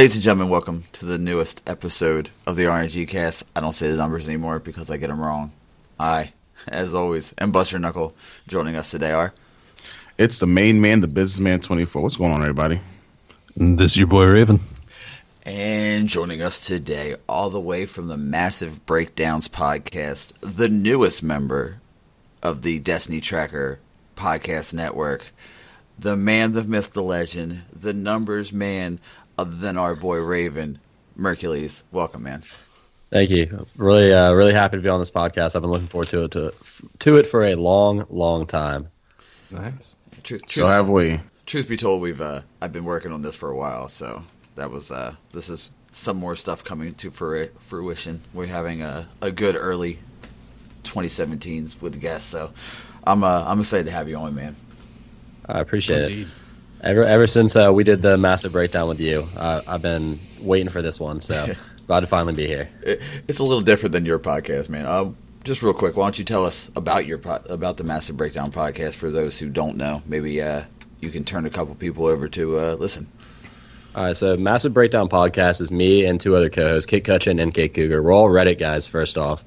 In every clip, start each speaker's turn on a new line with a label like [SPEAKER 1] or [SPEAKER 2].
[SPEAKER 1] Ladies and gentlemen, welcome to the newest episode of the RngCast. I don't say the numbers anymore because I get them wrong. I, as always, am Buster Knuckle. Joining us today are...
[SPEAKER 2] It's the main man, the businessman 24. What's going on, everybody?
[SPEAKER 3] This is your boy Raven.
[SPEAKER 1] And joining us today, all the way from the Massive Breakdowns podcast, the newest member of the Destiny Tracker podcast network, the man, the myth, the legend, the numbers man, other than our boy Raven, Mercules. Welcome, man.
[SPEAKER 3] Thank you. Really happy to be on this podcast. I've been looking forward to it for a long time.
[SPEAKER 2] Nice.
[SPEAKER 1] Truth,
[SPEAKER 2] so have we.
[SPEAKER 1] Truth be told, I've been working on this for a while, so that was this is some more stuff coming to fruition. We're having a good early 2017s with guests, so I'm excited to have you on, man.
[SPEAKER 3] I appreciate it. Ever since we did the Massive Breakdown with you, I've been waiting for this one, so glad to finally be here.
[SPEAKER 1] It's a little different than your podcast, man. Just real quick, why don't you tell us about about the Massive Breakdown podcast for those who don't know? Maybe you can turn a couple people over to listen.
[SPEAKER 3] All right, so Massive Breakdown podcast is me and two other co-hosts, Kit Cutchin and Kit Cougar. We're all Reddit guys, first off.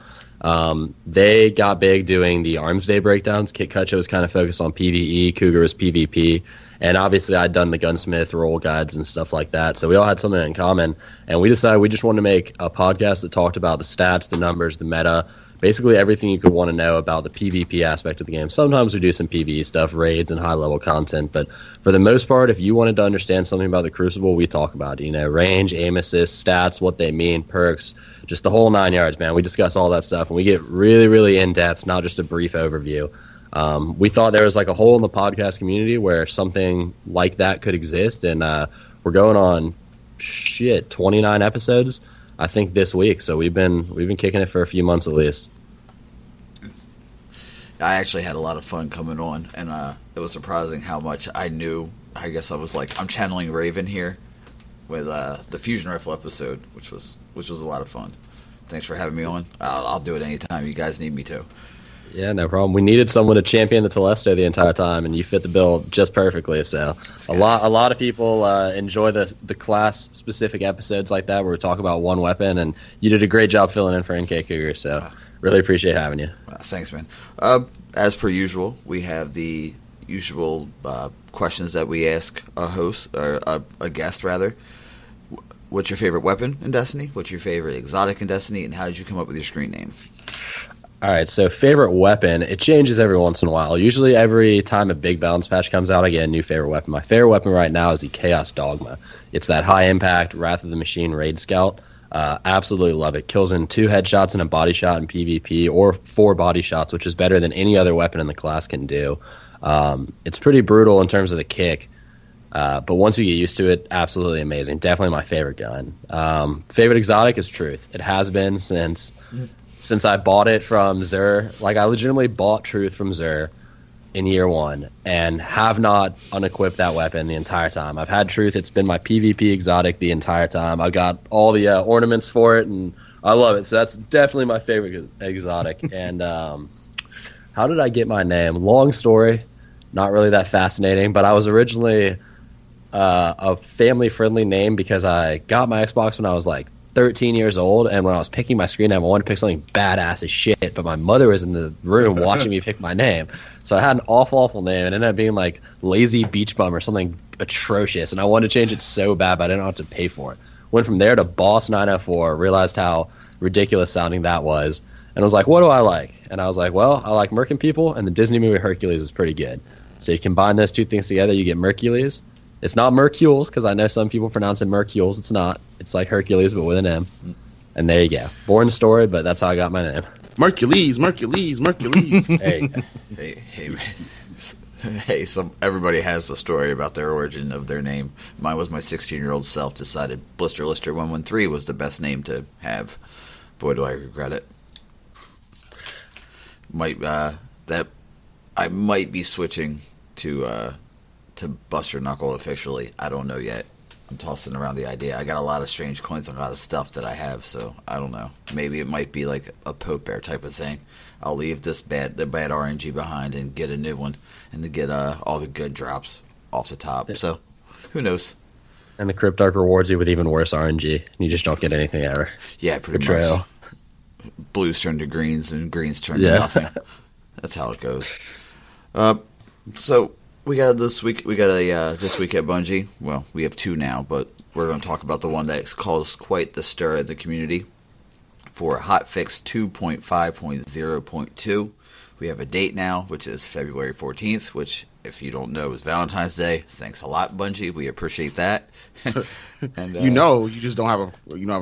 [SPEAKER 3] They got big doing the Arms Day breakdowns. Kit Cutchin was kind of focused on PvE, Cougar was PvP, and obviously I'd done the gunsmith role guides and stuff like that, so we all had something in common, and we decided we just wanted to make a podcast that talked about the stats, the numbers, the meta, basically everything you could want to know about the PvP aspect of the game. Sometimes we do some PvE stuff, raids, and high-level content, but for the most part, if you wanted to understand something about the Crucible, we talk about it. You know, range, aim assist, stats, what they mean, perks, just the whole 9 yards, man. We discuss all that stuff, and we get really in-depth, not just a brief overview. We thought there was like a hole in the podcast community where something like that could exist, and we're going on 29 episodes, I think, this week. So we've been kicking it for a few months at least.
[SPEAKER 1] I actually had a lot of fun coming on, and it was surprising how much I knew. I guess I was like, I'm channeling Raven here with the Fusion Rifle episode, which was a lot of fun. Thanks for having me on. I'll do it anytime you guys need me to.
[SPEAKER 3] Yeah, no problem. We needed someone to champion the Telesto the entire time, and you fit the bill just perfectly. So a lot of people enjoy the class specific episodes like that where we talk about one weapon, and you did a great job filling in for NK Cougar. So really appreciate having you.
[SPEAKER 1] Thanks, man. As per usual, we have the usual questions that we ask a host or a guest rather. What's your favorite weapon in Destiny? What's your favorite exotic in Destiny? And how did you come up with your screen name?
[SPEAKER 3] All right, so favorite weapon, it changes every once in a while. Usually every time a big balance patch comes out, I get a new favorite weapon. My favorite weapon right now is the Chaos Dogma. It's that high-impact Wrath of the Machine Raid Scout. Absolutely love it. Kills in 2 headshots and a body shot in PvP, or 4 body shots, which is better than any other weapon in the class can do. It's pretty brutal in terms of the kick, but once you get used to it, absolutely amazing. Definitely my favorite gun. Favorite exotic is Truth. It has been since I bought it from Zur. Like, I legitimately bought Truth from Zur in year 1 and have not unequipped that weapon the entire time. I've had Truth. It's been my PvP exotic the entire time. I've got all the ornaments for it, and I love it. So that's definitely my favorite exotic. And how did I get my name? Long story, not really that fascinating, but I was originally a family-friendly name because I got my Xbox when I was like 13 years old, and when I was picking my screen name, I wanted to pick something badass as shit, but my mother was in the room watching me pick my name. So I had an awful name, and it ended up being like Lazy Beach Bum or something atrocious, and I wanted to change it so bad, but I didn't have to pay for it. Went from there to Boss 904, realized how ridiculous sounding that was, and was like, what do I like? And I was like, well, I like Merkin people, and the Disney movie Hercules is pretty good. So you combine those two things together, you get Mercules. It's not Mercules, because I know some people pronounce it Mercules. It's not. It's like Hercules, but with an M. And there you go. Boring story, but that's how I got my name.
[SPEAKER 2] Mercules.
[SPEAKER 1] Hey, everybody has the story about their origin of their name. Mine was my 16-year-old self decided Blister Lister 113 was the best name to have. Boy, do I regret it. I might be switching to Buster Knuckle officially. I don't know yet. I'm tossing around the idea. I got a lot of strange coins and a lot of stuff that I have, so I don't know. Maybe it might be like a Pope Bear type of thing. I'll leave the bad RNG behind and get a new one, and to get all the good drops off the top. So, who knows?
[SPEAKER 3] And the Crypt Arc rewards you with even worse RNG. You just don't get anything ever.
[SPEAKER 1] Yeah, pretty
[SPEAKER 3] Betrayal.
[SPEAKER 1] much. Blues turn to greens and greens turn to nothing. That's how it goes. So we got this week. We got a this week at Bungie. Well, we have two now, but we're going to talk about the one that caused quite the stir in the community for hotfix 2.5.0.2. We have a date now, which is February 14th, which, if you don't know, is Valentine's Day. Thanks a lot, Bungie. We appreciate that. And
[SPEAKER 2] you just don't have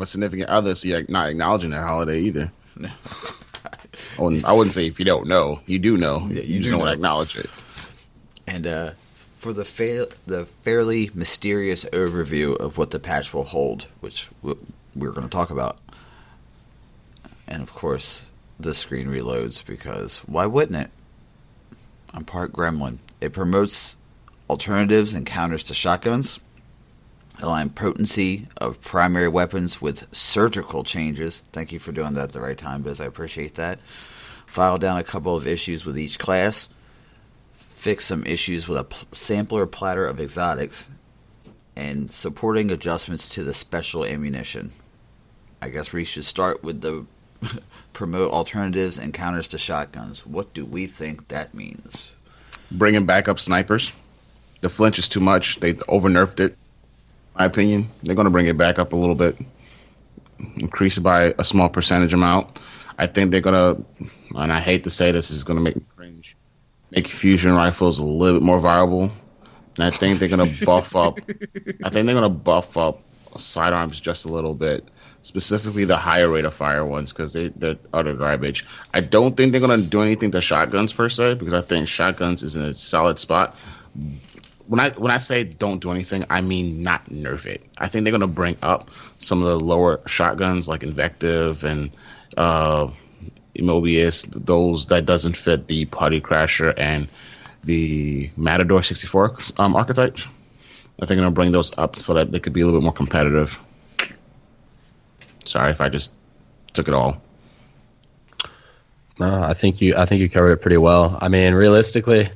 [SPEAKER 2] a significant other, so you're not acknowledging that holiday either.
[SPEAKER 1] No.
[SPEAKER 2] I wouldn't say if you don't know, you do know.
[SPEAKER 1] Yeah,
[SPEAKER 2] you just don't want to acknowledge it.
[SPEAKER 1] And for the fairly mysterious overview of what the patch will hold, which we're going to talk about, and of course the screen reloads because why wouldn't it? I'm part gremlin. It promotes alternatives and counters to shotguns, align potency of primary weapons with surgical changes. Thank you for doing that at the right time, Biz. I appreciate that. File down a couple of issues with each class. Fix some issues with a sampler platter of exotics. And supporting adjustments to the special ammunition. I guess we should start with the promote alternatives and counters to shotguns. What do we think that means?
[SPEAKER 2] Bringing back up snipers. The flinch is too much. They over-nerfed it. My opinion, they're going to bring it back up a little bit, increase it by a small percentage amount. I think they're going to, and I hate to say this, is going to make me cringe, make fusion rifles a little bit more viable. And I think they're going to buff up. I think they're going to buff up sidearms just a little bit, specifically the higher rate of fire ones, because they're utter garbage. I don't think they're going to do anything to shotguns per se, because I think shotguns is in a solid spot. When I say don't do anything, I mean not nerf it. I think they're going to bring up some of the lower shotguns like Invective and Immobius, those that doesn't fit the Party Crasher and the Matador 64 archetypes. I think they're going to bring those up so that they could be a little bit more competitive. Sorry if I just took it all.
[SPEAKER 3] No, I think you covered it pretty well. I mean, realistically,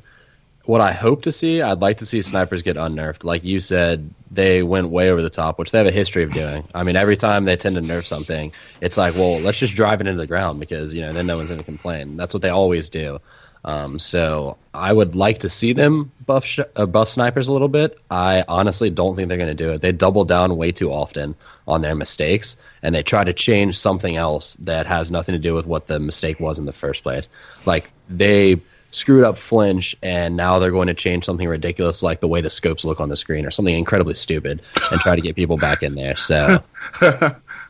[SPEAKER 3] what I hope to see, I'd like to see snipers get unnerfed. Like you said, they went way over the top, which they have a history of doing. I mean, every time they tend to nerf something, it's like, well, let's just drive it into the ground because, then no one's going to complain. That's what they always do. So I would like to see them buff snipers a little bit. I honestly don't think they're going to do it. They double down way too often on their mistakes, and they try to change something else that has nothing to do with what the mistake was in the first place. Like, they screwed up flinch, and now they're going to change something ridiculous like the way the scopes look on the screen or something incredibly stupid and try to get people back in there. So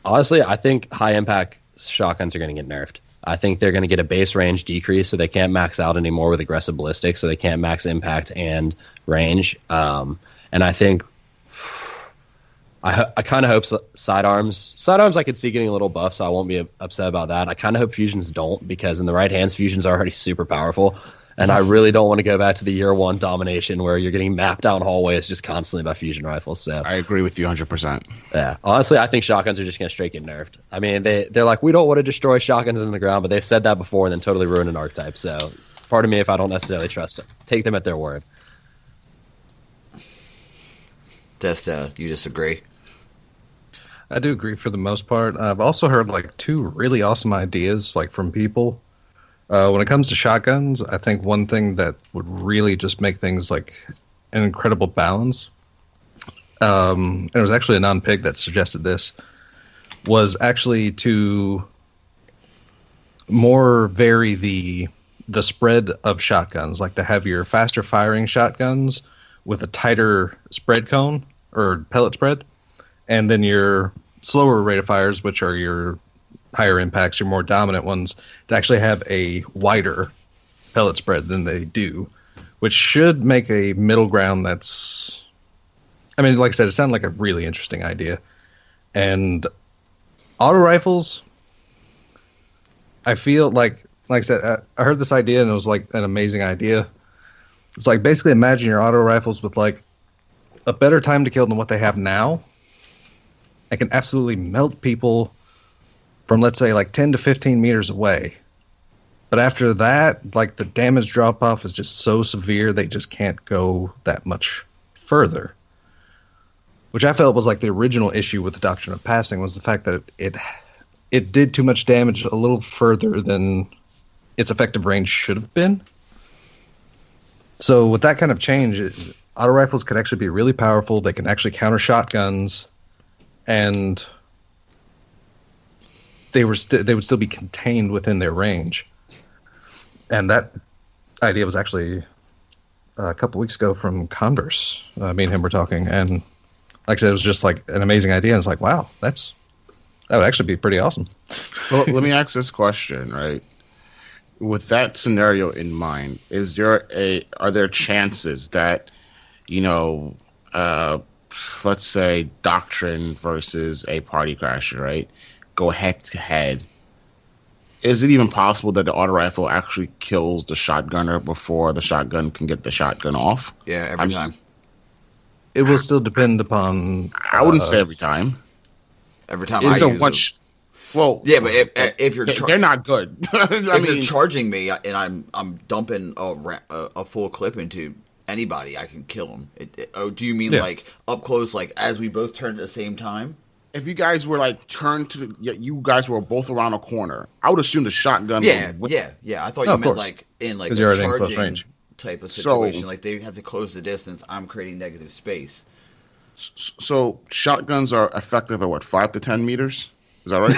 [SPEAKER 3] honestly, I think high impact shotguns are going to get nerfed. I think they're going to get a base range decrease, so they can't max out anymore with aggressive ballistics, so they can't max impact and range. And I think I kind of hope sidearms I could see getting a little buff, so I won't be upset about that. I kind of hope fusions don't, because in the right hands, fusions are already super powerful. And I really don't want to go back to the year one domination where you're getting mapped down hallways just constantly by fusion rifles. So
[SPEAKER 2] I agree with you 100%.
[SPEAKER 3] Yeah. Honestly, I think shotguns are just going to straight get nerfed. I mean, they're like, we don't want to destroy shotguns in the ground, but they've said that before and then totally ruined an archetype. So part of me, if I don't necessarily trust them, take them at their word.
[SPEAKER 1] You disagree?
[SPEAKER 4] I do agree for the most part. I've also heard two really awesome ideas from people. When it comes to shotguns, I think one thing that would really just make things an incredible balance, and it was actually a non-pig that suggested this, was actually to more vary the spread of shotguns, like to have your faster firing shotguns with a tighter spread cone or pellet spread, and then your slower rate of fires, which are your higher impacts, your more dominant ones, to actually have a wider pellet spread than they do, which should make a middle ground that's... I mean, like I said, it sounded like a really interesting idea. And auto rifles, I feel like I said, I heard this idea and it was an amazing idea. It's basically imagine your auto rifles with a better time to kill than what they have now. I can absolutely melt people from, let's say, 10 to 15 meters away. But after that, the damage drop-off is just so severe, they just can't go that much further. which I felt was like the original issue with the doctrine of passing, was the fact that it did too much damage a little further than its effective range should have been. So with that kind of change, auto rifles could actually be really powerful. They can actually counter shotguns, and they would still be contained within their range. And that idea was actually a couple weeks ago from Converse. Me and him were talking, and like I said, it was just like an amazing idea. And it's like, wow, that would actually be pretty awesome.
[SPEAKER 2] Well, let me ask this question, right? With that scenario in mind, are there chances that, let's say Doctrine versus a Party Crasher, right, go head to head? Is it even possible that the auto rifle actually kills the shotgunner before the shotgun can get the shotgun off?
[SPEAKER 1] Yeah, every time.
[SPEAKER 4] It will still depend upon...
[SPEAKER 2] I wouldn't say every time.
[SPEAKER 1] Every time
[SPEAKER 2] It's
[SPEAKER 1] I
[SPEAKER 2] a
[SPEAKER 1] use
[SPEAKER 2] one.
[SPEAKER 1] it.
[SPEAKER 2] Well,
[SPEAKER 1] Yeah, but if you're
[SPEAKER 2] they're not good.
[SPEAKER 1] if you're charging me and I'm dumping a full clip into anybody, I can kill them. Do you mean like up close, like as we both turn at the same time?
[SPEAKER 2] If you guys were like turned to, you guys were both around a corner, I would assume the shotgun.
[SPEAKER 1] Yeah. I thought you meant
[SPEAKER 4] course.
[SPEAKER 1] like in like a
[SPEAKER 4] You're already in close
[SPEAKER 1] charging
[SPEAKER 4] range.
[SPEAKER 1] type of situation. Like they have to close the distance. I'm creating negative space.
[SPEAKER 2] So shotguns are effective at what, 5 to 10 meters? Is that right?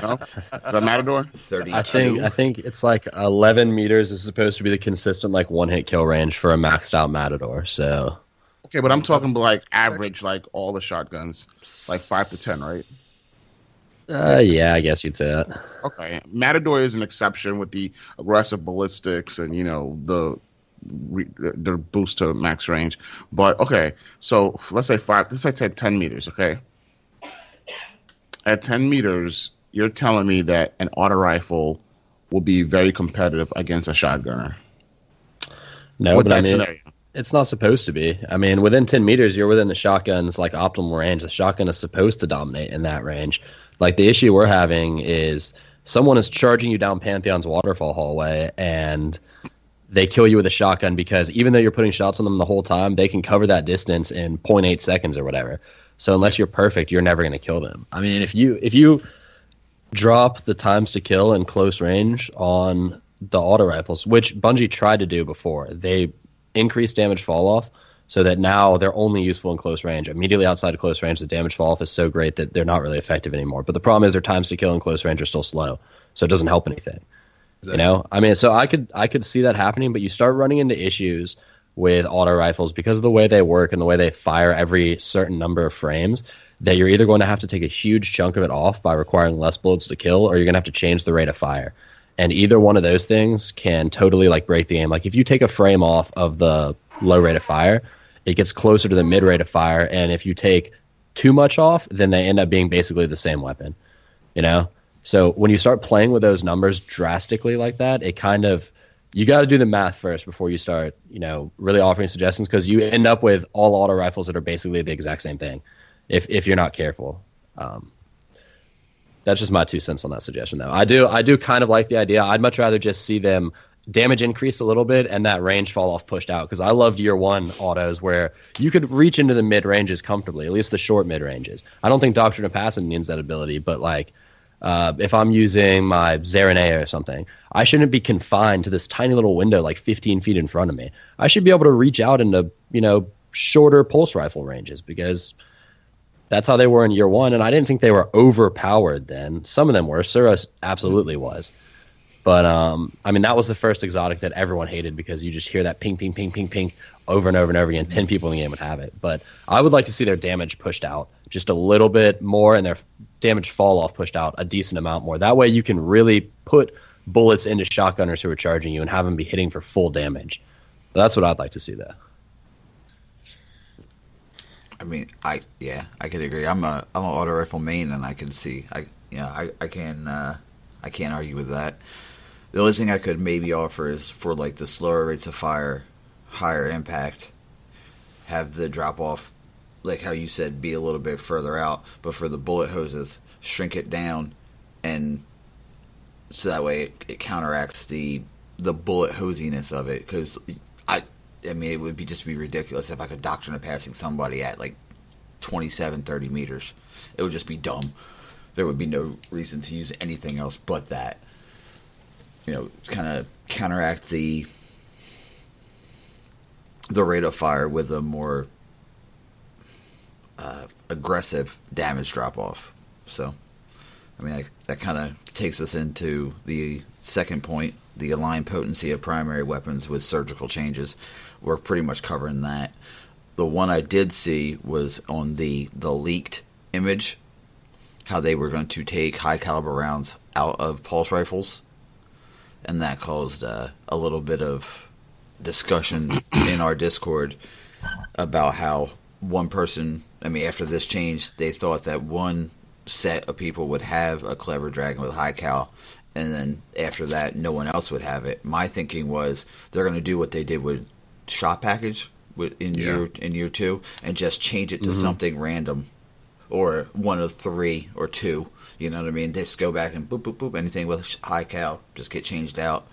[SPEAKER 2] No? Is that Matador?
[SPEAKER 1] 32.
[SPEAKER 3] I think it's like 11 meters is supposed to be the consistent like one hit kill range for a maxed out Matador. So
[SPEAKER 2] Okay, but I'm talking about like average, like all the shotguns, like 5 to 10, right?
[SPEAKER 3] yeah, I guess you'd say that.
[SPEAKER 2] Okay, Matador is an exception with the aggressive ballistics and the boost to max range. But okay, so let's say 10 meters. Okay, at 10 meters, you're telling me that an auto rifle will be very competitive against a shotgunner.
[SPEAKER 3] No,
[SPEAKER 2] with
[SPEAKER 3] but
[SPEAKER 2] that
[SPEAKER 3] I mean,
[SPEAKER 2] scenario.
[SPEAKER 3] it's not supposed to be. I mean, within 10 meters, you're within the shotgun's like optimal range. The shotgun is supposed to dominate in that range. Like the issue we're having is someone is charging you down Pantheon's waterfall hallway and they kill you with a shotgun because even though you're putting shots on them the whole time, they can cover that distance in 0.8 seconds or whatever. So unless you're perfect, you're never going to kill them. I mean, if you drop the times to kill in close range on the auto rifles, which Bungie tried to do before, they increased damage fall off so that now they're only useful in close range. Immediately outside of close range, the damage fall off is so great that they're not really effective anymore. But the problem is their times to kill in close range are still slow, so it doesn't help anything. Exactly. I mean, so I could see that happening, but you start running into issues with auto rifles because of the way they work and the way they fire every certain number of frames, that you're either going to have to take a huge chunk of it off by requiring less bullets to kill, or you're going to have to change the rate of fire. And either one of those things can totally like break the game. Like if you take a frame off of the low rate of fire, it gets closer to the mid rate of fire. And if you take too much off, then they end up being basically the same weapon, So when you start playing with those numbers drastically like that, it kind of, you got to do the math first before you start, really offering suggestions, because you end up with all auto rifles that are basically the exact same thing if you're not careful. That's just my 2 cents on that suggestion, though. I do kind of like the idea. I'd much rather just see them damage increase a little bit and that range fall off pushed out, because I loved year one autos where you could reach into the mid ranges comfortably, at least the short mid ranges. I don't think Doctrine of Passing needs that ability, but like if I'm using my Zaranea or something, I shouldn't be confined to this tiny little window like 15 feet in front of me. I should be able to reach out into shorter pulse rifle ranges, because that's how they were in year one, and I didn't think they were overpowered then. Some of them were. Suros absolutely was. But, I mean, that was the first exotic that everyone hated, because you just hear that ping, ping, ping, ping, ping over and over and over again. 10 people in the game would have it. But I would like to see their damage pushed out just a little bit more, and their damage fall off pushed out a decent amount more. That way you can really put bullets into shotgunners who are charging you and have them be hitting for full damage. That's what I'd like to see there.
[SPEAKER 1] I mean, I could agree. I'm an auto rifle main, and I can see. I can't argue with that. The only thing I could maybe offer is for like the slower rates of fire, higher impact, have the drop off, like how you said, be a little bit further out, but for the bullet hoses, shrink it down, and so that way it counteracts the bullet hosiness of it. Because I mean, it would be ridiculous if I could Doctrine of Passing somebody at like 27, 30 meters. It would just be dumb. There would be no reason to use anything else but that. Kind of counteract the rate of fire with a more aggressive damage drop-off. So, that kind of takes us into the second point, the aligned potency of primary weapons with surgical changes. We're pretty much covering that. The one I did see was on the leaked image, how they were going to take high-caliber rounds out of pulse rifles, and that caused a little bit of discussion in our Discord about how one person, after this change, they thought that one set of people would have a Clever Dragon with high cal, and then after that, no one else would have it. My thinking was they're going to do what they did with Shot Package in year 2, and just change it to something random, or one of 3 or 2. You know what I mean? Just go back and boop, boop, boop. Anything with high cal, just get changed out.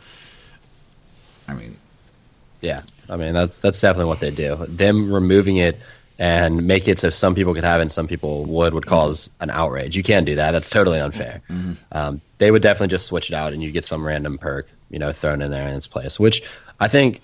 [SPEAKER 3] Yeah, that's definitely what they do. Them removing it and make it so some people could have it and some people would cause an outrage. You can't do that. That's totally unfair. They would definitely just switch it out, and you get some random perk, thrown in there in its place. Which I think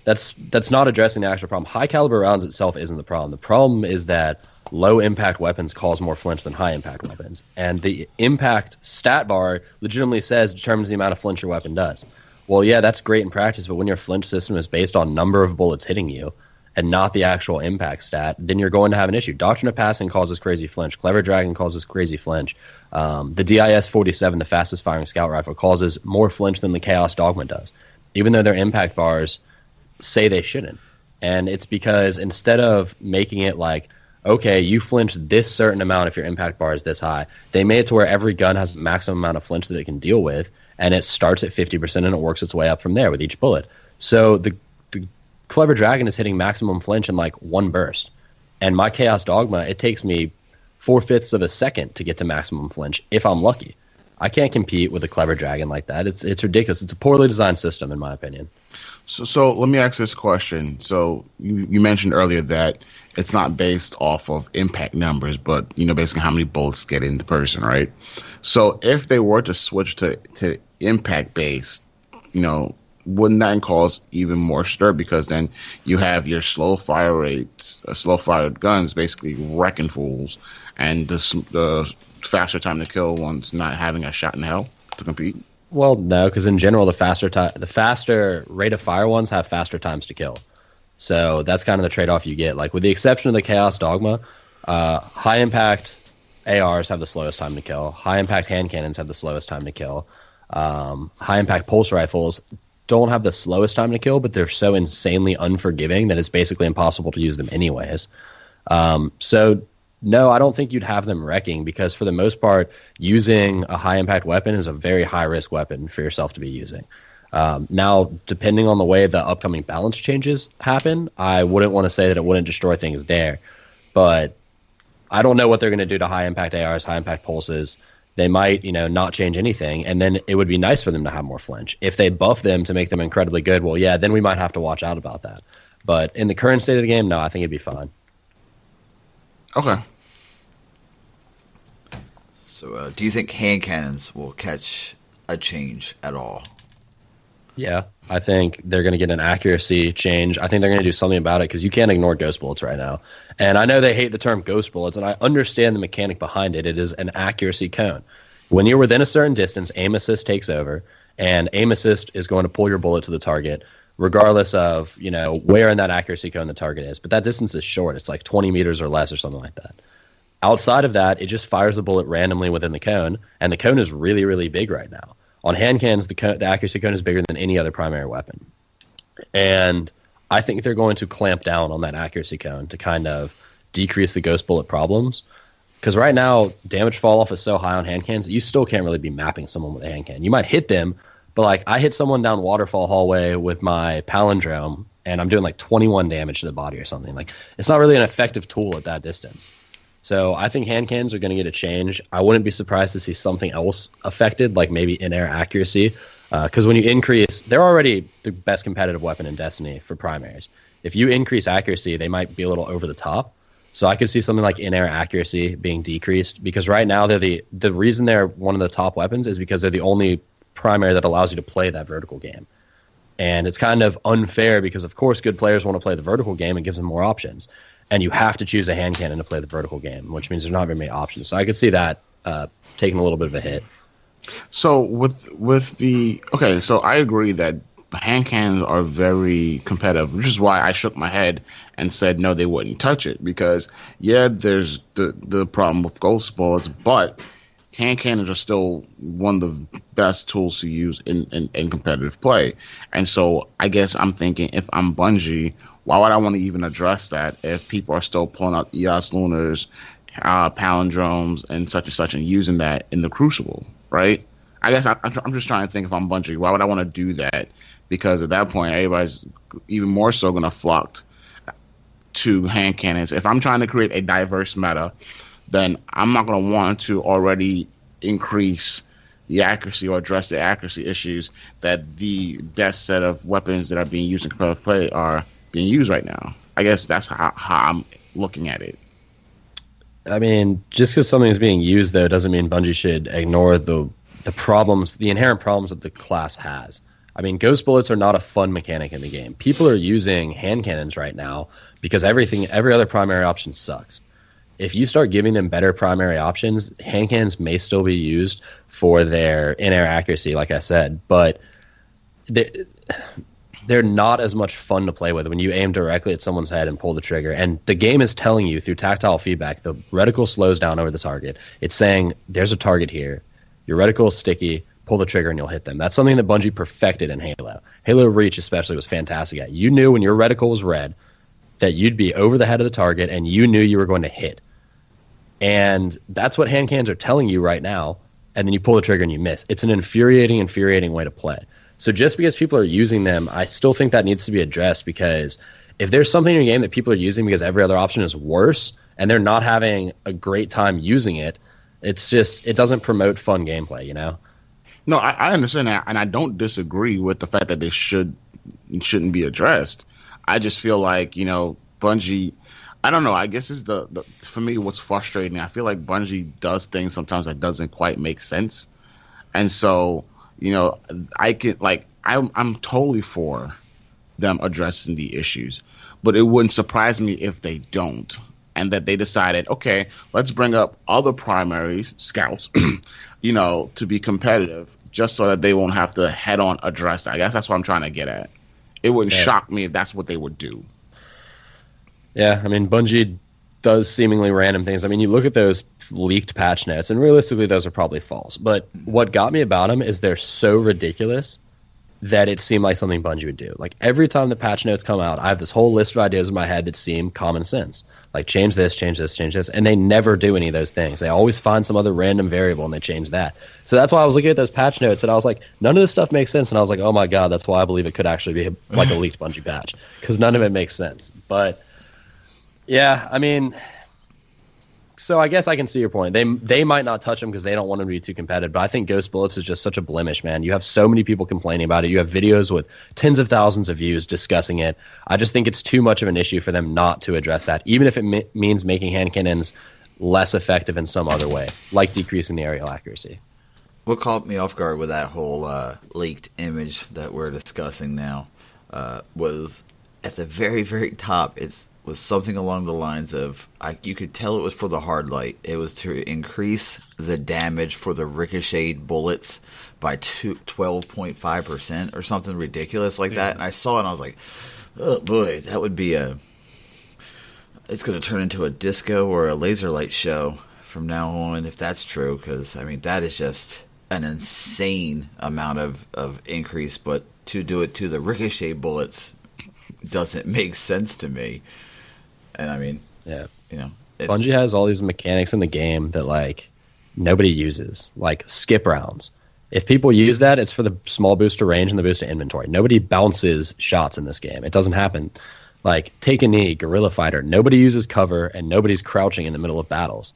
[SPEAKER 3] that's not addressing the actual problem. High caliber rounds itself isn't the problem. The problem is that low impact weapons cause more flinch than high impact weapons, and the impact stat bar legitimately determines the amount of flinch your weapon does. Well, yeah, that's great in practice, but when your flinch system is based on number of bullets hitting you and not the actual impact stat, then you're going to have an issue. Doctrine of Passing causes crazy flinch. Clever Dragon causes crazy flinch. The DIS-47, the fastest firing scout rifle, causes more flinch than the Chaos Dogma does, even though their impact bars say they shouldn't. And it's because instead of making it like, okay, you flinch this certain amount if your impact bar is this high, they made it to where every gun has the maximum amount of flinch that it can deal with, and it starts at 50% and it works its way up from there with each bullet. So the Clever Dragon is hitting maximum flinch in like one burst. And my Chaos Dogma, it takes me 4/5 of a second to get to maximum flinch if I'm lucky. I can't compete with a Clever Dragon like that. It's ridiculous. It's a poorly designed system, in my opinion.
[SPEAKER 2] So let me ask this question. So you mentioned earlier that it's not based off of impact numbers, but basically how many bullets get in the person, right? So if they were to switch to impact based, wouldn't that cause even more stir? Because then you have your slow fire rates, slow fired guns basically wrecking fools, and the faster time to kill ones not having a shot in hell to compete.
[SPEAKER 3] Well, no, because in general, the faster rate of fire ones have faster times to kill. So that's kind of the trade-off you get. Like, with the exception of the Chaos Dogma, high impact ARs have the slowest time to kill. High impact hand cannons have the slowest time to kill. High impact pulse rifles don't have the slowest time to kill, but they're so insanely unforgiving that it's basically impossible to use them anyways. So no, I don't think you'd have them wrecking, because for the most part, using a high impact weapon is a very high risk weapon for yourself to be using. Now, depending on the way the upcoming balance changes happen, I wouldn't want to say that it wouldn't destroy things there, but I don't know what they're going to do to high impact ARs, high impact pulses. They might, not change anything, and then it would be nice for them to have more flinch. If they buff them to make them incredibly good, well, yeah, then we might have to watch out about that. But in the current state of the game, no, I think it'd be fine.
[SPEAKER 2] Okay.
[SPEAKER 1] So, do you think hand cannons will catch a change at all?
[SPEAKER 3] Yeah, I think they're going to get an accuracy change. I think they're going to do something about it, because you can't ignore ghost bullets right now. And I know they hate the term ghost bullets, and I understand the mechanic behind it. It is an accuracy cone. When you're within a certain distance, aim assist takes over, and aim assist is going to pull your bullet to the target, regardless of where in that accuracy cone the target is. But that distance is short. It's like 20 meters or less or something like that. Outside of that, it just fires the bullet randomly within the cone, and the cone is really, really big right now. On hand cannons, the accuracy cone is bigger than any other primary weapon. And I think they're going to clamp down on that accuracy cone to kind of decrease the ghost bullet problems. Because right now, damage fall off is so high on hand cannons that you still can't really be mapping someone with a hand cannon. You might hit them, but like I hit someone down Waterfall Hallway with my palindrome, and I'm doing like 21 damage to the body or something. Like, it's not really an effective tool at that distance. So I think hand cannons are going to get a change. I wouldn't be surprised to see something else affected, like maybe in-air accuracy. Because when you increase, they're already the best competitive weapon in Destiny for primaries. If you increase accuracy, they might be a little over the top. So I could see something like in-air accuracy being decreased, because right now the reason they're one of the top weapons is because they're the only primary that allows you to play that vertical game. And it's kind of unfair because, of course, good players want to play the vertical game and gives them more options. And you have to choose a hand cannon to play the vertical game, which means there's not very many options. So I could see that taking a little bit of a hit.
[SPEAKER 2] So so I agree that hand cannons are very competitive, which is why I shook my head and said no, they wouldn't touch it, because there's the problem with ghost bullets, but hand cannons are still one of the best tools to use in competitive play. And so I guess I'm thinking, if I'm Bungie, why would I want to even address that if people are still pulling out EOS Lunars, palindromes, and such and using that in the Crucible, right? I guess I'm just trying to think, if I'm Bungie, why would I want to do that? Because at that point, everybody's even more so going to flock to hand cannons. If I'm trying to create a diverse meta, then I'm not going to want to already increase the accuracy or address the accuracy issues that the best set of weapons that are being used in competitive play are being used right now. I guess that's how I'm looking at it.
[SPEAKER 3] I mean, just because something is being used, though, doesn't mean Bungie should ignore the problems, the inherent problems that the class has. I mean, ghost bullets are not a fun mechanic in the game. People are using hand cannons right now because every other primary option sucks. If you start giving them better primary options, hand cannons may still be used for their in-air accuracy, like I said, but they're not as much fun to play with when you aim directly at someone's head and pull the trigger. And the game is telling you through tactile feedback, the reticle slows down over the target. It's saying, there's a target here. Your reticle is sticky. Pull the trigger and you'll hit them. That's something that Bungie perfected in Halo. Halo Reach especially was fantastic at. You knew when your reticle was red that you'd be over the head of the target and you knew you were going to hit. And that's what hand cannons are telling you right now. And then you pull the trigger and you miss. It's an infuriating way to play. So just because people are using them, I still think that needs to be addressed, because if there's something in your game that people are using because every other option is worse and they're not having a great time using it, it's just, it doesn't promote fun gameplay, you know?
[SPEAKER 2] No, I understand that, and I don't disagree with the fact that they shouldn't be addressed. I just feel like, Bungie, I don't know, I guess it's the for me what's frustrating. I feel like Bungie does things sometimes that doesn't quite make sense. And so, I'm totally for them addressing the issues, but it wouldn't surprise me if they don't, and that they decided, okay, let's bring up other primary scouts, to be competitive, just so that they won't have to head on address that. I guess that's what I'm trying to get at. It wouldn't shock me if that's what they would do.
[SPEAKER 3] Yeah, I mean, Bungie does seemingly random things. I mean, you look at those leaked patch notes, and realistically, those are probably false. But what got me about them is they're so ridiculous that it seemed like something Bungie would do. Like, every time the patch notes come out, I have this whole list of ideas in my head that seem common sense. Like, change this, change this, change this. And they never do any of those things. They always find some other random variable and they change that. So that's why I was looking at those patch notes and I was like, none of this stuff makes sense. And I was like, oh my God, that's why I believe it could actually be like a leaked Bungie patch. Because none of it makes sense. But, yeah, I mean, so I guess I can see your point. They might not touch them because they don't want them to be too competitive, but I think Ghost Bullets is just such a blemish, man. You have so many people complaining about it. You have videos with tens of thousands of views discussing it. I just think it's too much of an issue for them not to address that, even if it means making hand cannons less effective in some other way, like decreasing the aerial accuracy.
[SPEAKER 1] What caught me off guard with that whole leaked image that we're discussing now was at the very, very top. Was something along the lines of, you could tell it was for the hard light. It was to increase the damage for the ricocheted bullets by 12.5% or something ridiculous like that. And I saw it and I was like, oh boy, that would be it's going to turn into a disco or a laser light show from now on, if that's true, because, I mean, that is just an insane amount of increase, but to do it to the ricochet bullets doesn't make sense to me. And I mean,
[SPEAKER 3] yeah, Bungie has all these mechanics in the game that like nobody uses, like skip rounds. If people use that, it's for the small boost to range and the boost to inventory. Nobody bounces shots in this game. It doesn't happen. Like, take a knee, guerrilla fighter. Nobody uses cover and nobody's crouching in the middle of battles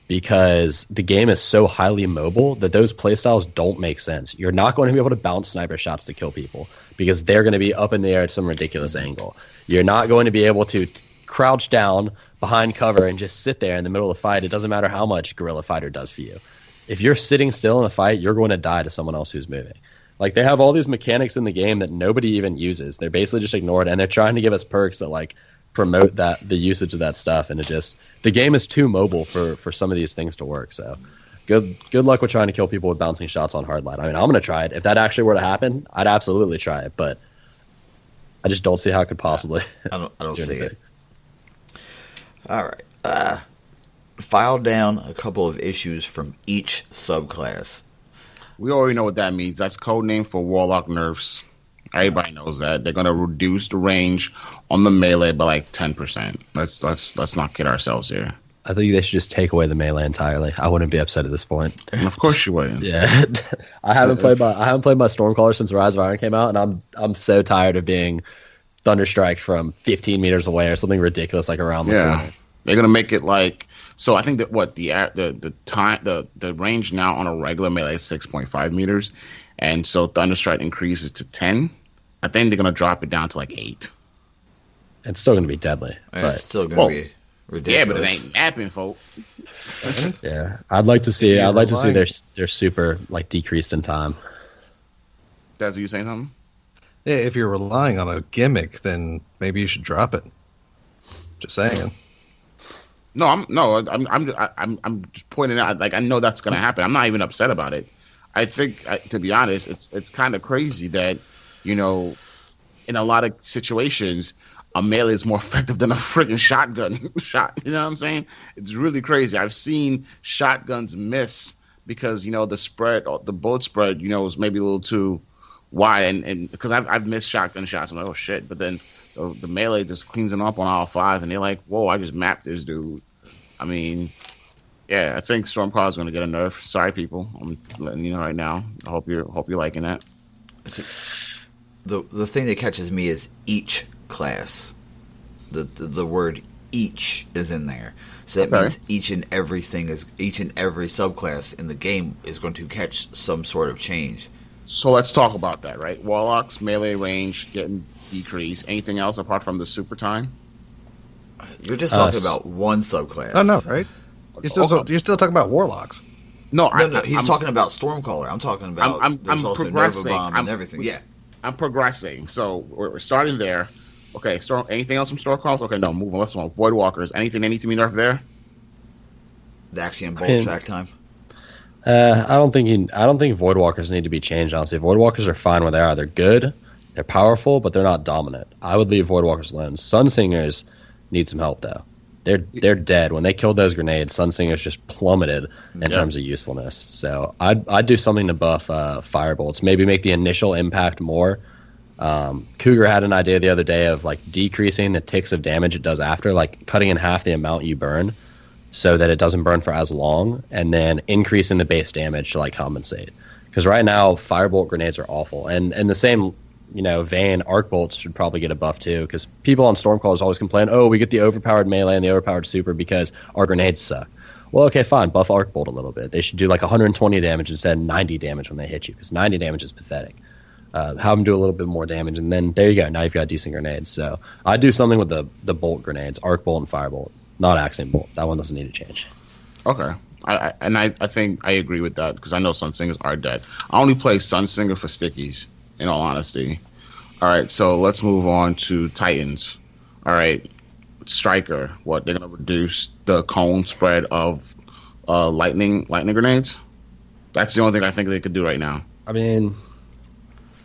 [SPEAKER 3] because the game is so highly mobile that those playstyles don't make sense. You're not going to be able to bounce sniper shots to kill people because they're going to be up in the air at some ridiculous angle. You're not going to be able to crouch down behind cover and just sit there in the middle of the fight. It doesn't matter how much Guerrilla Fighter does for you. If you're sitting still in a fight, you're going to die to someone else who's moving. Like, they have all these mechanics in the game that nobody even uses. They're basically just ignored, and they're trying to give us perks that like promote the usage of that stuff. And the game is too mobile for some of these things to work. So good luck with trying to kill people with bouncing shots on hard light. I mean, I'm going to try it. If that actually were to happen, I'd absolutely try it, but I just don't see how it could possibly.
[SPEAKER 1] I don't see it. All right. File down a couple of issues from each subclass.
[SPEAKER 2] We already know what that means. That's code name for Warlock nerfs. Everybody knows that. They're going to reduce the range on the melee by like 10%. Let's not kid ourselves here.
[SPEAKER 3] I think they should just take away the melee entirely. I wouldn't be upset at this point.
[SPEAKER 2] Of course you would.
[SPEAKER 3] Yeah. I haven't played my Stormcaller since Rise of Iron came out, and I'm so tired of being thunderstriked from 15 meters away or something ridiculous like around the corner.
[SPEAKER 2] They're gonna make it like, so I think that the range now on a regular melee is 6.5 meters, and so Thunderstrike increases to 10. I think they're gonna drop it down to like 8.
[SPEAKER 3] It's still gonna be deadly.
[SPEAKER 1] It's still gonna be ridiculous.
[SPEAKER 2] Yeah, but it ain't mapping, folk.
[SPEAKER 3] Yeah, I'd like to see their super like decreased in time.
[SPEAKER 2] That's you saying something?
[SPEAKER 4] Yeah, if you're relying on a gimmick, then maybe you should drop it. Just saying.
[SPEAKER 2] No, I'm just pointing out. Like, I know that's going to happen. I'm not even upset about it. I think, to be honest, it's kind of crazy that, in a lot of situations, a melee is more effective than a freaking shotgun shot. You know what I'm saying? It's really crazy. I've seen shotguns miss because the bullet spread was maybe a little too wide, and because I've missed shotgun shots and oh shit, but then the melee just cleans them up on all 5, and they're like, whoa, I just mapped this dude. I mean, yeah, I think Stormclaw is going to get a nerf. Sorry, people. I'm letting you know right now. I hope you're liking that.
[SPEAKER 1] The thing that catches me is each class. The word each is in there. So that means each and every subclass in the game is going to catch some sort of change.
[SPEAKER 2] So let's talk about that, right? Warlocks, melee range getting decreased. Anything else apart from the super time?
[SPEAKER 1] You're just talking about one subclass.
[SPEAKER 4] Oh, no, right? You're still talking about Warlocks.
[SPEAKER 2] No,
[SPEAKER 1] he's talking about Stormcaller. I'm talking about there's also Nova Bomb and everything. Yeah.
[SPEAKER 2] I'm progressing. So we're starting there. Okay, anything else from Stormcallers? Okay, no, moving. Let's go. Voidwalkers. Anything that needs to be nerfed there?
[SPEAKER 1] The Axiom Bolt track time.
[SPEAKER 3] I don't think Voidwalkers need to be changed, honestly. Voidwalkers are fine where they are. They're good, they're powerful, but they're not dominant. I would leave Voidwalkers alone. Sunsingers need some help, though. They're dead. When they killed those grenades, Sunsingers just plummeted in terms of usefulness. So I'd do something to buff Firebolts. Maybe make the initial impact more. Cougar had an idea the other day of like decreasing the ticks of damage it does after, like cutting in half the amount you burn so that it doesn't burn for as long, and then increasing the base damage to like compensate. Because right now, Firebolt grenades are awful. And the same vein, Arc Bolts should probably get a buff too, because people on Stormcallers always complain, oh, we get the overpowered melee and the overpowered super because our grenades suck. Well, okay, fine, buff Arc Bolt a little bit. They should do like 120 damage instead of 90 damage when they hit you, because 90 damage is pathetic. Have them do a little bit more damage, and then there you go. Now you've got decent grenades. So I'd do something with the bolt grenades, Arc Bolt and Firebolt, not Axiom Bolt. That one doesn't need to change.
[SPEAKER 2] Okay. I think I agree with that, because I know Sunsingers are dead. I only play Sunsinger for stickies, in all honesty. All right, so let's move on to Titans. All right, Striker. What, they're going to reduce the cone spread of lightning grenades? That's the only thing I think they could do right now.
[SPEAKER 3] I mean,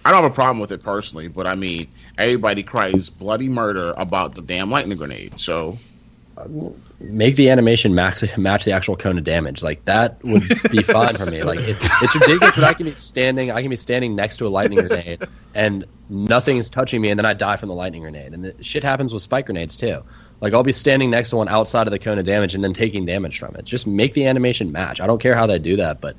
[SPEAKER 2] I don't have a problem with it personally, but I mean, everybody cries bloody murder about the damn lightning grenade, so
[SPEAKER 3] make the animation match the actual cone of damage. Like, that would be fine for me. Like, it's ridiculous that I can be standing next to a lightning grenade and nothing is touching me, and then I die from the lightning grenade. And the shit happens with spike grenades too. Like, I'll be standing next to one outside of the cone of damage and then taking damage from it. Just make the animation match. I don't care how they do that, but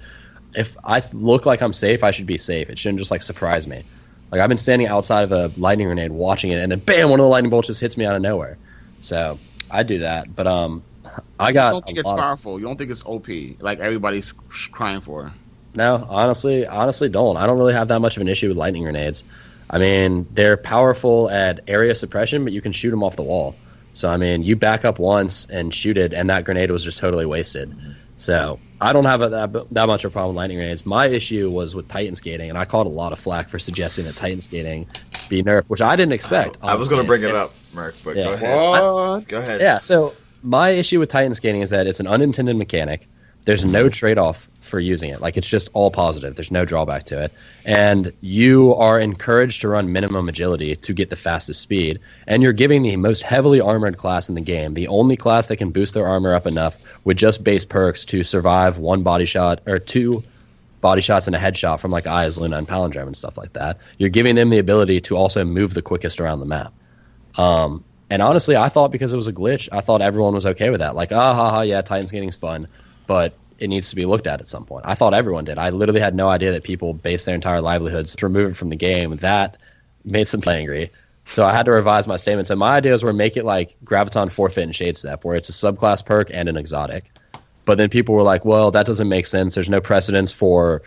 [SPEAKER 3] if I look like I'm safe, I should be safe. It shouldn't just like surprise me. Like, I've been standing outside of a lightning grenade watching it, and then bam, one of the lightning bolts just hits me out of nowhere. So I do that, but I don't
[SPEAKER 2] think it's powerful. You don't think it's OP like everybody's crying for?
[SPEAKER 3] No, honestly, don't. I don't really have that much of an issue with lightning grenades. I mean, they're powerful at area suppression, but you can shoot them off the wall. So, I mean, you back up once and shoot it, and that grenade was just totally wasted. So, I don't have that much of a problem with lightning grenades. My issue was with Titan skating, and I caught a lot of flack for suggesting that Titan skating be nerfed, which I didn't expect.
[SPEAKER 1] I was going to bring it up, Merc, but
[SPEAKER 3] yeah.
[SPEAKER 1] Go ahead. Go ahead.
[SPEAKER 3] Yeah, so my issue with Titan skating is that it's an unintended mechanic. There's no trade-off for using it. Like, it's just all positive. There's no drawback to it. And you are encouraged to run minimum agility to get the fastest speed. And you're giving the most heavily armored class in the game, the only class that can boost their armor up enough with just base perks to survive one body shot or two body shots and a headshot from like Eyes, Luna, and Palindrome and stuff like that. You're giving them the ability to also move the quickest around the map. And honestly, I thought because it was a glitch, I thought everyone was okay with that. Like, yeah, Titan skating's fun, but it needs to be looked at some point. I thought everyone did. I literally had no idea that people base their entire livelihoods to remove it from the game. That made some people angry. So I had to revise my statement. So my ideas were make it like Graviton, Forfeit, and Shade Step, where it's a subclass perk and an exotic. But then people were like, well, that doesn't make sense. There's no precedence for,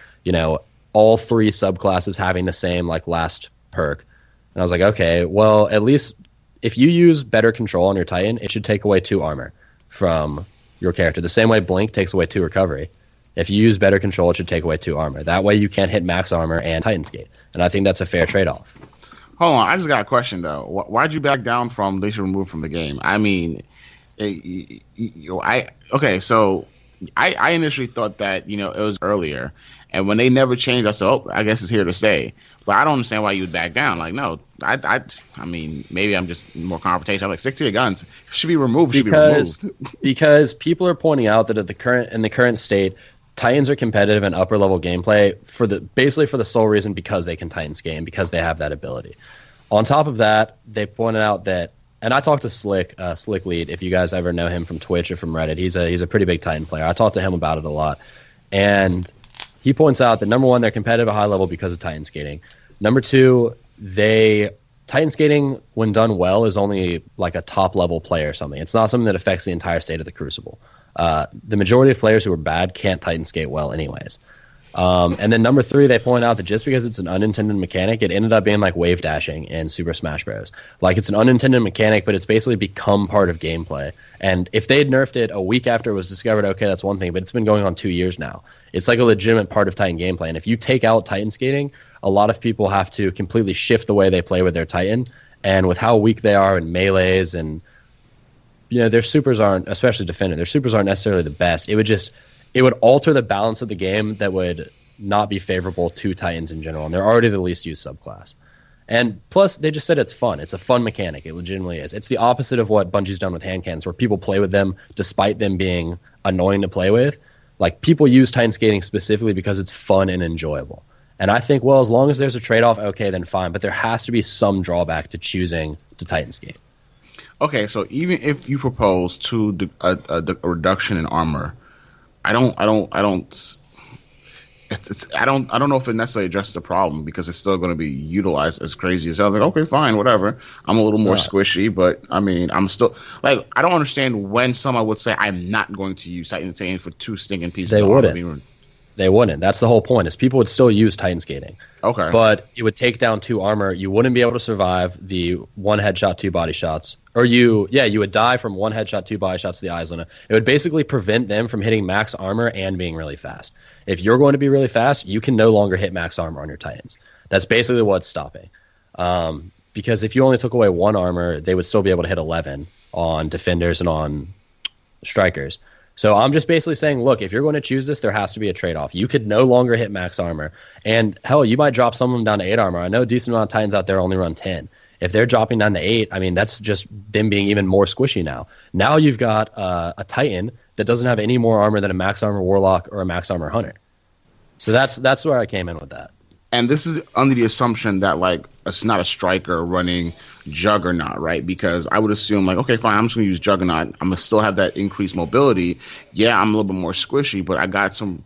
[SPEAKER 3] all three subclasses having the same like last perk. And I was like, okay, well, at least if you use better control on your Titan, it should take away 2 armor from your character. The same way Blink takes away 2 recovery. If you use better control, it should take away 2 armor. That way you can't hit max armor and Titan skate. And I think that's a fair trade-off.
[SPEAKER 2] Hold on, I just got a question though. Why'd you back down from they should remove from the game? I mean, I initially thought that it was earlier, and when they never changed, I said, oh, I guess it's here to stay. But I don't understand why you would back down. Like, no, I mean, maybe I'm just more confrontational. I'm like, stick to your guns. If it should be removed.
[SPEAKER 3] Because people are pointing out that in the current state, Titans are competitive in upper level gameplay basically for the sole reason because they can Titan skate and because they have that ability. On top of that, they pointed out that, and I talked to Slick Lead, if you guys ever know him from Twitch or from Reddit. He's a pretty big Titan player. I talked to him about it a lot, and he points out that number 1, they're competitive at high level because of Titan skating. Number 2, Titan skating, when done well, is only like a top level play or something. It's not something that affects the entire state of the Crucible. The majority of players who are bad can't Titan skate well anyways. And then number 3, they point out that just because it's an unintended mechanic, it ended up being like wave dashing in Super Smash Bros. Like, it's an unintended mechanic, but it's basically become part of gameplay. And if they'd nerfed it a week after it was discovered, okay, that's one thing, but it's been going on 2 years now. It's like a legitimate part of Titan gameplay. And if you take out Titan skating, a lot of people have to completely shift the way they play with their Titan. And with how weak they are in melees and, their supers aren't, especially Defender, their supers aren't necessarily the best. It would alter the balance of the game that would not be favorable to Titans in general. And they're already the least used subclass. And plus, they just said it's fun. It's a fun mechanic. It legitimately is. It's the opposite of what Bungie's done with hand cannons, where people play with them despite them being annoying to play with. Like, people use Titan skating specifically because it's fun and enjoyable. And I think, well, as long as there's a trade-off, okay, then fine. But there has to be some drawback to choosing to Titan skate.
[SPEAKER 2] Okay, so even if you propose a reduction in armor, I don't know if it necessarily addresses the problem because it's still going to be utilized as crazy as hell. Like, okay, fine, whatever. I'm a little more squishy, but I mean, I'm still like, I don't understand when someone would say I'm not going to use Titan skating for 2 stinking pieces of armor.
[SPEAKER 3] They wouldn't. That's the whole point, is people would still use Titan skating. Okay. But it would take down 2 armor. You wouldn't be able to survive the 1 headshot, 2 body shots. Or you would die from 1 headshot, 2 body shots to the eyes. It would basically prevent them from hitting max armor and being really fast. If you're going to be really fast, you can no longer hit max armor on your Titans. That's basically what's stopping. Because if you only took away 1 armor, they would still be able to hit 11 on defenders and on strikers. So I'm just basically saying, look, if you're going to choose this, there has to be a trade-off. You could no longer hit max armor. And, hell, you might drop some of them down to 8 armor. I know a decent amount of Titans out there only run 10. If they're dropping down to 8, I mean, that's just them being even more squishy now. Now you've got a Titan that doesn't have any more armor than a max armor Warlock or a max armor Hunter. So that's where I came in with that.
[SPEAKER 2] And this is under the assumption that, like, it's not a striker running Juggernaut, right? Because I would assume, like, okay, fine, I'm just going to use Juggernaut. I'm going to still have that increased mobility. Yeah, I'm a little bit more squishy, but I got some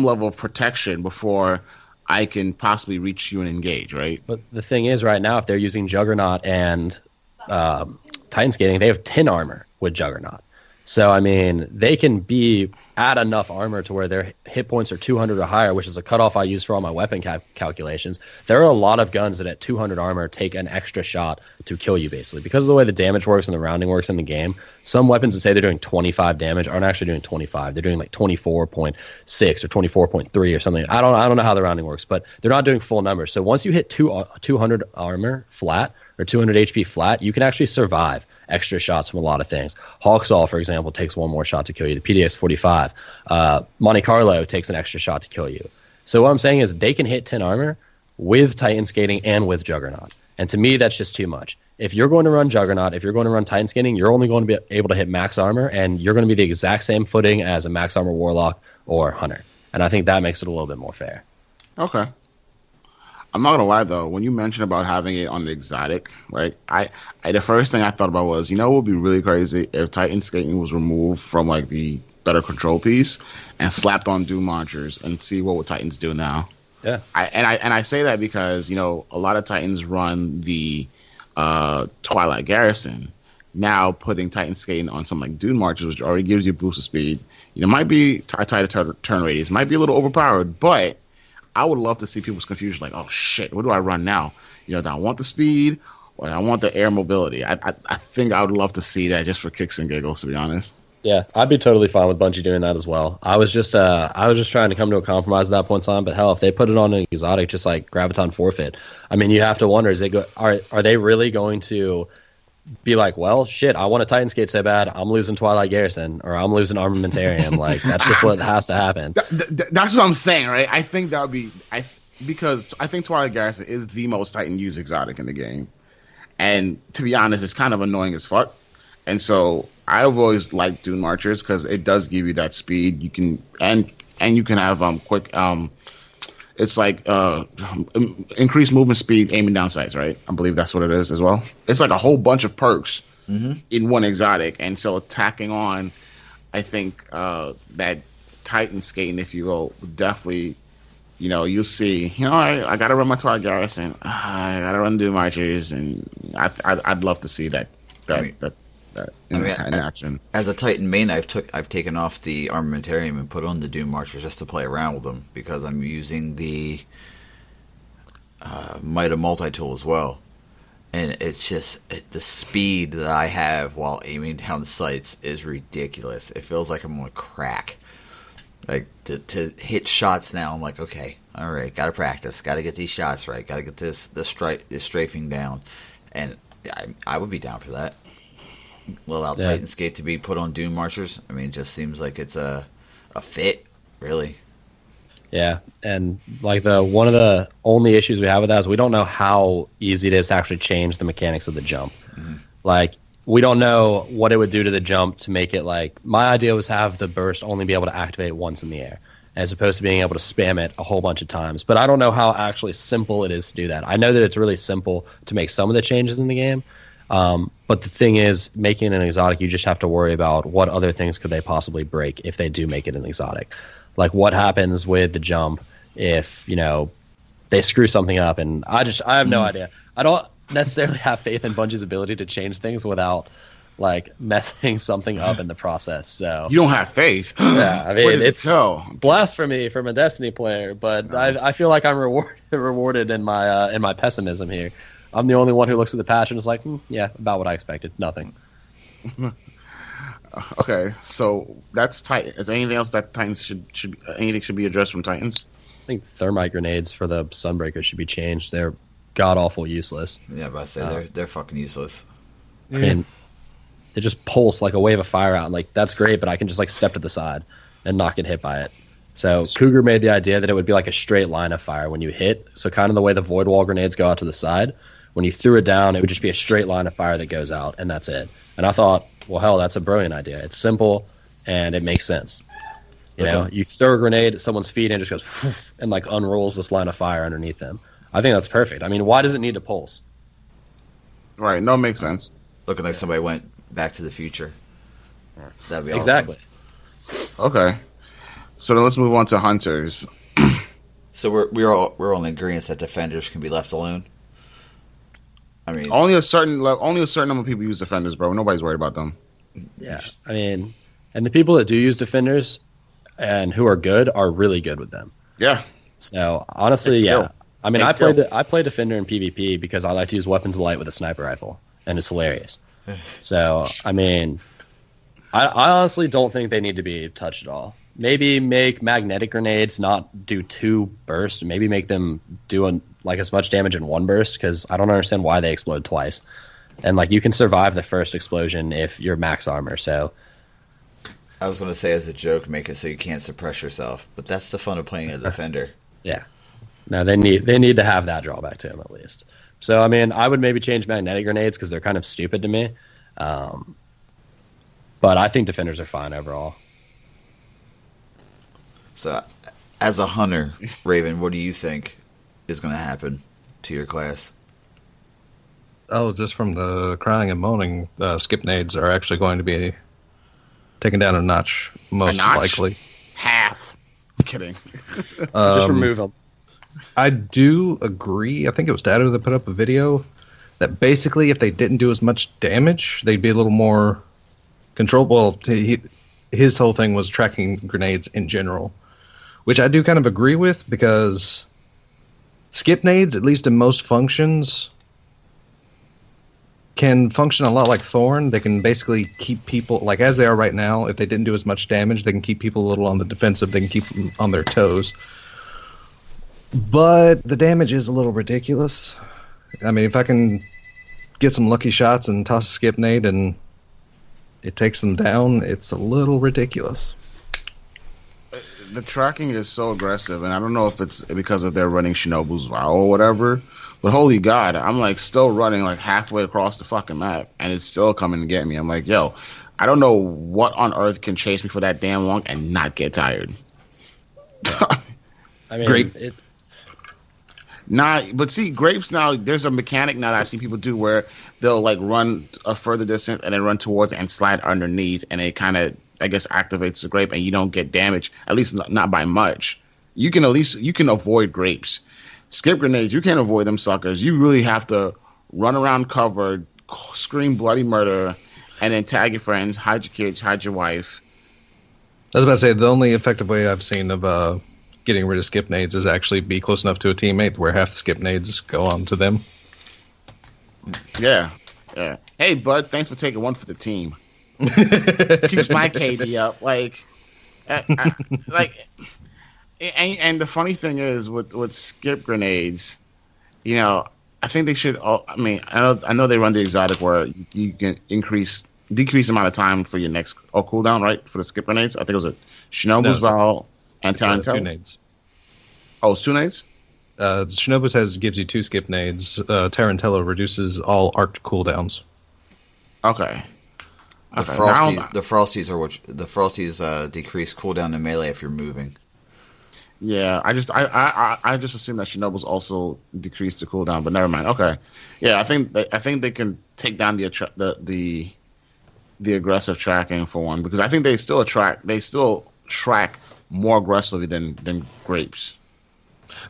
[SPEAKER 2] level of protection before I can possibly reach you and engage, right?
[SPEAKER 3] But the thing is, right now, if they're using Juggernaut and Titan skating, they have 10 armor with Juggernaut. So, I mean, they can be at enough armor to where their hit points are 200 or higher, which is a cutoff I use for all my weapon calculations. There are a lot of guns that at 200 armor take an extra shot to kill you, basically. Because of the way the damage works and the rounding works in the game, some weapons that say they're doing 25 damage aren't actually doing 25. They're doing like 24.6 or 24.3 or something. I don't know how the rounding works, but they're not doing full numbers. So once you hit 200 armor flat, or 200 HP flat, you can actually survive extra shots from a lot of things. Hawksaw, for example, takes one more shot to kill you. The PDX-45. Monte Carlo takes an extra shot to kill you. So what I'm saying is they can hit 10 armor with Titan Skating and with Juggernaut. And to me, that's just too much. If you're going to run Juggernaut, if you're going to run Titan Skating, you're only going to be able to hit max armor, and you're going to be the exact same footing as a max armor Warlock or Hunter. And I think that makes it a little bit more fair.
[SPEAKER 2] Okay. I'm not gonna lie though, when you mentioned about having it on the exotic, right? I the first thing I thought about was, what would be really crazy if Titan Skating was removed from like the better control piece and slapped on Doom launchers and see what would Titans do now.
[SPEAKER 3] Yeah.
[SPEAKER 2] I say that because, a lot of Titans run the Twilight Garrison. Now putting Titan Skating on something like Doom Marchers, which already gives you a boost of speed, might be tighter turn radius, might be a little overpowered, but I would love to see people's confusion, like, oh shit, what do I run now? Do I want the speed or I want the air mobility? I think I would love to see that just for kicks and giggles, to be honest.
[SPEAKER 3] Yeah, I'd be totally fine with Bungie doing that as well. I was just trying to come to a compromise at that point in time, but hell, if they put it on an exotic, just like Graviton Forfeit, I mean, you have to wonder, are they really going to be like, well, shit, I want a Titan Skate so bad, I'm losing Twilight Garrison, or I'm losing Armamentarium. Like, that's just what has to happen.
[SPEAKER 2] That's what I'm saying, right? I think that would be... because I think Twilight Garrison is the most Titan used exotic in the game. And to be honest, it's kind of annoying as fuck. And so I've always liked Dune Marchers because it does give you that speed. You can... And you can have quick... It's like increased movement speed aiming down sights, right? I believe that's what it is as well. It's like a whole bunch of perks in one exotic. And so attacking on, I think that Titan Skating, if you will, definitely, you'll see, I got to run my Twilight Garrison. I got to run Doom Marchers. And I'd love to see that in action.
[SPEAKER 1] As a Titan main, I've taken off the Armamentarium and put on the Doom Marchers just to play around with them because I'm using the Mida multi-tool as well. And it's just the speed that I have while aiming down sights is ridiculous. It feels like I'm on crack. Like to hit shots now, I'm like, okay, all right, got to practice, got to get these shots right, got to get this strafing down, and I would be down for that. Allow Titan Skate to be put on Doom Marchers. I mean, it just seems like it's a fit, really.
[SPEAKER 3] Yeah, and like one of the only issues we have with that is we don't know how easy it is to actually change the mechanics of the jump. Mm-hmm. Like, we don't know what it would do to the jump to make it like... My idea was have the burst only be able to activate once in the air, as opposed to being able to spam it a whole bunch of times. But I don't know how actually simple it is to do that. I know that it's really simple to make some of the changes in the game, but the thing is, making it an exotic, you just have to worry about what other things could they possibly break if they do make it an exotic. Like, what happens with the jump if, they screw something up, and I have no idea. I don't necessarily have faith in Bungie's ability to change things without, like, messing something up in the process. So
[SPEAKER 2] you don't have faith?
[SPEAKER 3] Yeah, I mean, it's blasphemy from a Destiny player, but no. I feel like I'm rewarded in my pessimism here. I'm the only one who looks at the patch and is like, yeah, about what I expected. Nothing.
[SPEAKER 2] Okay, so that's Titan. Is there anything else that Titans should be addressed from Titans?
[SPEAKER 3] I think thermite grenades for the Sunbreaker should be changed. They're god awful useless.
[SPEAKER 1] Yeah, but I say they're fucking useless.
[SPEAKER 3] I mean, they just pulse like a wave of fire out, and like that's great, but I can just like step to the side and not get hit by it. So Cougar made the idea that it would be like a straight line of fire when you hit. So kind of the way the void wall grenades go out to the side. When you threw it down, it would just be a straight line of fire that goes out, and that's it. And I thought, well, hell, that's a brilliant idea. It's simple, and it makes sense. You throw a grenade at someone's feet, and it just goes and like unrolls this line of fire underneath them. I think that's perfect. I mean, why does it need to pulse?
[SPEAKER 2] Right. No, it makes sense.
[SPEAKER 1] Looking like somebody went Back to the Future. That'd be awesome.
[SPEAKER 3] Exactly.
[SPEAKER 2] Okay. So then let's move on to Hunters.
[SPEAKER 1] So we're all in agreement that Defenders can be left alone. I mean,
[SPEAKER 2] only a certain number of people use Defenders, bro. Nobody's worried about them.
[SPEAKER 3] Yeah, I mean, and the people that do use defenders and who are good are really good with them.
[SPEAKER 2] Yeah.
[SPEAKER 3] So honestly,
[SPEAKER 2] yeah.
[SPEAKER 3] I mean, I play defender in PvP because I like to use weapons of light with a sniper rifle, and it's hilarious. So I mean, I honestly don't think they need to be touched at all. Maybe make magnetic grenades not do 2 bursts. Maybe make them do as much damage in 1 burst, because I don't understand why they explode twice. And you can survive the first explosion if you're max armor. So
[SPEAKER 1] I was going to say as a joke, make it so you can't suppress yourself, but that's the fun of playing a defender.
[SPEAKER 3] Yeah. No, they need to have that drawback to them at least. So I mean, I would maybe change magnetic grenades because they're kind of stupid to me. But I think defenders are fine overall.
[SPEAKER 1] So, as a hunter, Raven, what do you think is going to happen to your class?
[SPEAKER 4] Oh, just from the crying and moaning, skip nades are actually going to be taken down a notch, most likely.
[SPEAKER 2] Half. I'm kidding.
[SPEAKER 3] Just remove them.
[SPEAKER 4] I do agree. I think it was Dado that put up a video that basically if they didn't do as much damage, they'd be a little more controllable. His whole thing was tracking grenades in general, which I do kind of agree with, because skip nades, at least in most functions, can function a lot like Thorn. They can basically keep people, as they are right now, if they didn't do as much damage, they can keep people a little on the defensive. They can keep them on their toes. But the damage is a little ridiculous. I mean, if I can get some lucky shots and toss a skip nade and it takes them down, it's a little ridiculous.
[SPEAKER 2] The tracking is so aggressive, and I don't know if it's because of they're running Shinobu's Vow or whatever, but holy God, I'm still running halfway across the fucking map, and it's still coming to get me. I'm like, yo, I don't know what on earth can chase me for that damn long and not get tired.
[SPEAKER 3] I mean,
[SPEAKER 4] Great.
[SPEAKER 2] But see, grapes now, there's a mechanic now that I see people do where they'll run a further distance and then run towards and slide underneath, and it kind of, I guess, activates the grape and you don't get damage, at least not by much. You can avoid grapes. Skip grenades, you can't avoid them suckers. You really have to run around cover, scream bloody murder, and then tag your friends, hide your kids, hide your wife.
[SPEAKER 4] I was about to say, the only effective way I've seen of getting rid of skip nades is actually be close enough to a teammate where half the skip nades go on to them.
[SPEAKER 2] Yeah. Hey, bud, thanks for taking one for the team. Keeps my KD up. And the funny thing is with skip grenades, I think they should. I know they run the exotic where you can decrease the amount of time for your next cooldown, right? For the skip grenades, I think it was a Shinobu's Vow and Tarantella.
[SPEAKER 4] 2 nades.
[SPEAKER 2] Oh, it's 2 nades.
[SPEAKER 4] Shinobu's gives you 2 skip nades. Tarantella reduces all arced cooldowns.
[SPEAKER 2] Okay.
[SPEAKER 1] The Frosties decrease cooldown to melee if you're moving.
[SPEAKER 2] Yeah, I just assumed that Shinobu's also decreased the cooldown, but never mind. Okay, yeah, I think they can take down the aggressive tracking for one, because I think they still track more aggressively than grapes.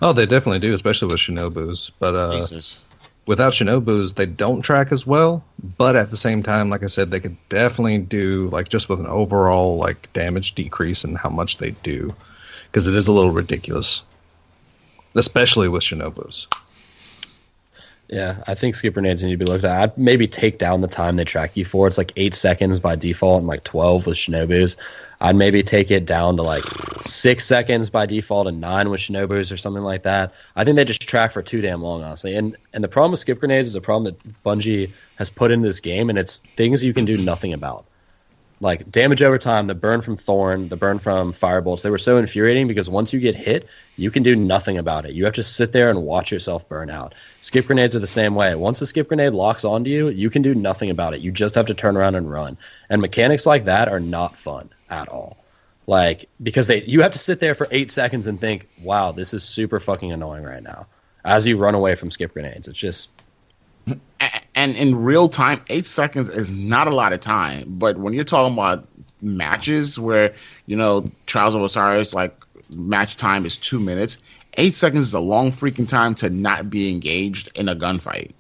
[SPEAKER 4] Oh, they definitely do, especially with Shinobu's. But
[SPEAKER 2] Jesus.
[SPEAKER 4] Without Shinobu's, they don't track as well. But at the same time, like I said, they could definitely do just with an overall damage decrease in how much they do, because it is a little ridiculous, especially with Shinobu's.
[SPEAKER 3] Yeah, I think skip grenades need to be looked at. I'd maybe take down the time they track you for. It's 8 seconds by default and 12 with Shinobu's. I'd maybe take it down to 6 seconds by default and 9 with Shinobu's or something like that. I think they just track for too damn long, honestly. And the problem with skip grenades is a problem that Bungie has put into this game, and it's things you can do nothing about. Damage over time, the burn from Thorn, the burn from Firebolts, they were so infuriating because once you get hit, you can do nothing about it. You have to sit there and watch yourself burn out. Skip grenades are the same way. Once a skip grenade locks onto you, you can do nothing about it. You just have to turn around and run. And mechanics like that are not fun at all. Because you have to sit there for 8 seconds and think, wow, this is super fucking annoying right now, as you run away from skip grenades. It's just...
[SPEAKER 2] And in real time, 8 seconds is not a lot of time. But when you're talking about matches where, Trials of Osiris, match time is 2 minutes, 8 seconds is a long freaking time to not be engaged in a gunfight.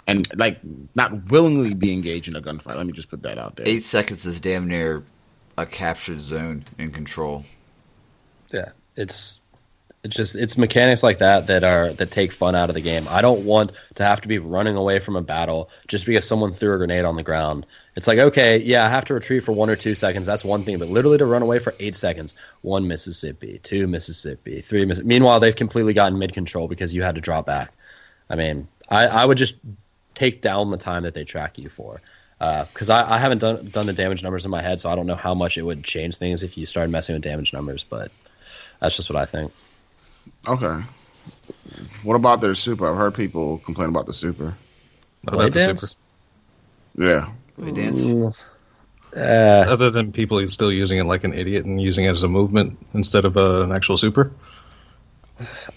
[SPEAKER 2] and like not willingly be engaged in a gunfight. Let me just put that out there.
[SPEAKER 1] 8 seconds is damn near a captured zone in control.
[SPEAKER 3] Yeah, it's mechanics like that take fun out of the game. I don't want to have to be running away from a battle just because someone threw a grenade on the ground. It's like, okay, yeah, I have to retreat for 1 or 2 seconds. That's one thing, but literally to run away for 8 seconds, 1 Mississippi, 2 Mississippi, 3 Mississippi. Meanwhile, they've completely gotten mid-control because you had to drop back. I mean, I would just take down the time that they track you for. Because I haven't done the damage numbers in my head, so I don't know how much it would change things if you started messing with damage numbers, but that's just what I think.
[SPEAKER 2] Okay. What about their super? I've heard people complain about the super.
[SPEAKER 4] What about the super?
[SPEAKER 2] Yeah.
[SPEAKER 1] Blade dance?
[SPEAKER 4] Other than people still using it like an idiot and using it as a movement instead of an actual super?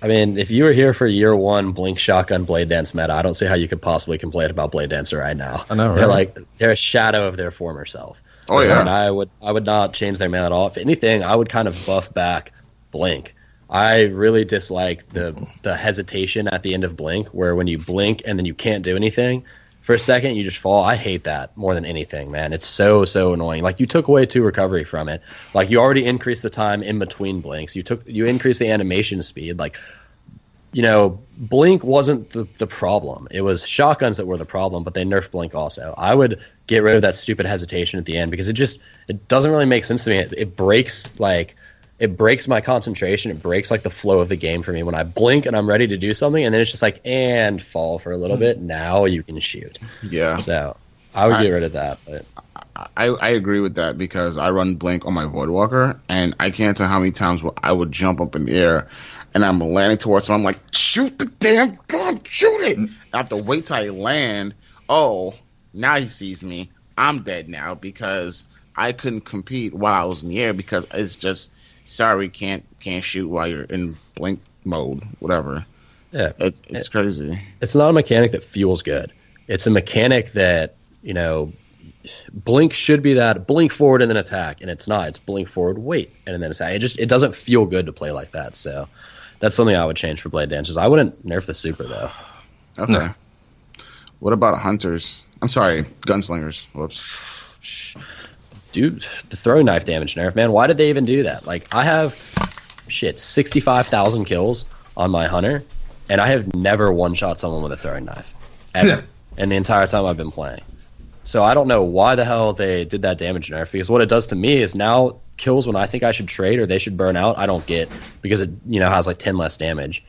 [SPEAKER 3] I mean, if you were here for year 1 Blink Shotgun Blade Dance meta, I don't see how you could possibly complain about Blade Dancer right now.
[SPEAKER 4] I know, right?
[SPEAKER 3] They're a shadow of their former self.
[SPEAKER 2] Oh yeah.
[SPEAKER 3] And I would not change their meta at all. If anything, I would kind of buff back Blink. I really dislike the hesitation at the end of Blink, where when you blink and then you can't do anything for a second, you just fall. I hate that more than anything, man. It's so annoying. Like, you took away 2 recovery from it. Like, you already increased the time in between blinks. You increased the animation speed. Like, you know, Blink wasn't the problem. It was shotguns that were the problem, but they nerfed Blink also. I would get rid of that stupid hesitation at the end because it doesn't really make sense to me. It breaks my concentration. It breaks like the flow of the game for me when I blink and I'm ready to do something, and then it's just like, and fall for a little bit. Now you can shoot.
[SPEAKER 2] Yeah.
[SPEAKER 3] So I would get rid of that. But
[SPEAKER 2] I agree with that because I run Blink on my Voidwalker, and I can't tell how many times I would jump up in the air and I'm landing towards him. I'm like, shoot the damn gun, shoot it. I have to wait till I land. Oh, now he sees me. I'm dead now because I couldn't compete while I was in the air because it's just, sorry, can't shoot while you're in Blink mode, whatever.
[SPEAKER 3] Yeah,
[SPEAKER 2] it's crazy. It's
[SPEAKER 3] not a mechanic that feels good. It's a mechanic that, you know, Blink should be that blink forward and then attack, and it's not. It's blink forward, wait, and then attack. It doesn't feel good to play like that. So that's something I would change for Blade Dancers. I wouldn't nerf the super though.
[SPEAKER 2] Okay. No. What about hunters? I'm sorry, gunslingers. Whoops.
[SPEAKER 3] Dude, the throwing knife damage nerf, man. Why did they even do that? Like, I have 65,000 kills on my hunter, and I have never one-shot someone with a throwing knife ever in the entire time I've been playing. So I don't know why the hell they did that damage nerf, because what it does to me is now kills when I think I should trade or they should burn out, I don't get, because it, you know, has like 10 less damage.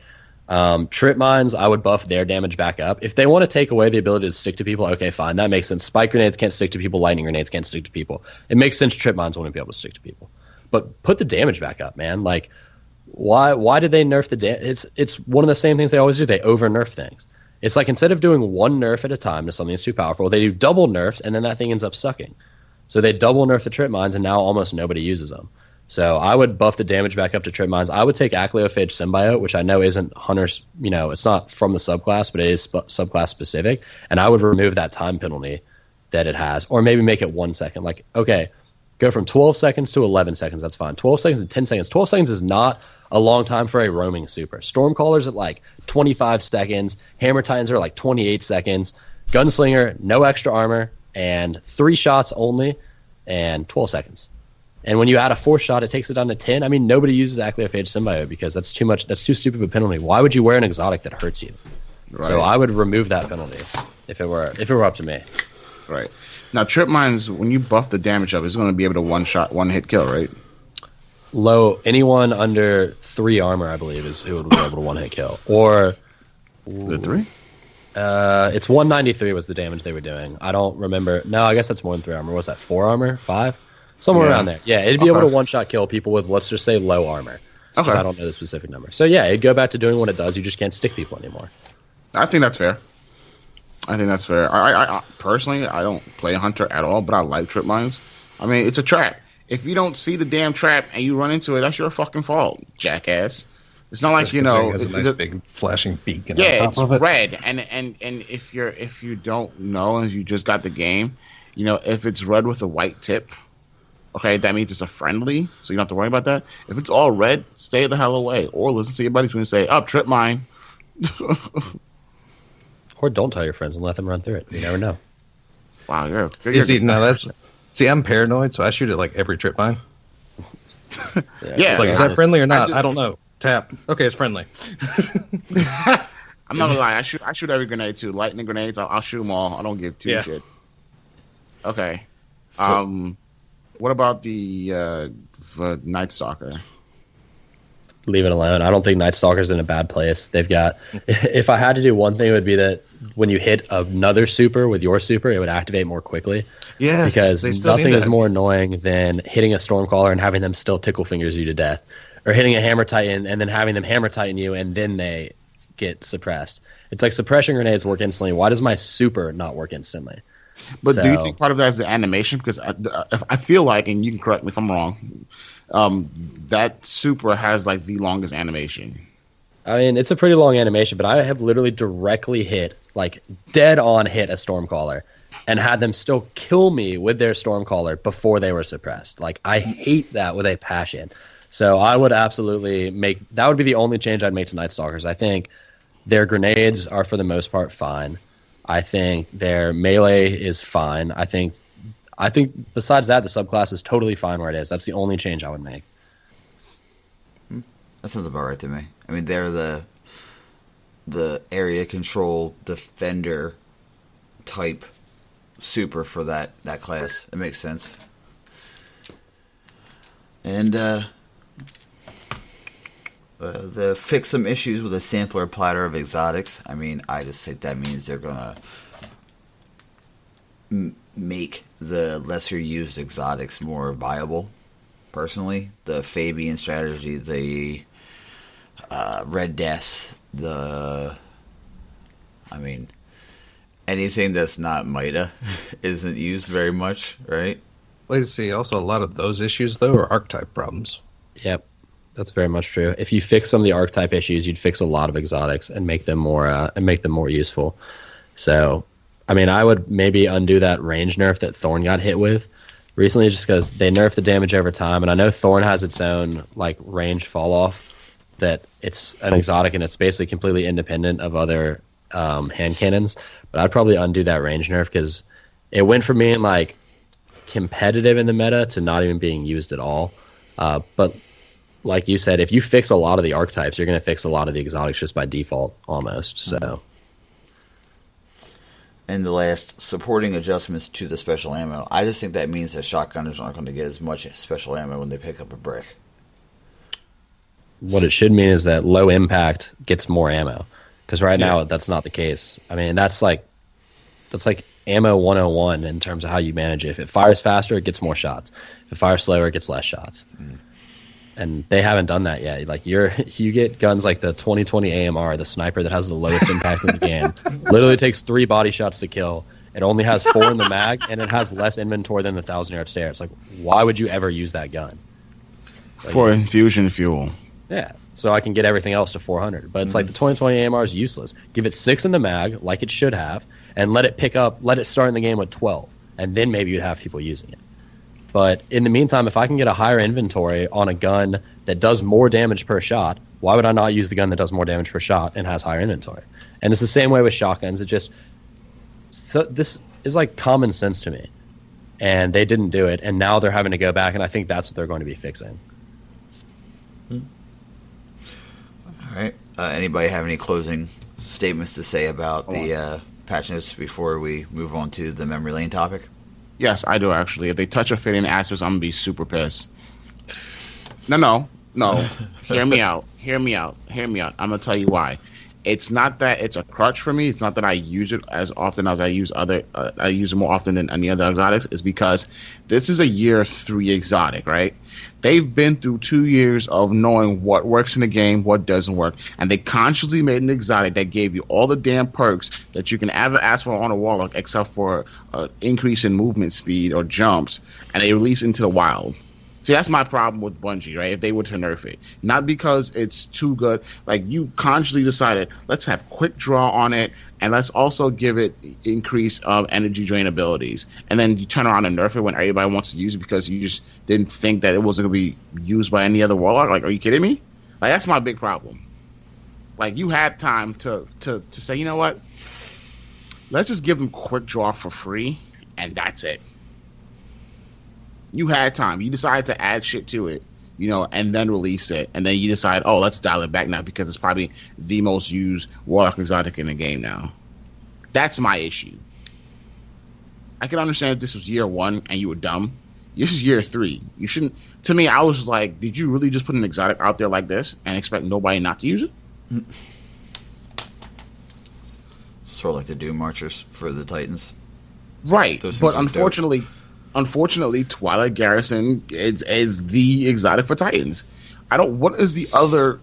[SPEAKER 3] Trip mines, I would buff their damage back up. If they want to take away the ability to stick to people, okay, fine, that makes sense. Spike grenades can't stick to people, lightning grenades can't stick to people. It makes sense trip mines wouldn't be able to stick to people. But put the damage back up, man. Like, why did they nerf the damage? It's one of the same things they always do. They over nerf things. It's like, instead of doing one nerf at a time to something that's too powerful, they do double nerfs, and then that thing ends up sucking. So they double nerf the trip mines, and now almost nobody uses them. So I would buff the damage back up to trip mines. I would take Acleophage Symbiote, which I know isn't Hunter's, you know, it's not from the subclass, but it is subclass specific, and I would remove that time penalty that it has, or maybe make it 1 second. Like, okay, go from 12 seconds to 11 seconds, that's fine. 12 seconds and 10 seconds. 12 seconds is not a long time for a roaming super. Stormcaller's at like 25 seconds. Hammer Titans are like 28 seconds. Gunslinger, no extra armor, and 3 shots only, and 12 seconds. And when you add a 4th shot, it takes it down to 10. I mean, nobody uses Acleophage Symbiote because that's too much. That's too stupid of a penalty. Why would you wear an exotic that hurts you? Right. So I would remove that penalty if it were up to me.
[SPEAKER 2] Right. Now, trip mines, when you buff the damage up, it's going to be able to one hit kill, right?
[SPEAKER 3] Low, anyone under 3 armor, I believe, is who would be able to one hit kill. Or
[SPEAKER 2] the 3?
[SPEAKER 3] It's 193 was the damage they were doing. I don't remember. No, I guess that's more than 3 armor. What's that? 4 armor? 5? Somewhere around there. Yeah, it'd be able to one-shot kill people with, let's just say, low armor. Okay. I don't know the specific number. So, yeah, it'd go back to doing what it does. You just can't stick people anymore.
[SPEAKER 2] I think that's fair. I personally, I don't play Hunter at all, but I like trip mines. I mean, it's a trap. If you don't see the damn trap and you run into it, that's your fucking fault, jackass. It's not like, you know,
[SPEAKER 4] it has a nice big flashing beacon.
[SPEAKER 2] Yeah, it's red, and if you don't know and you just got the game, you know, if it's red with a white tip, okay, that means it's a friendly, so you don't have to worry about that. If it's all red, stay the hell away, or listen to your buddies when you say, "Up, trip mine."
[SPEAKER 3] Or don't tell your friends and let them run through it. You never know.
[SPEAKER 2] Wow, you're
[SPEAKER 4] See, I'm paranoid, so I shoot it like every trip mine.
[SPEAKER 2] Yeah.
[SPEAKER 4] It's like, is that friendly or not? I don't know. Tap. Okay, it's friendly.
[SPEAKER 2] I'm not gonna lie. I shoot every grenade too. Lightning grenades. I'll shoot them all. I don't give two shits. Okay. What about the Night Stalker?
[SPEAKER 3] Leave it alone. I don't think Night Stalker's in a bad place. They've got. If I had to do one thing, it would be that when you hit another super with your super, it would activate more quickly.
[SPEAKER 4] Yes,
[SPEAKER 3] because nothing is more annoying than hitting a Stormcaller and having them still tickle fingers you to death, or hitting a Hammer Titan and then having them Hammer Titan you and then they get suppressed. It's like suppression grenades work instantly. Why does my super not work instantly?
[SPEAKER 2] But do you think part of that is the animation? Because I feel like, and you can correct me if I'm wrong, that super has like the longest animation.
[SPEAKER 3] I mean, it's a pretty long animation, but I have literally directly hit, like dead on hit a Stormcaller and had them still kill me with their Stormcaller before they were suppressed. Like, I hate that with a passion. So I would absolutely that would be the only change I'd make to Night Stalkers. I think their grenades are for the most part fine. I think their melee is fine. I think besides that, the subclass is totally fine where it is. That's the only change I would make.
[SPEAKER 1] That sounds about right to me. I mean, they're the area control defender type super for that class. It makes sense. And the fix some issues with a sampler platter of exotics. I mean, I just think that means they're gonna make the lesser used exotics more viable. Personally, the Fabian strategy, the Red Death, anything that's not Mida isn't used very much, right?
[SPEAKER 4] Let's see. Also, a lot of those issues though are archetype problems.
[SPEAKER 3] Yep. That's very much true. If you fix some of the archetype issues, you'd fix a lot of exotics and make them more useful. So, I mean, I would maybe undo that range nerf that Thorn got hit with recently, just because they nerf the damage over time. And I know Thorn has its own like range fall off, that it's an exotic and it's basically completely independent of other hand cannons. But I'd probably undo that range nerf because it went from being like competitive in the meta to not even being used at all. But like you said, if you fix a lot of the archetypes, you're going to fix a lot of the exotics just by default, almost. So,
[SPEAKER 1] and the last, supporting adjustments to the special ammo. I just think that means that shotgunners aren't going to get as much special ammo when they pick up a brick.
[SPEAKER 3] What it should mean is that low impact gets more ammo, because right now that's not the case. I mean, that's like ammo 101 in terms of how you manage it. If it fires faster, it gets more shots. If it fires slower, it gets less shots. And they haven't done that yet. Like you get guns like the 2020 AMR, the sniper that has the lowest impact in the game. Literally takes 3 body shots to kill. It only has 4 in the mag, and it has less inventory than the 1,000-yard stare. It's like, why would you ever use that gun? Like,
[SPEAKER 2] for infusion fuel.
[SPEAKER 3] Yeah, so I can get everything else to 400. But it's like the 2020 AMR is useless. Give it 6 in the mag, like it should have, and let it start in the game with 12, and then maybe you'd have people using it. But in the meantime, if I can get a higher inventory on a gun that does more damage per shot, why would I not use the gun that does more damage per shot and has higher inventory? And it's the same way with shotguns. This is like common sense to me. And they didn't do it, and now they're having to go back, and I think that's what they're going to be fixing.
[SPEAKER 1] All right. Anybody have any closing statements to say about the patch notes before we move on to the memory lane topic?
[SPEAKER 2] Yes, I do actually. If they touch a fitting aspects, I'm gonna be super pissed. No. Hear me out. I'm gonna tell you why. It's not that it's a crutch for me. It's not that I use it as often as I use I use it more often than any other exotics. It's because this is a year 3 exotic, right? They've been through 2 years of knowing what works in the game, what doesn't work, and they consciously made an exotic that gave you all the damn perks that you can ever ask for on a warlock, except for increase in movement speed or jumps, and they release into the wild. See, that's my problem with Bungie, right? If they were to nerf it. Not because it's too good. Like, you consciously decided, let's have quick draw on it, and let's also give it increase of energy drain abilities. And then you turn around and nerf it when everybody wants to use it because you just didn't think that it wasn't going to be used by any other warlock. Like, are you kidding me? Like, that's my big problem. Like, you had time to say, you know what? let's just give them quick draw for free, and that's it. You had time. You decided to add shit to it, and then release it, and then you decide, oh, let's dial it back now because it's probably the most used Warlock exotic in the game now. That's my issue. I can understand if this was year 1 and you were dumb. This is year 3. You shouldn't. To me, I was like, did you really just put an exotic out there like this and expect nobody not to use it?
[SPEAKER 1] Sort of like the Doom Marchers for the Titans.
[SPEAKER 2] Right, but unfortunately, Twilight Garrison is the exotic for Titans. What is the other?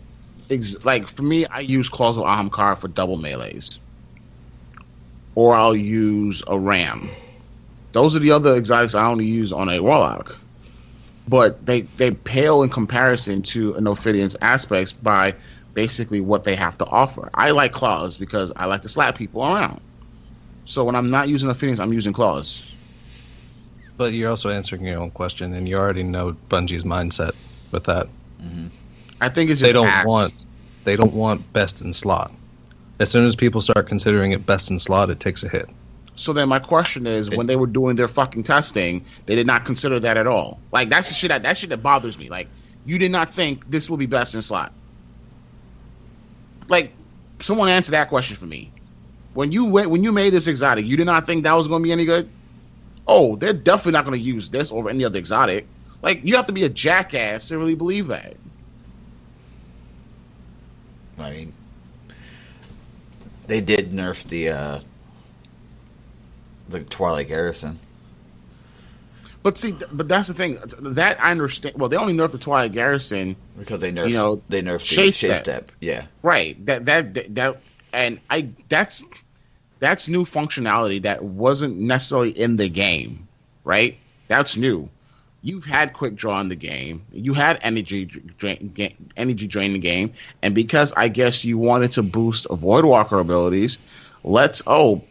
[SPEAKER 2] For me, I use Claws of Ahamkara for double melees, or I'll use a Ram. Those are the other exotics I only use on a Warlock, but they pale in comparison to an Ophidian's aspects by basically what they have to offer. I like Claws because I like to slap people around. So when I'm not using Ophidians, I'm using Claws.
[SPEAKER 4] But you're also answering your own question, and you already know Bungie's mindset with that.
[SPEAKER 1] Mm-hmm.
[SPEAKER 2] I think it's just
[SPEAKER 4] they don't want best in slot. As soon as people start considering it best in slot, it takes a hit.
[SPEAKER 2] So then my question is, when they were doing their fucking testing, they did not consider that at all. Like, that's the shit that bothers me. Like, you did not think this will be best in slot. Like, someone answer that question for me. When you made this exotic, you did not think that was going to be any good? Oh, they're definitely not going to use this over any other exotic. Like, you have to be a jackass to really believe that.
[SPEAKER 1] I mean, they did nerf the Twilight Garrison.
[SPEAKER 2] But see, that's the thing. That I understand. Well, they only nerfed the Twilight Garrison
[SPEAKER 1] because they nerfed the Shade Step. Yeah,
[SPEAKER 2] right. That's new functionality that wasn't necessarily in the game, right? That's new. You've had quick draw in the game. You had energy drain the game, and because I guess you wanted to boost Voidwalker abilities, let's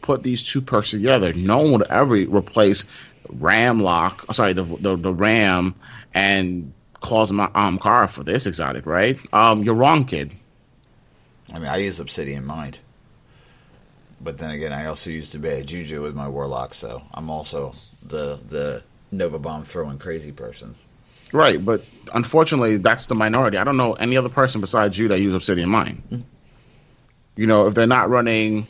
[SPEAKER 2] put these two perks together. No one would ever replace the Ram and Claws of Ahamkara for this exotic, right? You're wrong, kid.
[SPEAKER 1] I mean, I use Obsidian Mind, but then again, I also use the bad Juju with my Warlock, so I'm also the Nova Bomb throwing crazy person.
[SPEAKER 2] Right, but unfortunately, that's the minority. I don't know any other person besides you that use Obsidian Mind. Mm-hmm. If they're not running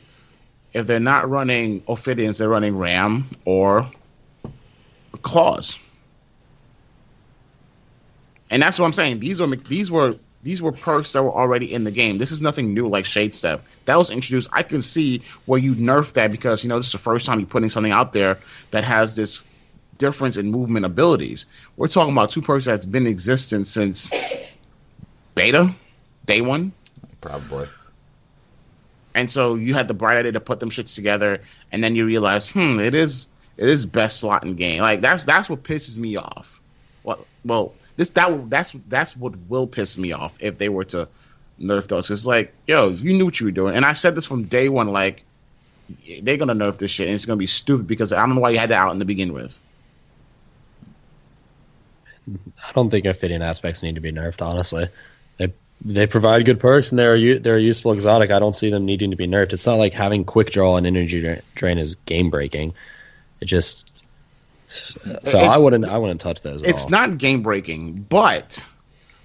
[SPEAKER 2] Ophidians, they're running Ram or Claws. And that's what I'm saying. These were perks that were already in the game. This is nothing new like Shade Step. That was introduced. I can see where you nerf that because this is the first time you're putting something out there that has this difference in movement abilities. We're talking about two perks that's been in existence since beta, day 1.
[SPEAKER 1] Probably.
[SPEAKER 2] And so you had the bright idea to put them shits together, and then you realize, it is best slot in game. Like that's what pisses me off. That's what will piss me off if they were to nerf those. It's like, yo, you knew what you were doing, and I said this from day 1. Like, they're gonna nerf this shit, and it's gonna be stupid because I don't know why you had that out in the begin with.
[SPEAKER 3] I don't think Ophidian aspects need to be nerfed, honestly. They provide good perks, and they're a useful exotic. I don't see them needing to be nerfed. It's not like having quick draw and energy drain is game breaking. It just I wouldn't touch those.
[SPEAKER 2] It's not game breaking, but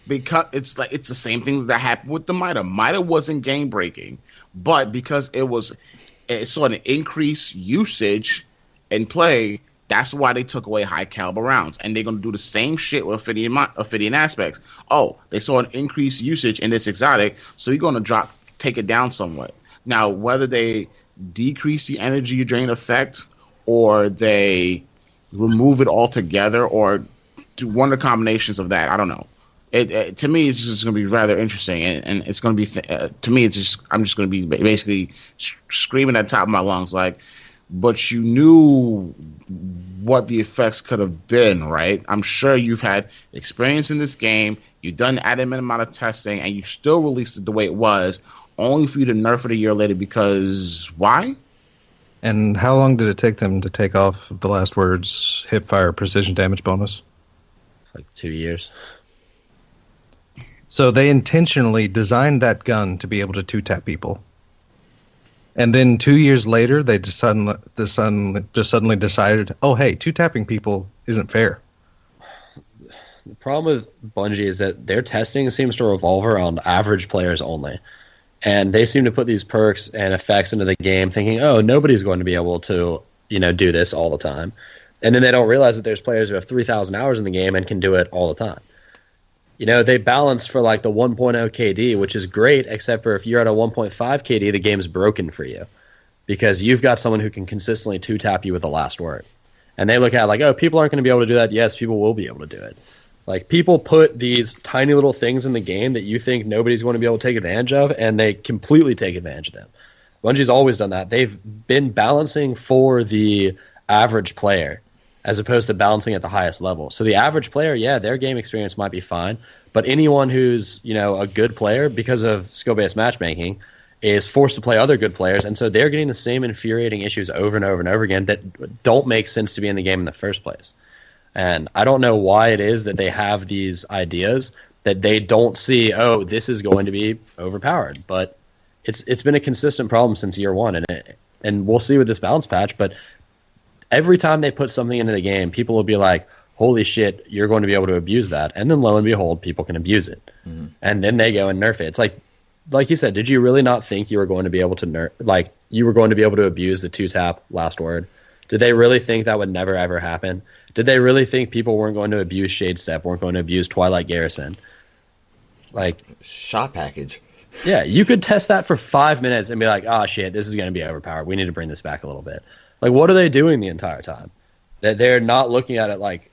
[SPEAKER 2] because it's the same thing that happened with the Mida. Mida wasn't game breaking, but because it saw an increased usage and play. That's why they took away high caliber rounds, and they're going to do the same shit with Ophidian aspects. Oh, they saw an increased usage in this exotic, so you're going to take it down somewhat. Now, whether they decrease the energy drain effect, or they remove it altogether, or do one of the combinations of that, I don't know. To me, it's just going to be rather interesting, and it's going to be to me. It's just I'm just going to be basically screaming at the top of my lungs like. But you knew what the effects could have been, right? I'm sure you've had experience in this game. You've done an adequate amount of testing, and you still released it the way it was, only for you to nerf it a year later because why?
[SPEAKER 4] And how long did it take them to take off the last words, hipfire precision damage bonus?
[SPEAKER 3] Like 2 years.
[SPEAKER 4] So they intentionally designed that gun to be able to 2-tap people. And then 2 years later, they just suddenly decided, oh, hey, two-tapping people isn't fair.
[SPEAKER 3] The problem with Bungie is that their testing seems to revolve around average players only. And they seem to put these perks and effects into the game thinking, oh, nobody's going to be able to, do this all the time. And then they don't realize that there's players who have 3,000 hours in the game and can do it all the time. They balanced for like the 1.0 KD, which is great, except for if you're at a 1.5 KD, the game's broken for you because you've got someone who can consistently two-tap you with the last word. And they look at it like, oh, people aren't going to be able to do that. Yes, people will be able to do it. Like, people put these tiny little things in the game that you think nobody's going to be able to take advantage of, and they completely take advantage of them. Bungie's always done that. They've been balancing for the average player as opposed to balancing at the highest level. So the average player, yeah, their game experience might be fine, but anyone who's, a good player, because of skill-based matchmaking, is forced to play other good players, and so they're getting the same infuriating issues over and over and over again that don't make sense to be in the game in the first place. And I don't know why it is that they have these ideas that they don't see, oh, this is going to be overpowered. But it's been a consistent problem since year one, and we'll see with this balance patch, but every time they put something into the game, people will be like, holy shit, you're going to be able to abuse that. And then lo and behold, people can abuse it. Mm-hmm. And then they go and nerf it. It's like you said, did you really not think you were going to be able to you were going to be able to abuse the two-tap last word? Did they really think that would never, ever happen? Did they really think people weren't going to abuse Shade Step, weren't going to abuse Twilight Garrison?
[SPEAKER 1] Shot package.
[SPEAKER 3] Yeah, you could test that for 5 minutes and be like, oh, shit, this is going to be overpowered. We need to bring this back a little bit. Like, what are they doing the entire time? That they're not looking at it like,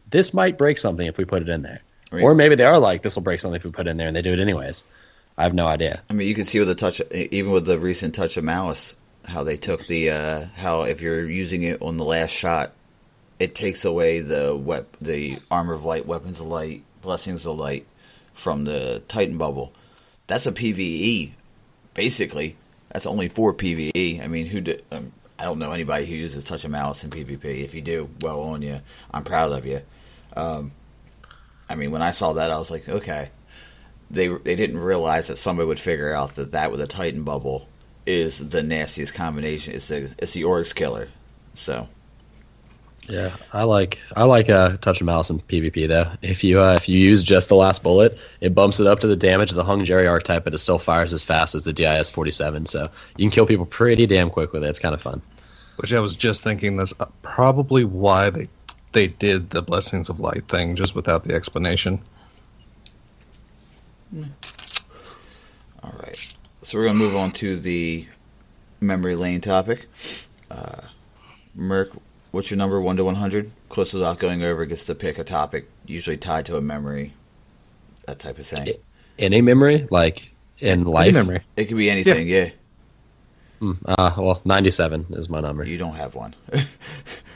[SPEAKER 3] this might break something if we put it in there. Right. Or maybe they are like, this will break something if we put it in there, and they do it anyways. I have no idea.
[SPEAKER 1] I mean, you can see with the touch, even with the recent touch of malice, how they took how if you're using it on the last shot, it takes away the Armor of Light, Weapons of Light, Blessings of Light from the Titan bubble. That's a PvE, basically. That's only for PvE. I mean, I don't know anybody who uses Touch of Malice in PvP. If you do, well on you. I'm proud of you. I mean, when I saw that, I was like, okay. They didn't realize that somebody would figure out that with a Titan bubble is the nastiest combination. It's the Oryx killer. So,
[SPEAKER 3] yeah, I like Touch of Malice in PvP though. If you use just the last bullet, it bumps it up to the damage of the Hung Jerry archetype, but it still fires as fast as the DIS 47. So you can kill people pretty damn quick with it. It's kind of fun.
[SPEAKER 4] Which I was just thinking that's probably why they did the Blessings of Light thing, just without the explanation.
[SPEAKER 1] All right. So we're going to move on to the memory lane topic. Merc, what's your number, 1 to 100? Closest without going over gets to pick a topic, usually tied to a memory, that type of thing.
[SPEAKER 3] Any memory? Like in life?
[SPEAKER 4] Any memory.
[SPEAKER 1] It could be anything, yeah.
[SPEAKER 3] Well, 97 is my number.
[SPEAKER 1] You don't have one.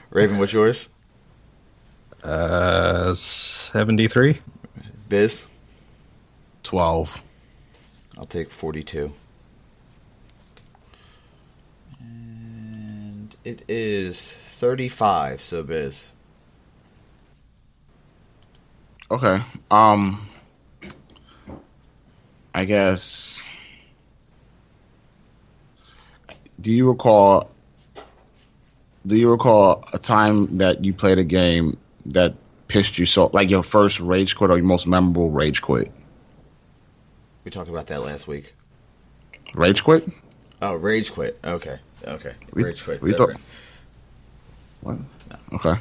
[SPEAKER 1] Raven, what's yours?
[SPEAKER 4] 73.
[SPEAKER 1] Biz?
[SPEAKER 2] 12.
[SPEAKER 1] I'll take 42. And it is 35, so Biz.
[SPEAKER 2] Okay. I guess. Do you recall a time that you played a game that pissed you so, like your first rage quit or your most memorable rage quit?
[SPEAKER 1] We talked about that last week.
[SPEAKER 2] Rage quit?
[SPEAKER 1] Oh, rage quit. Okay. Rage quit.
[SPEAKER 2] We thought. What?
[SPEAKER 1] No.
[SPEAKER 2] Okay.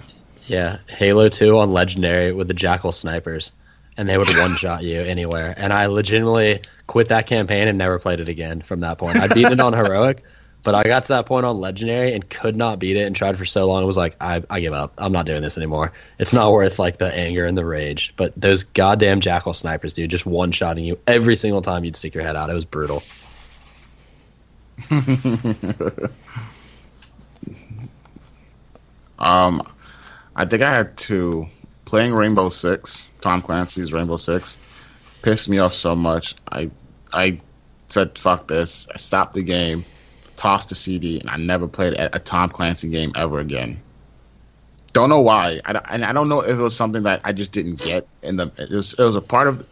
[SPEAKER 3] Yeah, Halo 2 on Legendary with the Jackal snipers, and they would one-shot you anywhere. And I legitimately quit that campaign and never played it again from that point. I beat it on Heroic, but I got to that point on Legendary and could not beat it and tried for so long. It was like, I give up. I'm not doing this anymore. It's not worth like the anger and the rage. But those goddamn Jackal snipers, dude, just one-shotting you every single time you'd stick your head out. It was brutal.
[SPEAKER 2] I think I had two. Playing Rainbow Six, Tom Clancy's Rainbow Six, pissed me off so much. I said, fuck this. I stopped the game, tossed the CD, and I never played a Tom Clancy game ever again. Don't know why. I don't know if it was something that I just didn't get. It was a part of.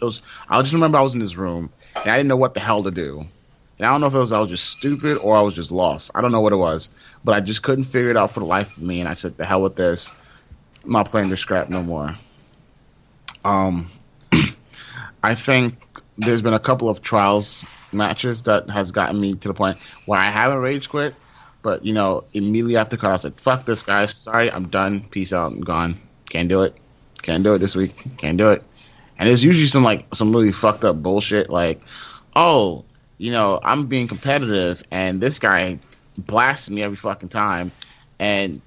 [SPEAKER 2] I just remember I was in this room, and I didn't know what the hell to do. And I don't know if I was just stupid or I was just lost. I don't know what it was, but I just couldn't figure it out for the life of me. And I said, "The hell with this! I'm not playing this scrap no more." I think there's been a couple of trials matches that has gotten me to the point where I haven't rage quit, but immediately after cut, I said, "Fuck this, guys! Sorry, I'm done. Peace out. I'm gone. Can't do it. Can't do it this week. Can't do it." And it's usually some really fucked up bullshit like, "Oh, I'm being competitive and this guy blasts me every fucking time," and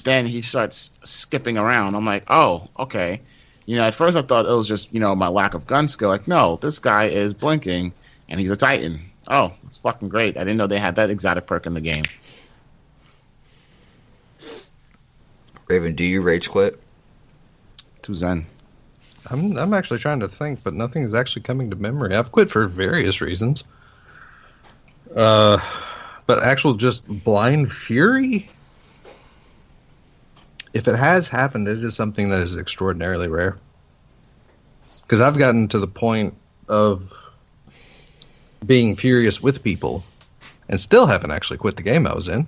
[SPEAKER 2] then he starts skipping around. I'm like, "Oh, okay." At first I thought it was just, my lack of gun skill. Like, no, this guy is blinking and he's a Titan. Oh, it's fucking great. I didn't know they had that exotic perk in the game.
[SPEAKER 1] Raven, do you rage quit?
[SPEAKER 2] To Zen.
[SPEAKER 4] I'm actually trying to think, but nothing is actually coming to memory. I've quit for various reasons. But actual just blind fury? If it has happened, it is something that is extraordinarily rare. Because I've gotten to the point of being furious with people and still haven't actually quit the game I was in.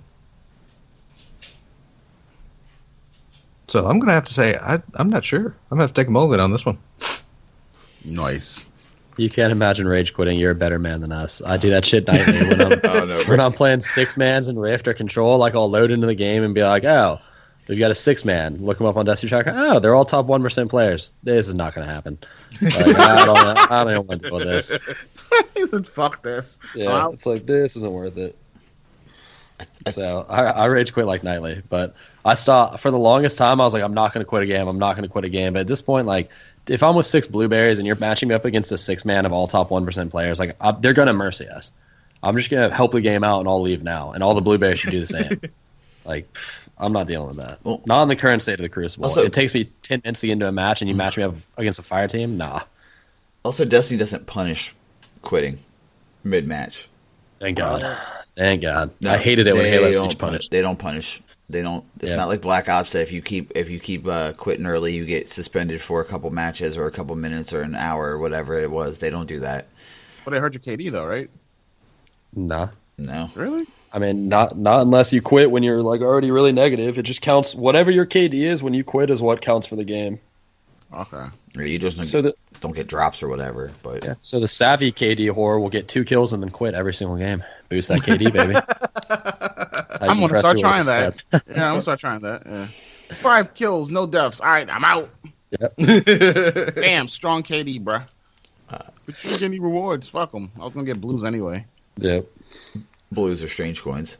[SPEAKER 4] So I'm going to have to say, I'm not sure. I'm going to have to take a mulligan on this one.
[SPEAKER 2] Nice.
[SPEAKER 3] You can't imagine rage quitting. You're a better man than us. I do that shit nightly when I'm playing 6-mans in Rift or Control. Like, I'll load into the game and be like, "Oh, we've got a 6-man. Look them up on Destiny Tracker. Oh, they're all top 1% players. This is not going to happen. Like, I don't even want to deal with this."
[SPEAKER 2] He said, "Fuck this."
[SPEAKER 3] Yeah, it's like, this isn't worth it. So I rage quit like nightly, but I stopped for the longest time. I was like, I'm not going to quit a game. I'm not going to quit a game. But at this point, like, if I'm with 6 blueberries and you're matching me up against a 6-man of all top 1% players, like, they're going to mercy us. I'm just going to help the game out and I'll leave now. And all the blueberries should do the same. Like, I'm not dealing with that. Well, not in the current state of the Crucible. Also, it takes me 10 minutes to get into a match and you match me up against a fire team? Nah.
[SPEAKER 1] Also, Destiny doesn't punish quitting mid-match.
[SPEAKER 3] Thank God. Thank God. No, I hated it when Halo Reach punished.
[SPEAKER 1] They don't punish. They don't. It's not like Black Ops that if you keep quitting early, you get suspended for a couple matches or a couple minutes or an hour or whatever it was. They don't do that.
[SPEAKER 2] But they hurt your KD though, right?
[SPEAKER 3] Nah.
[SPEAKER 1] No.
[SPEAKER 2] Really?
[SPEAKER 3] I mean, not unless you quit when you're like already really negative. It just counts. Whatever your KD is when you quit is what counts for the game.
[SPEAKER 2] Okay.
[SPEAKER 1] You just don't get drops or whatever. But
[SPEAKER 3] yeah. So the savvy KD whore will get 2 kills and then quit every single game. Boost that KD, baby.
[SPEAKER 2] I'm gonna start trying that. Yeah, I'm gonna start trying that. Yeah. 5 kills, no deaths. All right, I'm out.
[SPEAKER 3] Yep.
[SPEAKER 2] Damn, strong KD, bruh. But you didn't get any rewards. Fuck them. I was gonna get blues anyway.
[SPEAKER 3] Yep.
[SPEAKER 1] Blues are strange coins.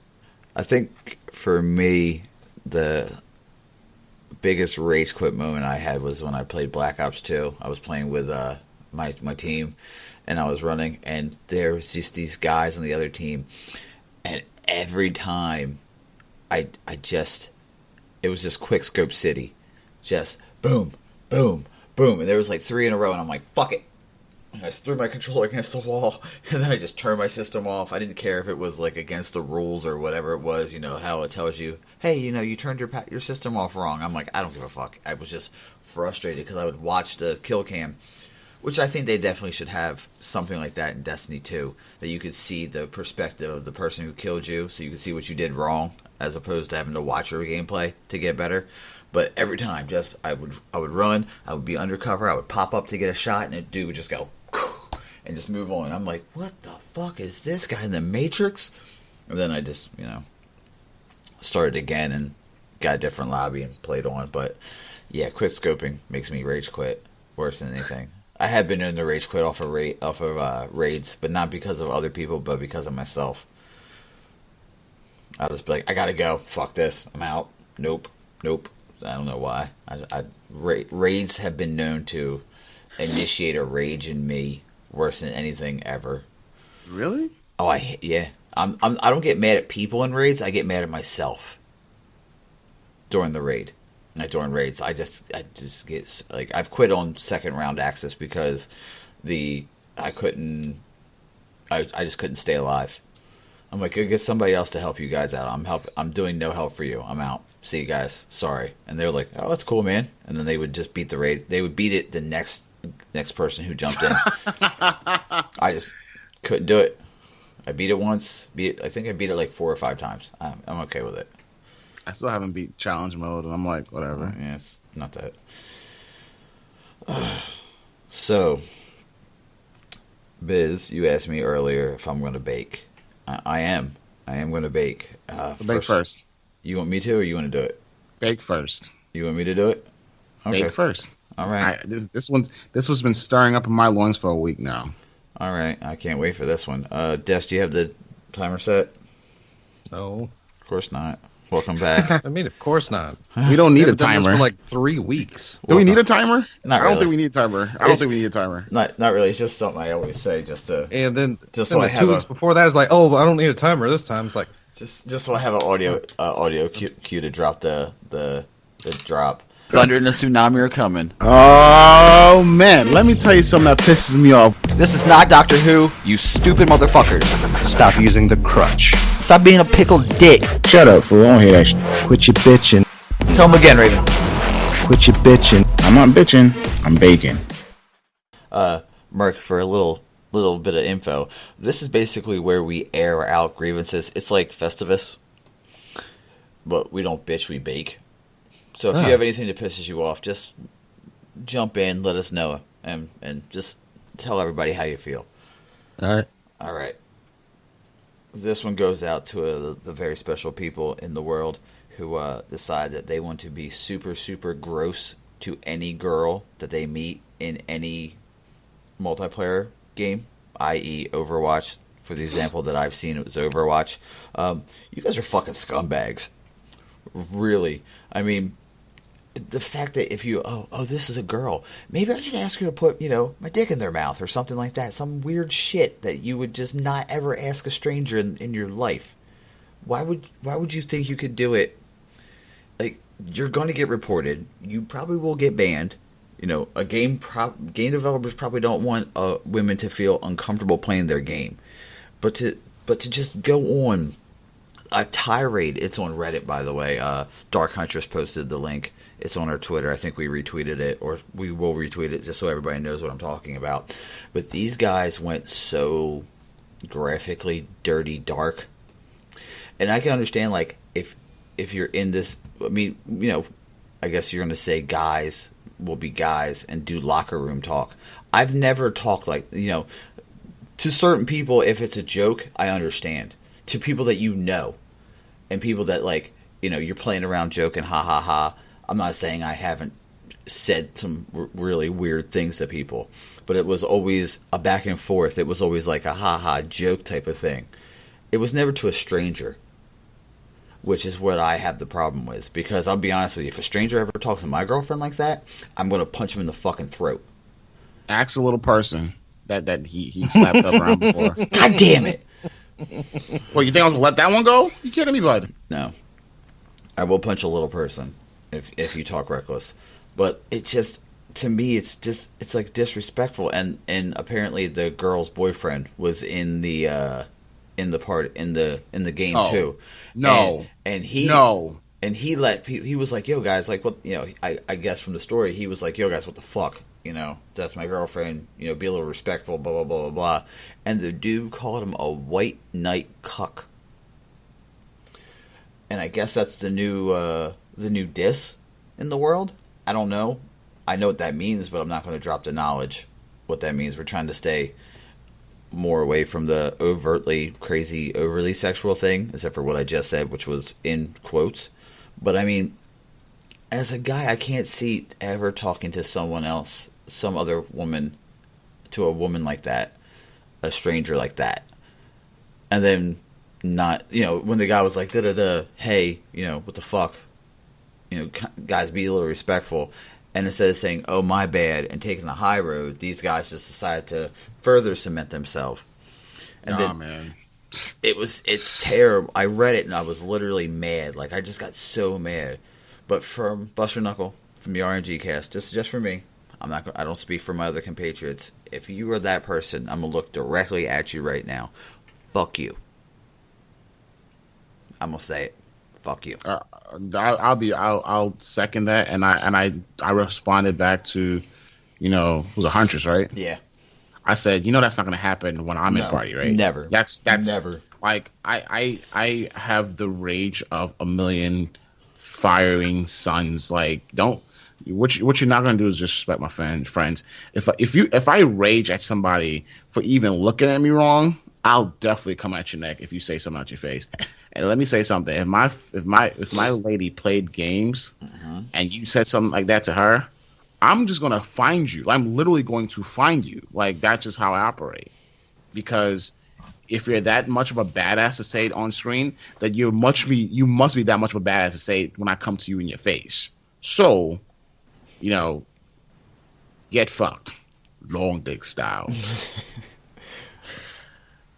[SPEAKER 1] I think for me, the biggest race quit moment I had was when I played Black Ops 2. I was playing with my team, and I was running, and there was just these guys on the other team, and every time it was just quick scope city, just boom, boom, boom, and there was like 3 in a row, and I'm like, fuck it. And I just threw my controller against the wall, and then I just turned my system off. I didn't care if it was like against the rules or whatever it was, how it tells you, hey, you turned your system off wrong. I'm like, I don't give a fuck. I was just frustrated because I would watch the kill cam, which I think they definitely should have something like that in Destiny 2, that you could see the perspective of the person who killed you, so you could see what you did wrong, as opposed to having to watch your gameplay to get better. But every time, I would run, I would be undercover, I would pop up to get a shot, and the dude would just go and just move on. I'm like, what the fuck is this guy in the Matrix? And then I just, started again and got a different lobby and played on. But yeah, quit scoping makes me rage quit worse than anything. I have been known to rage quit off of raids, but not because of other people, but because of myself. I'll just be like, I gotta go. Fuck this. I'm out. Nope. I don't know why. Raids have been known to initiate a rage in me worse than anything ever.
[SPEAKER 2] Really?
[SPEAKER 1] Oh, I don't get mad at people in raids. I get mad at myself during the raid. Like during raids, I just get like, I've quit on second round access because I just couldn't stay alive. I'm like, go get somebody else to help you guys out. I'm doing no help for you. I'm out. See you guys. Sorry. And they're like, oh, that's cool, man. And then they would just beat the raid. They would beat it the next person who jumped in. I just couldn't do it. I beat it once. I think I beat it like 4 or 5 times. I'm okay with it.
[SPEAKER 2] I still haven't beat challenge mode, and I'm like, whatever.
[SPEAKER 1] Yeah, it's not that. So, Biz, you asked me earlier if I'm going to bake. I am. I am going to bake.
[SPEAKER 2] Bake first.
[SPEAKER 1] You want me to, or you want to do it?
[SPEAKER 2] Bake first.
[SPEAKER 1] You want me to do it? Okay.
[SPEAKER 2] Bake first.
[SPEAKER 1] All right.
[SPEAKER 2] This one's been stirring up in my loins for a week now.
[SPEAKER 1] All right. I can't wait for this one. Des, do you have the timer set?
[SPEAKER 4] No.
[SPEAKER 1] Of course not. Welcome back.
[SPEAKER 4] I mean, of course not.
[SPEAKER 2] We don't need a
[SPEAKER 4] Haven't done this
[SPEAKER 2] timer.
[SPEAKER 4] for like 3 weeks.
[SPEAKER 2] Do we need a timer?
[SPEAKER 1] Not
[SPEAKER 2] I don't
[SPEAKER 1] really.
[SPEAKER 2] think we need a timer. I don't think we need a timer.
[SPEAKER 1] Not really. It's just something I always say, just to
[SPEAKER 4] And then,
[SPEAKER 1] Just
[SPEAKER 4] then
[SPEAKER 1] so I
[SPEAKER 4] like
[SPEAKER 1] have
[SPEAKER 4] 2 weeks
[SPEAKER 1] a-
[SPEAKER 4] before that, it's like, oh, I don't need a timer this time. It's like,
[SPEAKER 1] just so I have an audio cue to drop the drop. Thunder and a tsunami are coming.
[SPEAKER 2] Oh man, let me tell you something that pisses me off.
[SPEAKER 1] This is not Doctor Who, you stupid motherfuckers.
[SPEAKER 4] stop using the crutch.
[SPEAKER 1] Stop being a pickled dick.
[SPEAKER 2] Shut up, fool. I don't hear that shit.
[SPEAKER 4] Quit your bitching.
[SPEAKER 1] Tell him again, Raven.
[SPEAKER 4] Quit your bitching.
[SPEAKER 2] I'm not bitching. I'm baking.
[SPEAKER 1] Merc, for a little bit of info, this is basically where we air out grievances. It's like Festivus, but we don't bitch, we bake. So if you have anything that pisses you off, just jump in, let us know, and just tell everybody how you feel.
[SPEAKER 3] All right.
[SPEAKER 1] All right. This one goes out to the very special people in the world who decide that they want to be super, super gross to any girl that they meet in any multiplayer game, i.e. Overwatch. For the example that I've seen, it was Overwatch. You guys are fucking scumbags. Really. I mean, the fact that if you, this is a girl, maybe I should ask her to put, my dick in their mouth or something like that. Some weird shit that you would just not ever ask a stranger in your life. Why would you think you could do it? Like, you're going to get reported. You probably will get banned. Game developers probably don't want women to feel uncomfortable playing their game. But to just go on a tirade. It's on Reddit, by the way. Dark Huntress posted the link. It's on our Twitter. I think we retweeted it, or we will retweet it just so everybody knows what I'm talking about. But these guys went so graphically dirty dark. And I can understand, like, if you're in this, I mean, I guess you're going to say guys will be guys and do locker room talk. I've never talked like, to certain people, if it's a joke, I understand. To people that and people that, like, you're playing around joking, ha ha ha. I'm not saying I haven't said some really weird things to people, but it was always a back and forth. It was always like a ha ha joke type of thing. It was never to a stranger, which is what I have the problem with. Because I'll be honest with you, if a stranger ever talks to my girlfriend like that, I'm going to punch him in the fucking throat.
[SPEAKER 2] Ask a little person that he slapped up around before.
[SPEAKER 1] God damn it.
[SPEAKER 2] Well, you think I was going to let that one go? You kidding me, bud?
[SPEAKER 1] No. I will punch a little person if you talk reckless. But it just, to me, it's like disrespectful. And apparently the girl's boyfriend was in the game too.
[SPEAKER 2] No.
[SPEAKER 1] And he let people, he was like, yo guys, like, what, I guess from the story, he was like, yo guys, what the fuck? That's my girlfriend, be a little respectful, blah, blah, blah, blah, blah. And the dude called him a white knight cuck. And I guess that's the new diss in the world. I don't know. I know what that means, but I'm not going to drop the knowledge what that means. We're trying to stay more away from the overtly crazy, overly sexual thing, except for what I just said, which was in quotes. But I mean, as a guy, I can't see ever talking to someone else, some other woman, to a woman like that, a stranger like that. And then not, when the guy was like, da-da-da, hey, what the fuck? Guys, be a little respectful. And instead of saying, oh, my bad, and taking the high road, these guys just decided to further cement themselves. And
[SPEAKER 2] man.
[SPEAKER 1] It's terrible. I read it and I was literally mad. Like, I just got so mad. But from Buster Knuckle, from the RngCast, just for me, I don't speak for my other compatriots. If you are that person, I'm going to look directly at you right now. Fuck you. I'm going to say it. Fuck you.
[SPEAKER 2] I'll second that, and I responded back to, it was a Huntress, right?
[SPEAKER 1] Yeah.
[SPEAKER 2] I said, that's not going to happen when I'm in party, right?
[SPEAKER 1] Never.
[SPEAKER 2] That's
[SPEAKER 1] never.
[SPEAKER 2] Like I have the rage of a million firing suns. Like, what you're not going to do is disrespect my friends. If I rage at somebody for even looking at me wrong, I'll definitely come at your neck if you say something out your face. And let me say something. If my lady played games and you said something like that to her, I'm just gonna find you. I'm literally going to find you. Like, that's just how I operate. Because if you're that much of a badass to say it on screen, then you must be that much of a badass to say it when I come to you in your face. So, get fucked, long dick style.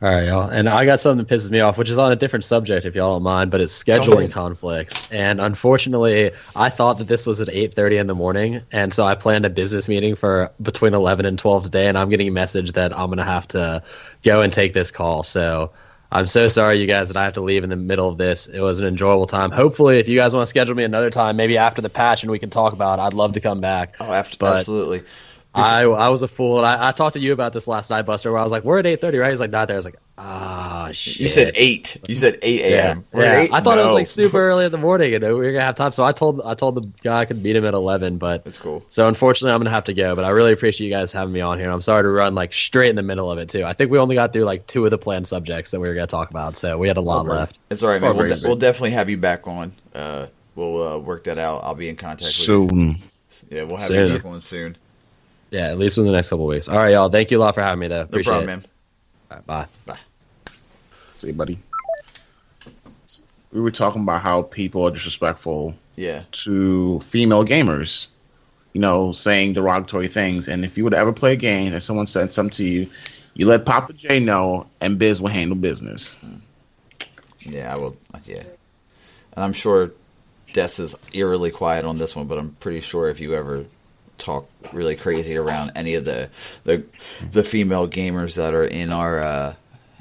[SPEAKER 3] All right, y'all. And I got something that pisses me off, which is on a different subject, if y'all don't mind, but it's scheduling conflicts. And unfortunately, I thought that this was at 8:30 in the morning, and so I planned a business meeting for between 11 and 12 today, and I'm getting a message that I'm going to have to go and take this call. So I'm so sorry, you guys, that I have to leave in the middle of this. It was an enjoyable time. Hopefully, if you guys want to schedule me another time, maybe after the patch, and we can talk about it, I'd love to come back.
[SPEAKER 1] Oh, absolutely.
[SPEAKER 3] I was a fool, and I talked to you about this last night, Buster, where I was like, we're at 8:30, right? He's like, not there. I was like, shit.
[SPEAKER 1] You said 8. You said 8 a.m.
[SPEAKER 3] Yeah.
[SPEAKER 1] 8?
[SPEAKER 3] I thought it was like super early in the morning, and we were going to have time. So I told the guy I could meet him at 11, but
[SPEAKER 1] that's cool.
[SPEAKER 3] So unfortunately, I'm going to have to go, but I really appreciate you guys having me on here. I'm sorry to run like straight in the middle of it, too. I think we only got through like 2 of the planned subjects that we were going to talk about, so we had a lot left.
[SPEAKER 1] It's all right, man. We'll definitely have you back on. We'll work that out. I'll be in contact with you. Yeah, we'll have you back on soon.
[SPEAKER 3] Yeah, at least within the next couple of weeks. All right, y'all. Thank you a lot for having me, though. Appreciate
[SPEAKER 1] no problem,
[SPEAKER 3] it.
[SPEAKER 1] man.
[SPEAKER 3] All right, bye.
[SPEAKER 1] Bye.
[SPEAKER 2] See you, buddy. We were talking about how people are disrespectful to female gamers, saying derogatory things. And if you would ever play a game and someone said something to you, you let Papa J know, and Biz will handle business.
[SPEAKER 1] Yeah, I will. Yeah. And I'm sure Des is eerily quiet on this one, but I'm pretty sure if you ever talk really crazy around any of the female gamers that are in our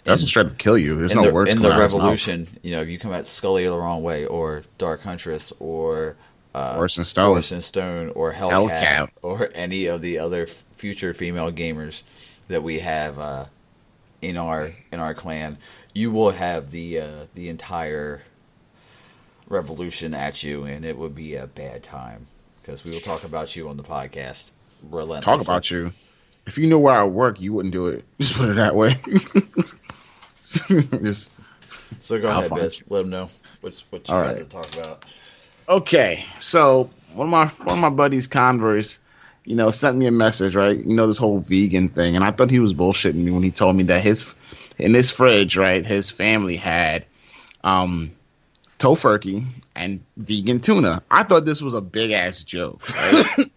[SPEAKER 2] that's a straight to kill you. There's no words
[SPEAKER 1] in the Revolution. If you come at Scully the wrong way, or Dark Huntress, or
[SPEAKER 2] Worse than
[SPEAKER 1] Stone, or Hellcat, or any of the other future female gamers that we have in our clan, you will have the entire Revolution at you, and it would be a bad time. Because we will talk about you on the podcast relentlessly.
[SPEAKER 2] Talk about you. If you knew where I work, you wouldn't do it. Just put it that way.
[SPEAKER 1] So go ahead, Biz. Let them know what you got to talk about.
[SPEAKER 2] Okay, so one of my buddies, Converse, sent me a message, right? This whole vegan thing, and I thought he was bullshitting me when he told me that in his fridge, right, his family had tofurkey and vegan tuna. I thought this was a big ass joke. Right?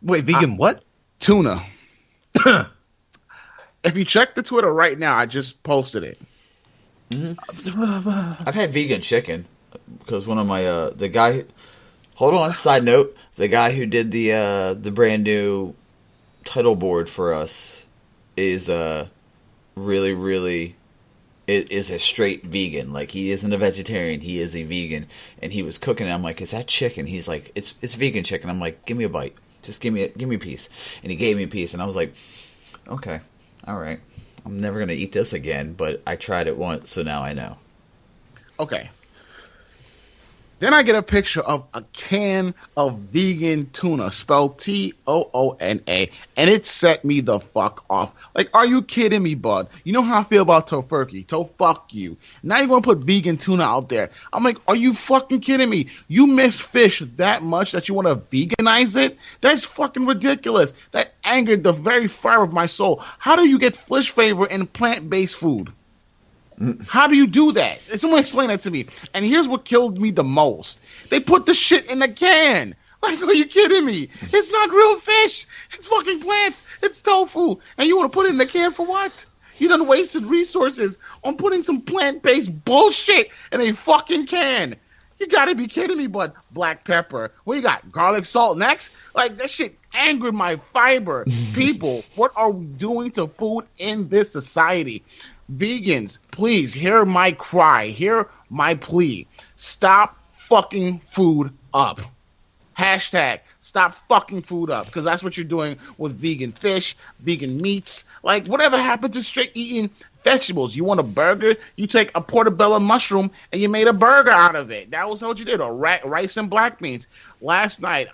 [SPEAKER 4] Wait, vegan what?
[SPEAKER 2] Tuna. If you check the Twitter right now, I just posted it.
[SPEAKER 1] Mm-hmm. I've had vegan chicken because one of my the guy. Hold on. Side note: the guy who did the brand new title board for us is really. Is a straight vegan. Like, he isn't a vegetarian, he is a vegan, and he was cooking it. I'm like, is that chicken? He's like, it's vegan chicken. I'm like, give me a bite, just give me a piece. And he gave me a piece, and I was like, okay, all right, I'm never gonna eat this again, but I tried it once, so now I know.
[SPEAKER 2] Okay. Then I get a picture of a can of vegan tuna, spelled Toona, and it set me the fuck off. Like, are you kidding me, bud? You know how I feel about tofurkey. Fuck you. Now you're going to put vegan tuna out there. I'm like, are you fucking kidding me? You miss fish that much that you want to veganize it? That's fucking ridiculous. That angered the very fire of my soul. How do you get fish flavor in plant-based food? How do you do that? Someone explain that to me. And here's what killed me the most. They put the shit in a can. Like, are you kidding me? It's not real fish. It's fucking plants. It's tofu. And you want to put it in a can for what? You done wasted resources on putting some plant-based bullshit in a fucking can. You gotta be kidding me, bud. Black pepper. What you got? Garlic salt next? Like, that shit angered my fiber. People, what are we doing to food in this society? Vegans, please hear my cry, hear my plea. Stop fucking food up. Hashtag Stop fucking food up, because that's what you're doing with vegan fish, vegan meats. Like, whatever happened to straight eating vegetables? You want a burger? You take a portobello mushroom and you made a burger out of it. That was what you did. Or rice and black beans. Last night,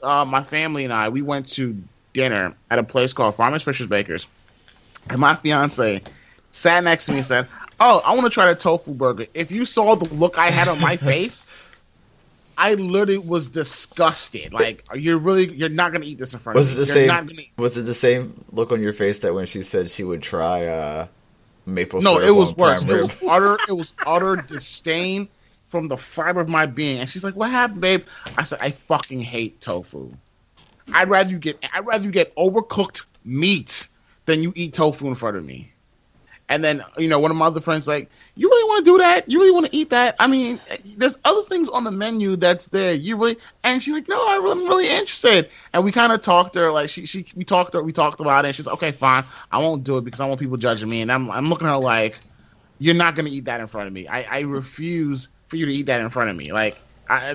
[SPEAKER 2] my family and I, we went to dinner at a place called Farmer's Fisher's Bakers. And my fiance sat next to me and said, "Oh, I want to try the tofu burger." If you saw the look I had on my face, I literally was disgusted. Like, you're not gonna eat this in front of me.
[SPEAKER 1] Was it the same look on your face that when she said she would try maple syrup?
[SPEAKER 2] No, it was worse.
[SPEAKER 1] Prime rib?
[SPEAKER 2] It was utter disdain from the fiber of my being. And she's like, "What happened, babe?" I said, "I fucking hate tofu. I'd rather you get overcooked meat than you eat tofu in front of me." And then, one of my other friends like, "You really want to do that? You really want to eat that? I mean, there's other things on the menu that's there. You really?" And she's like, "No, I'm really interested." And we kind of talked to her, like we talked about it. And she's like, "Okay, fine, I won't do it because I want people judging me." And I'm looking at her like, "You're not gonna eat that in front of me. I refuse for you to eat that in front of me." Like,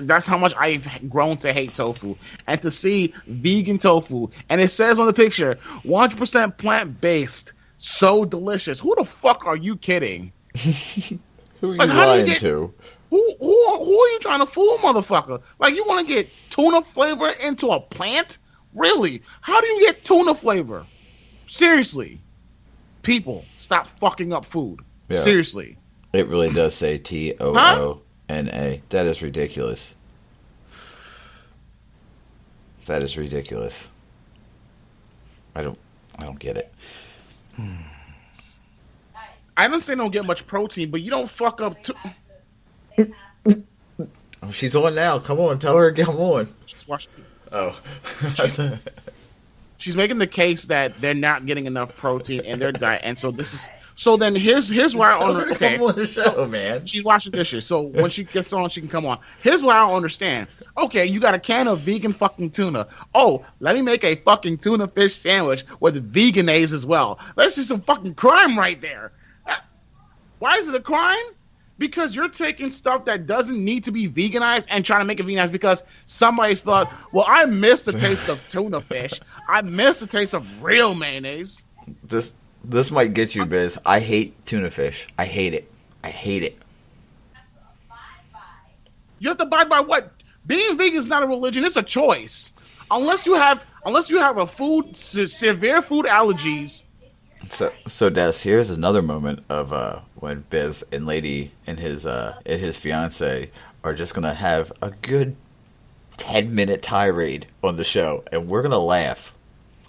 [SPEAKER 2] that's how much I've grown to hate tofu. And to see vegan tofu, and it says on the picture, 100% plant-based. So delicious. Who the fuck are you kidding?
[SPEAKER 1] Who are you lying to?
[SPEAKER 2] Who are you trying to fool, motherfucker? Like, you want to get tuna flavor into a plant? Really? How do you get tuna flavor? Seriously. People, stop fucking up food. Yeah. Seriously.
[SPEAKER 1] It really does say TOONA. That is ridiculous. That is ridiculous. I don't get it.
[SPEAKER 2] I don't say don't get much protein, but you don't fuck up
[SPEAKER 1] Oh, she's on now. Come on, tell her to come on.
[SPEAKER 2] She's watching.
[SPEAKER 1] Oh.
[SPEAKER 2] She's making the case that they're not getting enough protein in their diet, and so this is. So then here's why I don't understand.
[SPEAKER 1] Come on the show, man.
[SPEAKER 2] She's washing dishes, so when she gets on, she can come on. Here's why I don't understand. Okay, you got a can of vegan fucking tuna. Oh, let me make a fucking tuna fish sandwich with veganese as well. That's just some fucking crime right there. Why is it a crime? Because you're taking stuff that doesn't need to be veganized and trying to make it veganized because somebody thought, well, I miss the taste of tuna fish. I miss the taste of real mayonnaise.
[SPEAKER 1] This might get you, Biz. I hate tuna fish. I hate it. I hate it.
[SPEAKER 2] You have to abide by what? Being vegan is not a religion. It's a choice. Unless you have severe food allergies.
[SPEAKER 1] So Des, here's another moment of when Biz and Lady and his fiance are just gonna have a good 10-minute tirade on the show, and we're gonna laugh.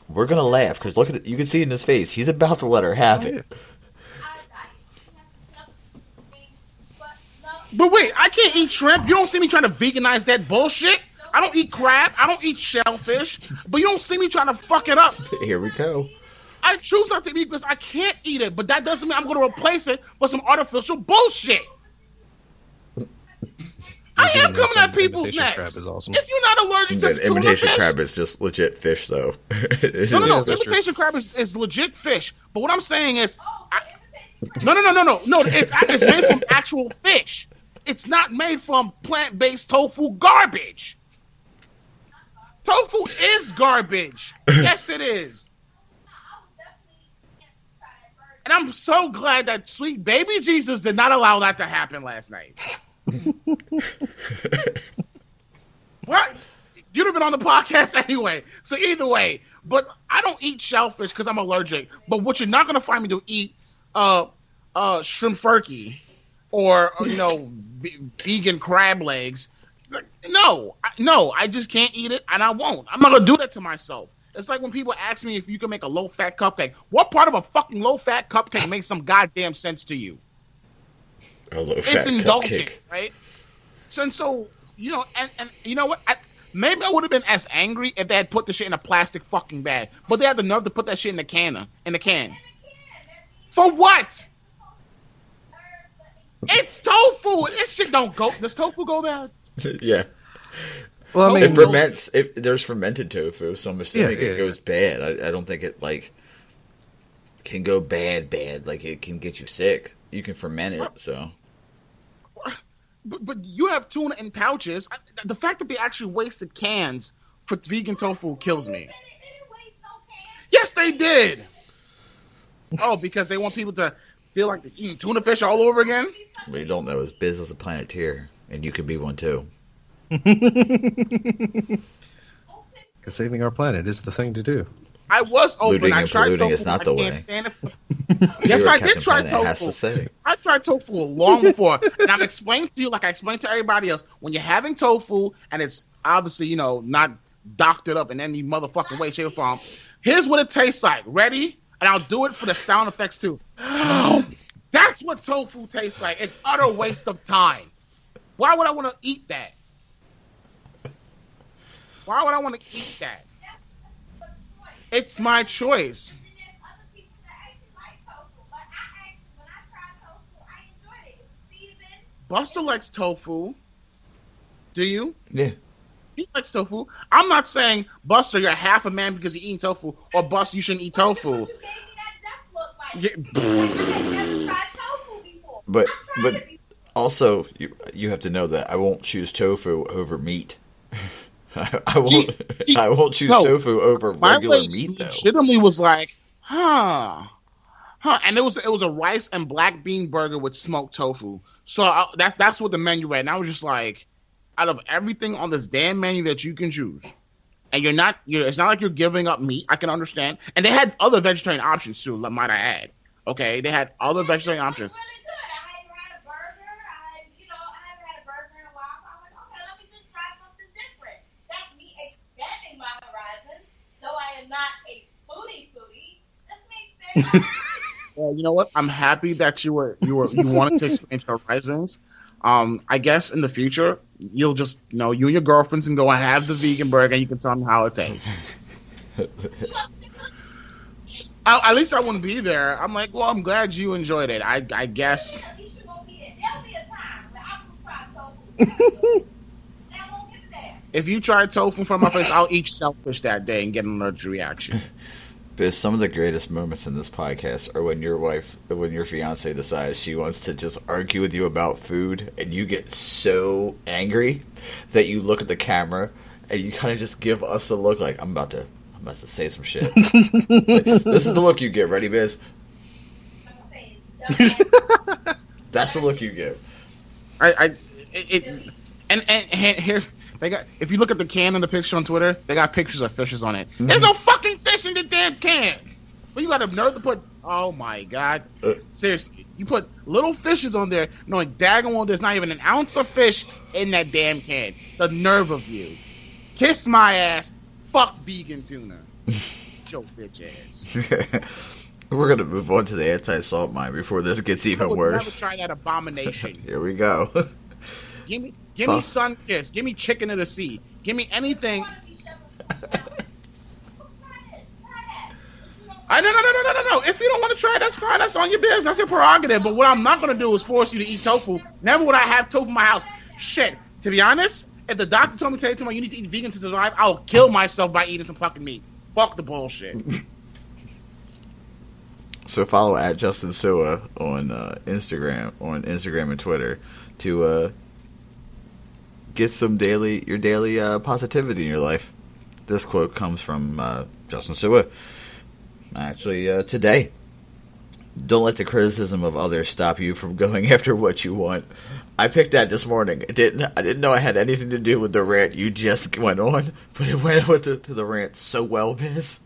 [SPEAKER 1] We're gonna laugh because look at it. You can see in his face. He's about to let her have it.
[SPEAKER 2] But wait, I can't eat shrimp. You don't see me trying to veganize that bullshit. I don't eat crab. I don't eat shellfish. But you don't see me trying to fuck it up.
[SPEAKER 1] Here we go.
[SPEAKER 2] I choose not to eat because I can't eat it. But that doesn't mean I'm going to replace it with some artificial bullshit. I am coming at people's necks. Crab is awesome. If you're not allergic to tuna
[SPEAKER 1] imitation
[SPEAKER 2] fish,
[SPEAKER 1] crab is just legit fish, though.
[SPEAKER 2] No. Imitation crab is legit fish. But what I'm saying is, no. It's made from actual fish. It's not made from plant-based tofu garbage. Tofu is garbage. Yes, it is. And I'm so glad that sweet baby Jesus did not allow that to happen last night. What? You'd have been on the podcast anyway. So either way, but I don't eat shellfish because I'm allergic. But what you're not gonna find me to eat, shrimp furky, or vegan crab legs. No, I just can't eat it, and I won't. I'm not gonna do that to myself. It's like when people ask me if you can make a low-fat cupcake. What part of a fucking low-fat cupcake makes some goddamn sense to you? It's indulgent, cupcake. Right? So and you know what? Maybe I would have been as angry if they had put the shit in a plastic fucking bag. But they had the nerve to put that shit in the can. For what? It's tofu. This shit don't go. Does tofu go bad?
[SPEAKER 1] Yeah.
[SPEAKER 4] Well, I mean,
[SPEAKER 1] it ferments. There's fermented tofu, so I'm assuming it goes bad. I don't think it can go bad. Like it can get you sick. You can ferment it, so.
[SPEAKER 2] But you have tuna in pouches. The fact that they actually wasted cans for vegan tofu kills me. Yes, they did. Oh, because they want people to feel like they're eating tuna fish all over again?
[SPEAKER 1] What you don't know is Biz is a Planeteer, and you could be one too.
[SPEAKER 4] Because saving our planet is the thing to do.
[SPEAKER 2] I was open.
[SPEAKER 1] Looting
[SPEAKER 2] I
[SPEAKER 1] and
[SPEAKER 2] tried
[SPEAKER 1] polluting
[SPEAKER 2] tofu.
[SPEAKER 1] is not
[SPEAKER 2] I
[SPEAKER 1] the
[SPEAKER 2] can't
[SPEAKER 1] way.
[SPEAKER 2] stand it. Yes, I did try
[SPEAKER 1] Planet has
[SPEAKER 2] tofu.
[SPEAKER 1] to say.
[SPEAKER 2] I tried tofu long before, and I've explained to you, like I explained to everybody else, when you're having tofu and it's obviously, not doctored up in any motherfucking way, shape, or form. Here's what it tastes like. Ready? And I'll do it for the sound effects too. That's what tofu tastes like. It's utter waste of time. Why would I want to eat that? Why would I want to eat that? It's my choice. Buster likes tofu. Do you?
[SPEAKER 1] Yeah.
[SPEAKER 2] He likes tofu. I'm not saying, Buster, you're half a man because you're eating tofu, or Buster, you shouldn't eat tofu.
[SPEAKER 1] But also, you have to know that I won't choose tofu over meat. I won't choose tofu over regular meat, though.
[SPEAKER 2] Legitimately was like, huh, and it was a rice and black bean burger with smoked tofu. So that's what the menu read, and I was just like, out of everything on this damn menu that you can choose, and it's not like you're giving up meat. I can understand, and they had other vegetarian options too. Might I add? Okay, they had other vegetarian options.
[SPEAKER 5] Really good. I hadn't had a burger. I haven't had a burger in a while. So I'm like, okay, let me just try something different. That's me expanding my horizons. Though I am not a foodie. Let's make sense.
[SPEAKER 2] Well, you know what? I'm happy that you wanted to expand your horizons. I guess in the future you'll just you and your girlfriends can go and have the vegan burger, and you can tell me how it tastes. At least I wouldn't be there. I'm like, well, I'm glad you enjoyed it. I guess.
[SPEAKER 5] There'll be a time where I will try tofu. That won't get there.
[SPEAKER 2] If you try tofu in front of my face, I'll eat shellfish that day and get an allergic reaction.
[SPEAKER 1] But some of the greatest moments in this podcast are when your fiance decides she wants to just argue with you about food, and you get so angry that you look at the camera and you kind of just give us the look like, I'm about to say some shit. This is the look you get. Ready, Biz? That's the look you give.
[SPEAKER 2] And here they got. If you look at the can in the picture on Twitter, they got pictures of fishes on it. Mm-hmm. There's no fucking fish in the damn can. But you got a nerve to put. Oh my god! Seriously, you put little fishes on there, knowing daggone there's not even an ounce of fish in that damn can. The nerve of you! Kiss my ass. Fuck vegan tuna. Your bitch ass.
[SPEAKER 1] We're gonna move on to the anti-salt mine before this gets even worse.
[SPEAKER 2] Never try that abomination.
[SPEAKER 1] Here we go.
[SPEAKER 2] Give me sun kiss. Give me chicken of the sea. Give me anything. No. If you don't want to try it, that's fine. That's on your business. That's your prerogative. But what I'm not going to do is force you to eat tofu. Never would I have tofu in my house. Shit. To be honest, if the doctor told me today tomorrow you need to eat vegan to survive, I'll kill myself by eating some fucking meat. Fuck the bullshit.
[SPEAKER 1] So follow at Justin Sua on Instagram and Twitter to get some your daily positivity in your life. This quote comes from Justin Sua. Actually, today. Don't let the criticism of others stop you from going after what you want. I picked that this morning. I didn't know it had anything to do with the rant you just went on, but it went to the rant so well, Biz.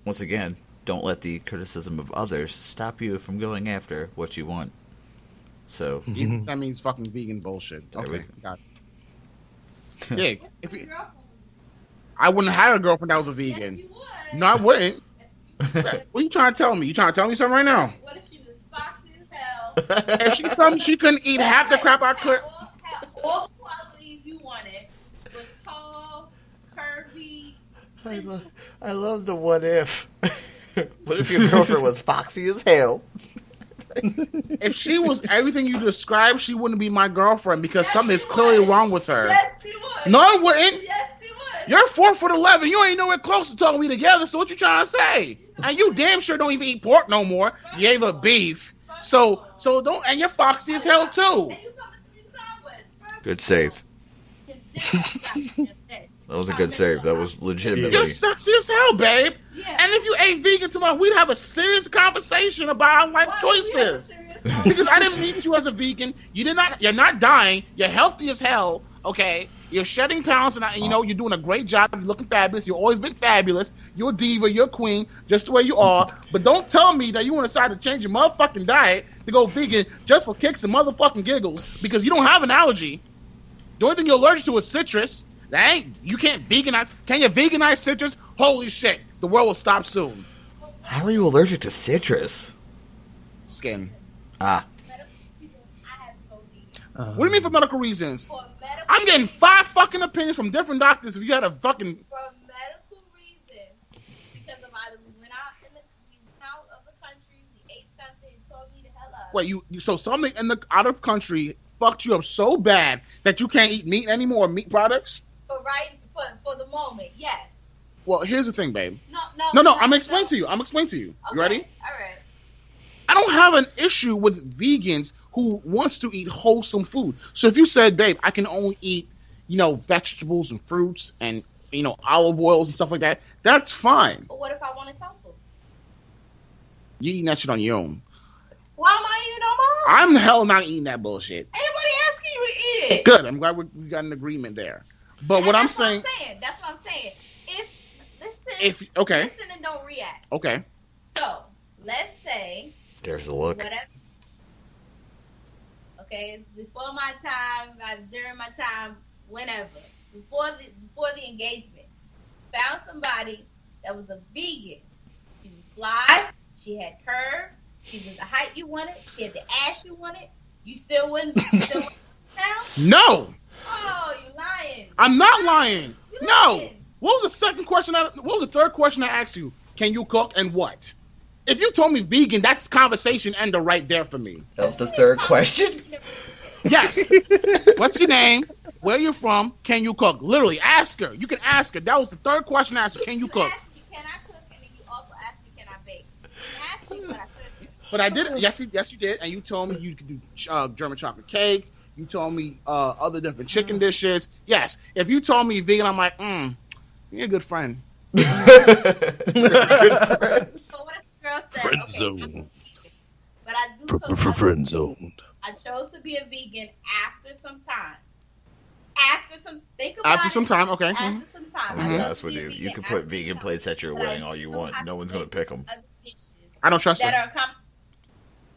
[SPEAKER 1] Once again, don't let the criticism of others stop you from going after what you want. So
[SPEAKER 2] that means fucking vegan bullshit. Okay, got it. Yeah, I wouldn't have had a girlfriend that was a vegan.
[SPEAKER 5] Yes, you would.
[SPEAKER 2] No, I wouldn't. What are you trying to tell me? You trying to tell me something right now?
[SPEAKER 5] What if she was foxy as hell?
[SPEAKER 2] If she told me she couldn't eat half the crap I could.
[SPEAKER 5] All the qualities you wanted was tall, curvy.
[SPEAKER 1] I love the what if. What if your girlfriend was foxy as hell?
[SPEAKER 2] If she was everything you described, she wouldn't be my girlfriend because something is clearly wrong with her.
[SPEAKER 5] Yes, she would.
[SPEAKER 2] No, I wouldn't.
[SPEAKER 5] Yes, she would.
[SPEAKER 2] You're 4'11". You ain't nowhere close to talking me together. So what you trying to say? And you damn sure don't even eat pork no more. You ain't a beef. So don't. And you're foxy as hell too.
[SPEAKER 1] Good save. That was a good save. That was legitimately.
[SPEAKER 2] You're sexy as hell, babe.
[SPEAKER 5] Yeah.
[SPEAKER 2] And if you ate vegan tomorrow, we'd have a serious conversation about our life choices. Because I didn't meet you as a vegan. You're not dying. You're healthy as hell. Okay. You're shedding pounds, and you're doing a great job. You're looking fabulous. You've always been fabulous. You're a diva. You're a queen, just the way you are. But don't tell me that you want to decide to change your motherfucking diet to go vegan just for kicks and motherfucking giggles because you don't have an allergy. The only thing you're allergic to is citrus. You can't veganize. Can you veganize citrus? Holy shit. The world will stop soon.
[SPEAKER 1] How are you allergic to citrus?
[SPEAKER 2] Skin.
[SPEAKER 1] Ah.
[SPEAKER 2] What do you mean for medical reasons?
[SPEAKER 5] For medical
[SPEAKER 2] I'm getting 5 fucking opinions from different doctors if you had a fucking...
[SPEAKER 5] For medical reasons. Because of either we went out of the country, we ate something, and told me to hell up.
[SPEAKER 2] Wait, so something out of country fucked you up so bad that you can't eat meat anymore, meat products?
[SPEAKER 5] For the moment, yes.
[SPEAKER 2] Well, here's the thing, babe.
[SPEAKER 5] No,
[SPEAKER 2] I'm explaining to you.
[SPEAKER 5] Okay.
[SPEAKER 2] You ready?
[SPEAKER 5] All right.
[SPEAKER 2] I don't have an issue with vegans who wants to eat wholesome food. So if you said, babe, I can only eat, vegetables and fruits and, olive oils and stuff like that, that's fine.
[SPEAKER 5] But what if I wanted tofu?
[SPEAKER 2] You eating that shit on your own.
[SPEAKER 5] Why am I eating no more?
[SPEAKER 2] I'm the hell not eating that bullshit.
[SPEAKER 5] Anybody asking you to eat it?
[SPEAKER 2] Good. I'm glad we got an agreement there. But what I'm saying...
[SPEAKER 5] That's what I'm saying.
[SPEAKER 2] Listen
[SPEAKER 5] and don't react.
[SPEAKER 2] Okay.
[SPEAKER 5] So, let's say...
[SPEAKER 1] There's a look.
[SPEAKER 5] Whatever. Okay, it's before my time, during my time, whenever. Before the engagement. Found somebody that was a vegan. She was fly. She had curves. She was the height you wanted. She had the ass you wanted. You still wouldn't now?
[SPEAKER 2] No!
[SPEAKER 5] Oh, you're lying.
[SPEAKER 2] I'm not lying.
[SPEAKER 5] You're
[SPEAKER 2] No!
[SPEAKER 5] lying.
[SPEAKER 2] What was the third question I asked you? Can you cook and what? If you told me vegan, that's conversation ender right there for me.
[SPEAKER 1] That was the third question?
[SPEAKER 2] Yes. What's your name? Where you from? Can you cook? Literally, ask her. You can ask her. That was the third question I asked her. Can you cook?
[SPEAKER 5] Asked me, can I cook? And then you also asked me, can I bake? I asked you what I could.
[SPEAKER 2] But I did. Yes, you did. And you told me you could do German chocolate cake. You told me other different chicken dishes. Yes. If you told me vegan, I'm like, you're a good friend.
[SPEAKER 1] Good friend.
[SPEAKER 5] So what if the girl said,
[SPEAKER 4] Friend
[SPEAKER 5] okay,
[SPEAKER 4] zone.
[SPEAKER 5] but I do
[SPEAKER 4] Friend zone.
[SPEAKER 5] I chose to be a vegan after some time. Think about
[SPEAKER 2] After some time, okay.
[SPEAKER 5] After some time.
[SPEAKER 1] I'm
[SPEAKER 5] I chose
[SPEAKER 1] honest
[SPEAKER 5] to
[SPEAKER 1] with
[SPEAKER 5] be
[SPEAKER 1] you.
[SPEAKER 5] a
[SPEAKER 1] You can
[SPEAKER 5] after
[SPEAKER 1] put
[SPEAKER 5] some
[SPEAKER 1] vegan
[SPEAKER 5] time.
[SPEAKER 1] plates at your
[SPEAKER 5] But I
[SPEAKER 1] wedding all you
[SPEAKER 5] still
[SPEAKER 1] want.
[SPEAKER 5] have
[SPEAKER 1] No
[SPEAKER 5] to
[SPEAKER 1] one's going to
[SPEAKER 5] make
[SPEAKER 1] pick them.
[SPEAKER 5] other dishes
[SPEAKER 2] I don't trust
[SPEAKER 5] that
[SPEAKER 2] her.
[SPEAKER 5] are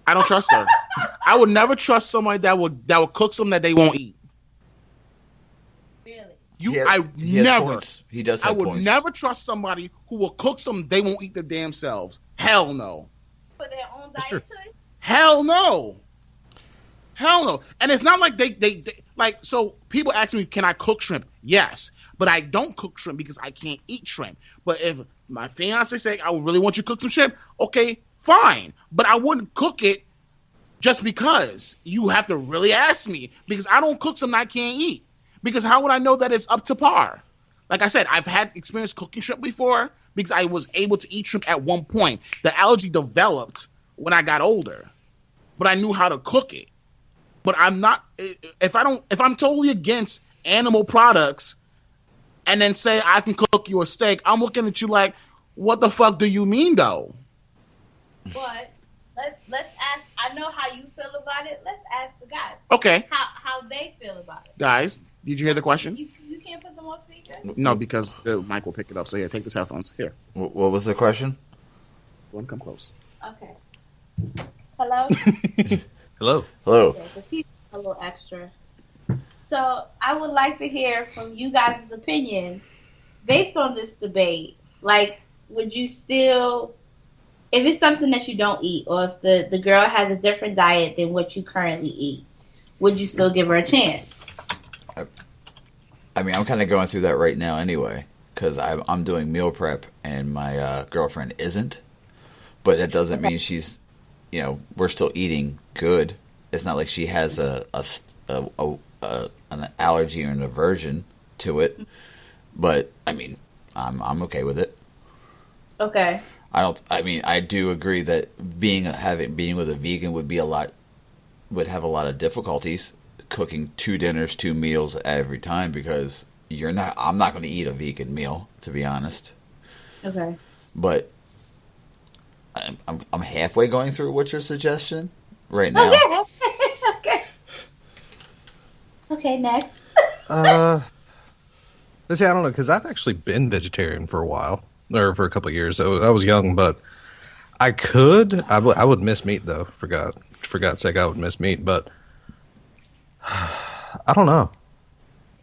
[SPEAKER 2] I don't trust her. I would never trust somebody that will cook something that they won't eat.
[SPEAKER 5] really.
[SPEAKER 1] He has points. He does have
[SPEAKER 2] I would
[SPEAKER 1] points.
[SPEAKER 2] never trust somebody who will cook something they won't eat their damn selves. Hell no.
[SPEAKER 5] For their own diet
[SPEAKER 4] Sure.
[SPEAKER 5] choice.
[SPEAKER 2] Hell no. Hell no. And it's not like they so people ask me, can I cook shrimp? Yes. But I don't cook shrimp because I can't eat shrimp. But if my fiance say, I really want you to cook some shrimp, okay, fine. But I wouldn't cook it just because. You have to really ask me because I don't cook something I can't eat. Because how would I know that it's up to par? Like I said, I've had experience cooking shrimp before because I was able to eat shrimp at one point. The allergy developed when I got older, but I knew how to cook it. But I'm not, if I'm totally against animal products and then say I can cook you a steak, I'm looking at you like, what the fuck do you mean though?
[SPEAKER 5] But let's ask. I know how you feel about it. Let's ask the guys
[SPEAKER 2] Okay,
[SPEAKER 5] how they feel about it.
[SPEAKER 2] guys, did you hear the question?
[SPEAKER 5] You can't put them on speaker.
[SPEAKER 2] No, because the mic will pick it up. So yeah, take these headphones. Here,
[SPEAKER 1] What was the question?
[SPEAKER 2] one come close.
[SPEAKER 5] Okay. Hello.
[SPEAKER 4] Hello.
[SPEAKER 1] Hello.
[SPEAKER 5] Yeah, 'cause he's a little extra. So I would like to hear from you guys' opinion based on this debate. Like, would you still, if it's something that you don't eat, or if the girl has a different diet than what you currently eat, would you still give her a chance?
[SPEAKER 1] I mean, I'm kind of going through that right now anyway because I'm doing meal prep and my girlfriend isn't. But that doesn't mean she's, we're still eating good. It's not like she has an allergy or an aversion to it. But I mean, I'm okay with it.
[SPEAKER 5] Okay.
[SPEAKER 1] I do agree that being with a vegan would have a lot of difficulties cooking 2 dinners, 2 meals every time because I'm not going to eat a vegan meal, to be honest.
[SPEAKER 5] Okay.
[SPEAKER 1] But I'm halfway going through what's your suggestion right now.
[SPEAKER 5] Okay. Okay, next.
[SPEAKER 4] Let's see, I don't know, because I've actually been vegetarian for a while, or for a couple of years. I was young, but I would miss meat, though. For God's sake, I would miss meat, but I don't know.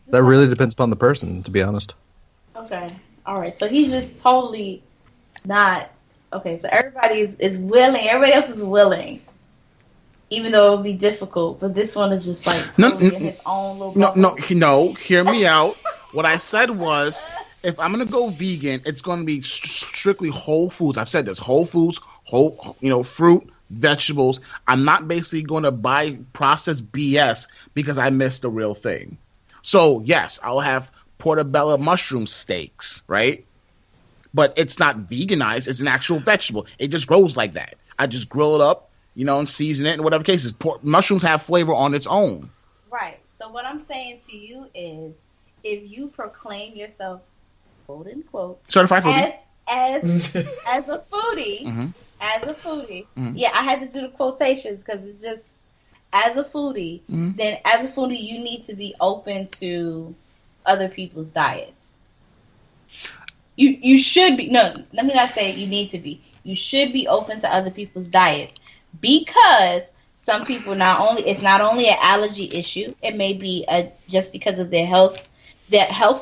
[SPEAKER 4] That really depends upon the person, to be honest.
[SPEAKER 5] Okay. All right. So he's just totally not. Okay. So everybody is willing. Everybody else is willing, even though it would be difficult. But this one is just like totally in his own little bubble.
[SPEAKER 2] No. Hear me out. What I said was, if I'm gonna go vegan, it's gonna be strictly whole foods. I've said this: whole foods, fruit, vegetables. I'm not basically going to buy processed BS because I missed the real thing. So yes, I'll have portobello mushroom steaks, right? But it's not veganized. It's an actual vegetable. It just grows like that. I just grill it up, and season it in whatever cases. Mushrooms have flavor on its own.
[SPEAKER 5] Right. So what I'm saying to you is, if you proclaim yourself, quote unquote,
[SPEAKER 2] certified foodie,
[SPEAKER 5] as a foodie,
[SPEAKER 2] Mm-hmm.
[SPEAKER 5] yeah, I had to do the quotations because it's just as a foodie.
[SPEAKER 2] Mm-hmm.
[SPEAKER 5] Then as a foodie, you need to be open to other people's diets. You should be. No, let me not say you need to be. You should be open to other people's diets because some people it's not only an allergy issue. It may be just because of their health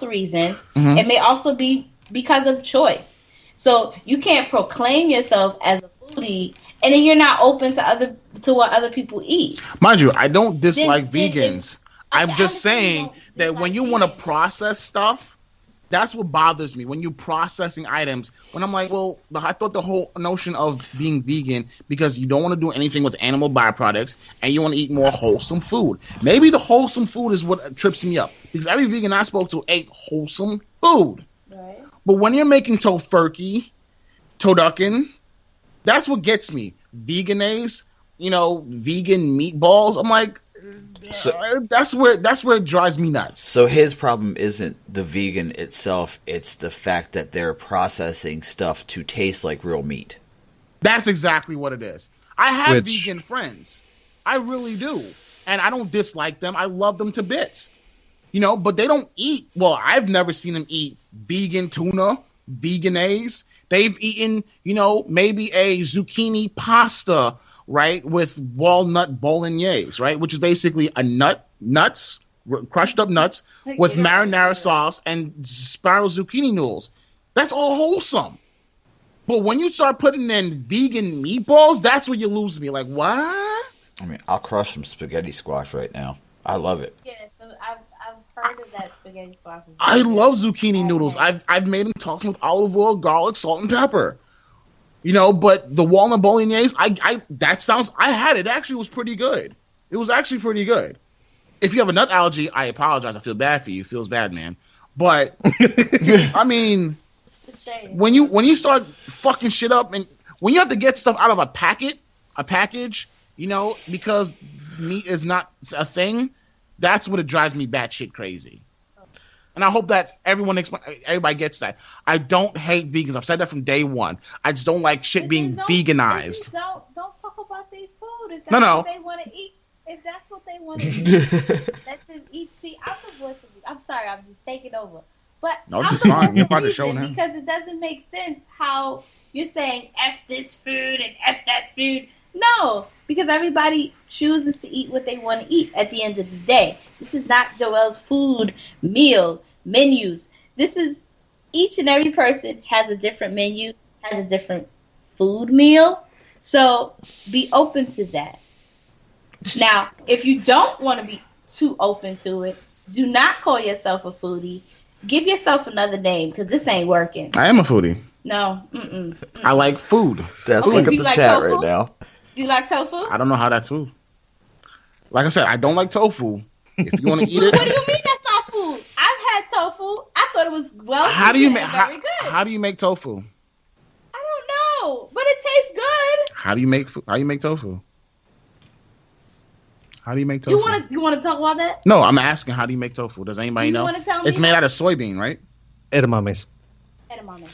[SPEAKER 5] reasons.
[SPEAKER 2] Mm-hmm.
[SPEAKER 5] It may also be because of choice. So you can't proclaim yourself as a foodie and then you're not open to what other people eat.
[SPEAKER 2] Mind you, I don't dislike vegans. I'm just saying that when you want to process stuff, that's what bothers me. When you're processing items, when I'm like, well, I thought the whole notion of being vegan because you don't want to do anything with animal byproducts and you want to eat more wholesome food. Maybe the wholesome food is what trips me up because every vegan I spoke to ate wholesome food.
[SPEAKER 5] Right.
[SPEAKER 2] But when you're making tofurkey, toducken, that's what gets me. Veganese, vegan meatballs. I'm like, that's where it drives me nuts.
[SPEAKER 1] So his problem isn't the vegan itself; it's the fact that they're processing stuff to taste like real meat.
[SPEAKER 2] That's exactly what it is. I have vegan friends, I really do, and I don't dislike them. I love them to bits, but they don't eat. Well, I've never seen them eat vegan tuna, veganese. They've eaten, maybe a zucchini pasta, right, with walnut bolognese, right, which is basically nuts, crushed up nuts with marinara sauce and spiral zucchini noodles. That's all wholesome. But when you start putting in vegan meatballs, that's where you lose me. Like, what?
[SPEAKER 1] I mean, I'll crush some spaghetti squash right now. I love it.
[SPEAKER 5] Yeah, so I've heard of that spaghetti squash.
[SPEAKER 2] I love zucchini noodles. I've made them tossed with olive oil, garlic, salt, and pepper. But the walnut bolognese, I had it. Actually was pretty good. It was actually pretty good. If you have a nut allergy, I apologize. I feel bad for you. It feels bad, man. But I mean, when you start fucking shit up and when you have to get stuff out of a package, because meat is not a thing, that's what it drives me batshit crazy. And I hope that everybody gets that. I don't hate vegans. I've said that from day one. I just don't like shit being veganized.
[SPEAKER 5] Don't talk about their food. If that's
[SPEAKER 2] what
[SPEAKER 5] they want to eat. If that's what they want to eat, let them eat. See, I'm the voice of I'm sorry, I'm just taking over. But
[SPEAKER 2] no, it's fine. You're part of the show now.
[SPEAKER 5] Because it doesn't make sense how you're saying F this food and F that food. No, because everybody chooses to eat what they want to eat at the end of the day. This is not Joelle's food meal menus. This is each and every person has a different menu, has a different food meal. So be open to that. Now, if you don't want to be too open to it, do not call yourself a foodie. Give yourself another name because this ain't working.
[SPEAKER 2] I am a foodie.
[SPEAKER 5] No.
[SPEAKER 2] I like food.
[SPEAKER 1] Let's look at the chat right now.
[SPEAKER 5] Do you like tofu?
[SPEAKER 2] I don't know how that's food. Like I said, I don't like tofu. If you want to eat it.
[SPEAKER 5] What do you mean that's not food? I've had tofu. I thought it was very good.
[SPEAKER 2] How do you make tofu?
[SPEAKER 5] I don't know, but it tastes good.
[SPEAKER 2] How do you make tofu? How do you make tofu?
[SPEAKER 5] You want to talk about that?
[SPEAKER 2] No, I'm asking. How do you make tofu? Does anybody know?
[SPEAKER 5] You want to tell me?
[SPEAKER 2] It's made out of soybean, right?
[SPEAKER 4] Edamames.
[SPEAKER 5] Edamame.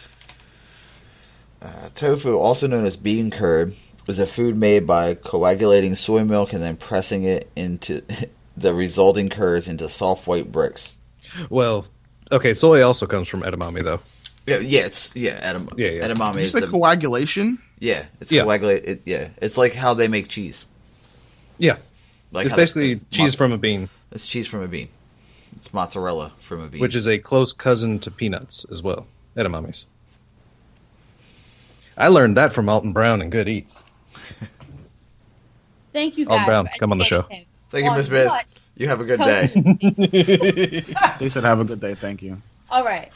[SPEAKER 1] Tofu, also known as bean curd, is a food made by coagulating soy milk and then pressing it into the resulting curds into soft white bricks.
[SPEAKER 4] Well, okay, soy also comes from edamame, though.
[SPEAKER 1] Edamame.
[SPEAKER 2] Did you
[SPEAKER 1] is
[SPEAKER 2] say
[SPEAKER 1] the
[SPEAKER 2] coagulation?
[SPEAKER 1] it's
[SPEAKER 4] Yeah.
[SPEAKER 1] coagulated. It's like how they make cheese.
[SPEAKER 4] Yeah,
[SPEAKER 1] Like
[SPEAKER 4] it's
[SPEAKER 1] how
[SPEAKER 4] basically cheese from a bean,
[SPEAKER 1] It's cheese from a bean. It's mozzarella from a bean.
[SPEAKER 4] which is a close cousin to peanuts as well. Edamames. I learned that from Alton Brown and Good Eats.
[SPEAKER 5] Thank you,
[SPEAKER 4] Oh,
[SPEAKER 5] guys.
[SPEAKER 4] Brown,
[SPEAKER 5] for
[SPEAKER 4] come on the show.
[SPEAKER 5] educating him.
[SPEAKER 1] Thank you, Miss Biz.
[SPEAKER 5] What?
[SPEAKER 1] You have a good
[SPEAKER 5] Tofu.
[SPEAKER 1] day.
[SPEAKER 2] They said have a good day. Thank you.
[SPEAKER 5] All right.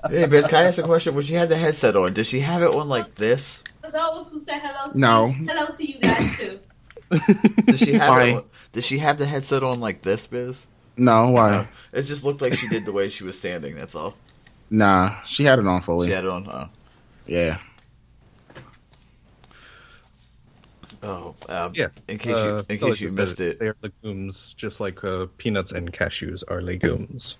[SPEAKER 1] Hey, Biz, can I ask a question? When she had the headset on, did she have it on like this?
[SPEAKER 5] Those who said hello to
[SPEAKER 2] No.
[SPEAKER 5] you. Hello to you guys, too.
[SPEAKER 1] Did she have
[SPEAKER 2] Why?
[SPEAKER 1] it on, did she have the headset on like this, Biz?
[SPEAKER 2] No, why?
[SPEAKER 1] It just looked like she did the way she was standing, that's all.
[SPEAKER 2] Nah, she had it on fully.
[SPEAKER 1] She had it on. Oh.
[SPEAKER 2] Yeah.
[SPEAKER 4] Yeah.
[SPEAKER 1] In case you missed it.
[SPEAKER 4] They are legumes, just like peanuts and cashews are legumes.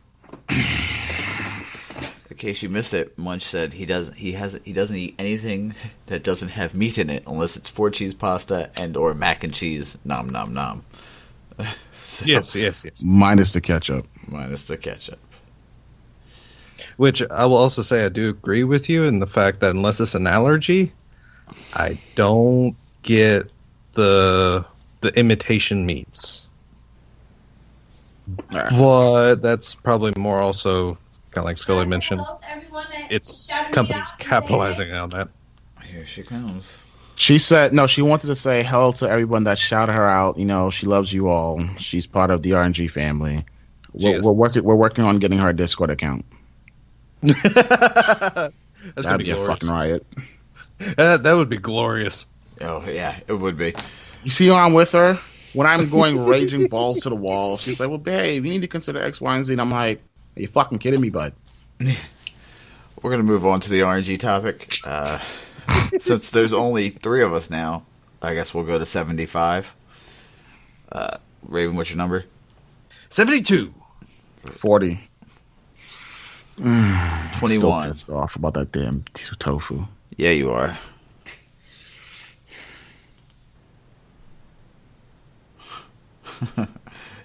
[SPEAKER 1] In case you missed it, Munch said he doesn't eat anything that doesn't have meat in it unless it's 4-cheese pasta and or mac and cheese. Nom nom nom. So,
[SPEAKER 4] Yes.
[SPEAKER 2] Minus the ketchup.
[SPEAKER 1] minus the ketchup.
[SPEAKER 4] Which I will also say I do agree with you in the fact that unless it's an allergy, I don't get the imitation meats. But that's probably more also kind of like Scully mentioned.
[SPEAKER 5] Hello to everyone that
[SPEAKER 4] It's
[SPEAKER 5] shouted me
[SPEAKER 4] companies
[SPEAKER 5] out
[SPEAKER 4] capitalizing on that.
[SPEAKER 1] Here she comes.
[SPEAKER 2] She said no. She wanted to say hello to everyone that shouted her out. You know, she loves you all. She's part of the RNG family. We're working on getting her a Discord account.
[SPEAKER 4] That's gonna
[SPEAKER 2] That'd
[SPEAKER 4] be
[SPEAKER 2] be a
[SPEAKER 4] glorious.
[SPEAKER 2] fucking riot.
[SPEAKER 4] That would be glorious.
[SPEAKER 1] Oh yeah, it would be.
[SPEAKER 2] You see who I'm with her? When I'm going raging balls to the wall, she's like, well, babe, you need to consider X, Y, and Z. And I'm like, are you fucking kidding me, bud?
[SPEAKER 1] We're gonna move on to the RNG topic. Since there's only 3 of us now, I guess we'll go to 75. Raven, what's your number?
[SPEAKER 4] 72.
[SPEAKER 2] 40.
[SPEAKER 1] 21.
[SPEAKER 2] Still pissed off about that damn tofu.
[SPEAKER 1] Yeah, you are.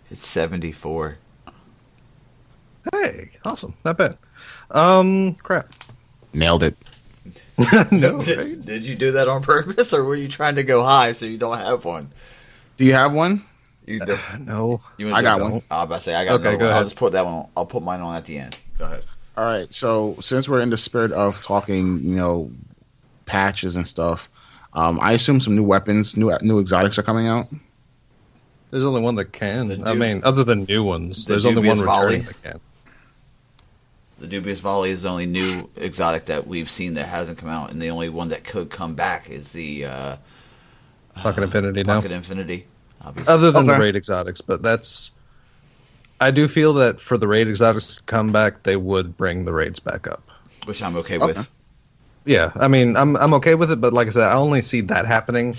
[SPEAKER 1] It's 74.
[SPEAKER 4] Hey, awesome. Not bad. Crap.
[SPEAKER 2] Nailed it.
[SPEAKER 4] No.
[SPEAKER 1] Did you do that on purpose, or were you trying to go high so you don't have one?
[SPEAKER 2] Do you have one?
[SPEAKER 1] You
[SPEAKER 4] No.
[SPEAKER 1] you
[SPEAKER 2] I got one.
[SPEAKER 1] I was about to say I got
[SPEAKER 4] Okay,
[SPEAKER 1] another
[SPEAKER 4] go
[SPEAKER 1] one. I'll
[SPEAKER 4] ahead.
[SPEAKER 1] just put that one. I'll put mine on at the end. Go ahead.
[SPEAKER 2] All right. So since we're in the spirit of talking, patches and stuff, I assume some new weapons, new exotics are coming out.
[SPEAKER 4] There's only one that can.
[SPEAKER 1] The
[SPEAKER 4] I mean, other than new ones,
[SPEAKER 1] the
[SPEAKER 4] there's only one
[SPEAKER 1] dubious volley.
[SPEAKER 4] returning that can.
[SPEAKER 1] The Dubious Volley is the only new exotic that we've seen that hasn't come out, and the only one that could come back is the
[SPEAKER 4] Pocket Infinity now.
[SPEAKER 1] Pocket Infinity. Obviously.
[SPEAKER 4] Other than
[SPEAKER 2] Okay.
[SPEAKER 4] the raid exotics, but that's. I do feel that for the raid exotics to come back, they would bring the raids back up.
[SPEAKER 1] Which I'm okay
[SPEAKER 2] Okay.
[SPEAKER 1] with.
[SPEAKER 4] Yeah, I mean, I'm okay with it, but like I said, I only see that happening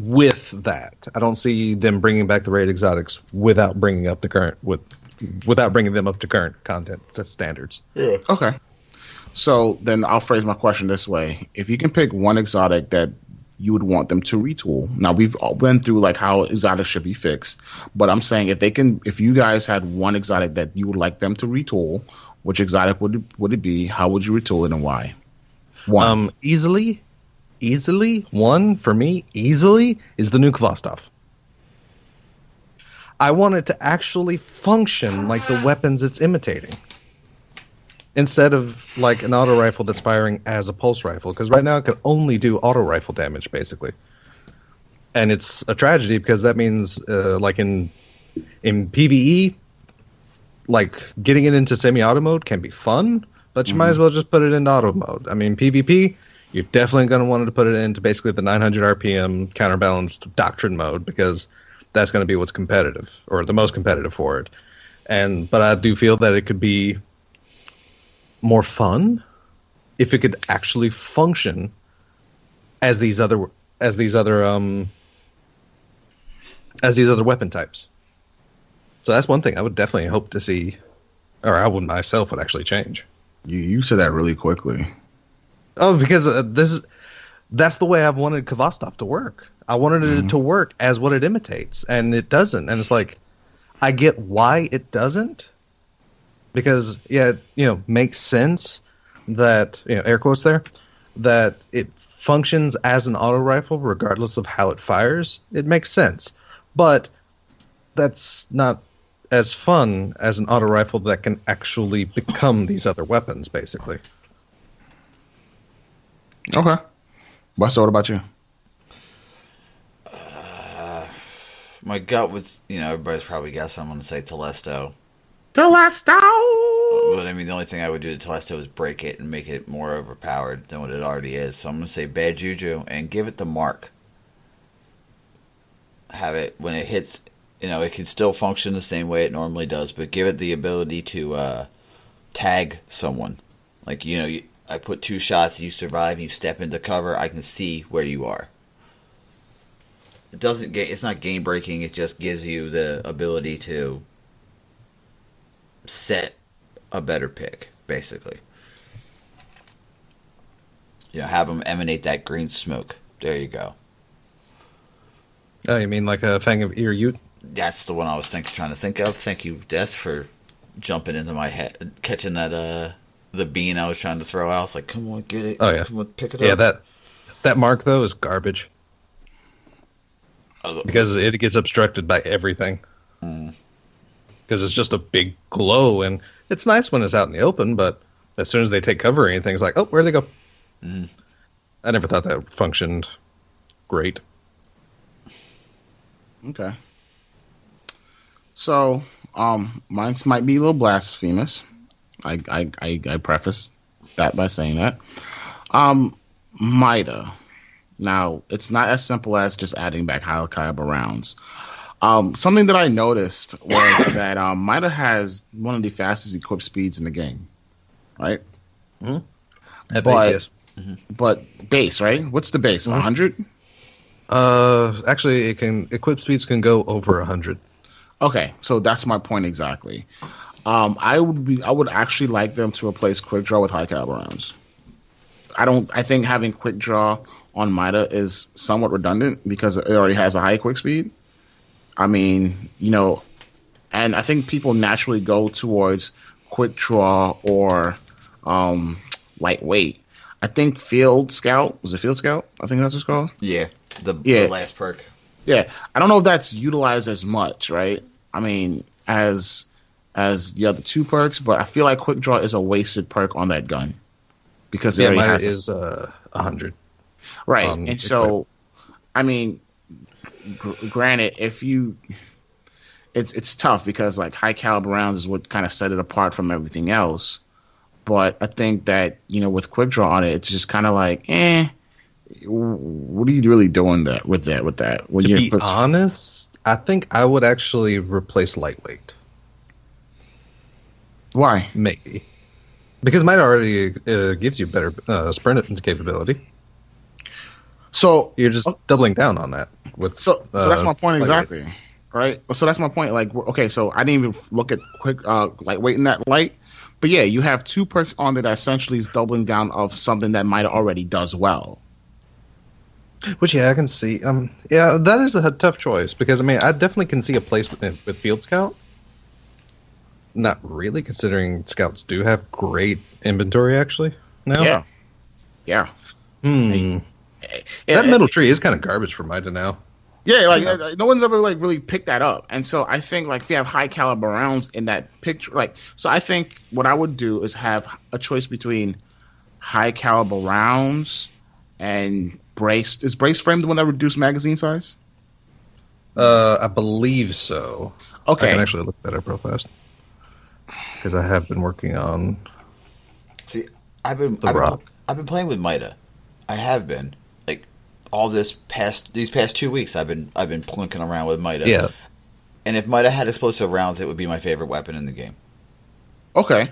[SPEAKER 4] with that. I don't see them bringing back the raid exotics without bringing up the current without bringing them up to current content standards.
[SPEAKER 1] Yeah.
[SPEAKER 2] Okay. So then I'll phrase my question this way: if you can pick one exotic that you would want them to retool. Now we've all been through like how exotics should be fixed, but I'm saying if you guys had one exotic that you would like them to retool, which exotic would it be? How would you retool it and why? One.
[SPEAKER 4] Easily, one for me, easily is the new Kvostov. I want it to actually function like the weapons it's imitating, instead of like an auto rifle that's firing as a pulse rifle. Because right now it can only do auto rifle damage, basically, and it's a tragedy because that means, like in PvE, like getting it into semi-auto mode can be fun, but you might as well just put it in auto mode. I mean, PvP, you're definitely going to want to put it into basically the 900 RPM counterbalanced doctrine mode because that's going to be what's competitive or the most competitive for it. But I do feel that it could be more fun if it could actually function as these other as these other weapon types. So that's one thing I would definitely hope to see, or I would myself would actually change.
[SPEAKER 2] You said that really quickly.
[SPEAKER 4] Oh, because that's the way I've wanted Kvostov to work. I wanted it to work as what it imitates, and it doesn't. And it's like, I get why it doesn't, because makes sense that, air quotes there, that it functions as an auto rifle regardless of how it fires. It makes sense, but that's not as fun as an auto rifle that can actually become these other weapons, basically.
[SPEAKER 2] Okay. Buster, what about you?
[SPEAKER 1] My gut was, everybody's probably guessing I'm going to say Telesto.
[SPEAKER 2] Telesto!
[SPEAKER 1] But I mean, the only thing I would do to Telesto is break it and make it more overpowered than what it already is. So I'm going to say Bad Juju and give it the mark. Have it, when it hits, it can still function the same way it normally does, but give it the ability to tag someone. Like, I put 2 shots, you survive, you step into cover, I can see where you are. It's not game breaking, it just gives you the ability to set a better pick, basically. Have them emanate that green smoke. There you go.
[SPEAKER 4] Oh, you mean like a Fang of Ear Ute?
[SPEAKER 1] That's the one I was trying to think of. Thank you, Des, for jumping into my head, catching that the bean I was trying to throw out. I was like, come on, get it.
[SPEAKER 4] Oh, yeah.
[SPEAKER 1] Come on, pick it
[SPEAKER 4] Yeah,
[SPEAKER 1] up.
[SPEAKER 4] that mark, though, is garbage. Because it gets obstructed by everything. Because it's just a big glow, and it's nice when it's out in the open, but as soon as they take cover or anything, it's like, oh, where'd they go? I never thought that functioned great.
[SPEAKER 2] Okay. So, mine might be a little blasphemous. I preface that by saying that. Mida. Now, it's not as simple as just adding back high caliber rounds. Something that I noticed was that Mida has one of the fastest equip speeds in the game, right?
[SPEAKER 4] At base, yes.
[SPEAKER 2] But base, right? What's the base? 100?
[SPEAKER 4] Actually, equip speeds can go over 100.
[SPEAKER 2] Okay, so that's my point exactly. I would actually like them to replace quick draw with high caliber rounds. I think having quick draw on Mida is somewhat redundant because it already has a high quick speed. I mean, and I think people naturally go towards quick draw or lightweight. I think Field Scout, was it Field Scout? I think that's what it's called.
[SPEAKER 1] Yeah, the last perk.
[SPEAKER 2] Yeah, I don't know if that's utilized as much, right? I mean, as the other 2 perks, but I feel like quick draw is a wasted perk on that gun because it already has
[SPEAKER 4] is 100.
[SPEAKER 2] Right, and so, I mean, granted, it's tough because like high caliber rounds is what kind of set it apart from everything else. But I think that with quick draw on it, it's just kind of like, what are you really doing with that? When
[SPEAKER 4] to be honest, I think I would actually replace lightweight.
[SPEAKER 2] Why?
[SPEAKER 4] Maybe because mine already gives you better sprint capability.
[SPEAKER 2] So
[SPEAKER 4] you're just doubling down on that.
[SPEAKER 2] So that's my point exactly, right? So that's my point. Like, okay, so I didn't even look at quick lightweight in that light, but yeah, you have 2 perks on that essentially is doubling down of something that Mida already does well.
[SPEAKER 4] Which I can see. Yeah, that is a tough choice because I definitely can see a place with Field Scout. Not really, considering scouts do have great inventory actually. No.
[SPEAKER 2] Yeah.
[SPEAKER 4] That middle tree is kind of garbage for Mida now.
[SPEAKER 2] Yeah, like no one's ever like really picked that up, and so I think like if you have high caliber rounds in that picture, so I think what I would do is have a choice between high caliber rounds and brace. Is brace frame the one that reduced magazine size?
[SPEAKER 4] I believe so.
[SPEAKER 2] Okay,
[SPEAKER 4] I can actually look that up real fast because I have been working on.
[SPEAKER 1] See, I've been playing with Mida. I have been. These past 2 weeks, I've been plunking around with Mida.
[SPEAKER 4] Yeah.
[SPEAKER 1] And if Mida had explosive rounds, it would be my favorite weapon in the game.
[SPEAKER 2] Okay.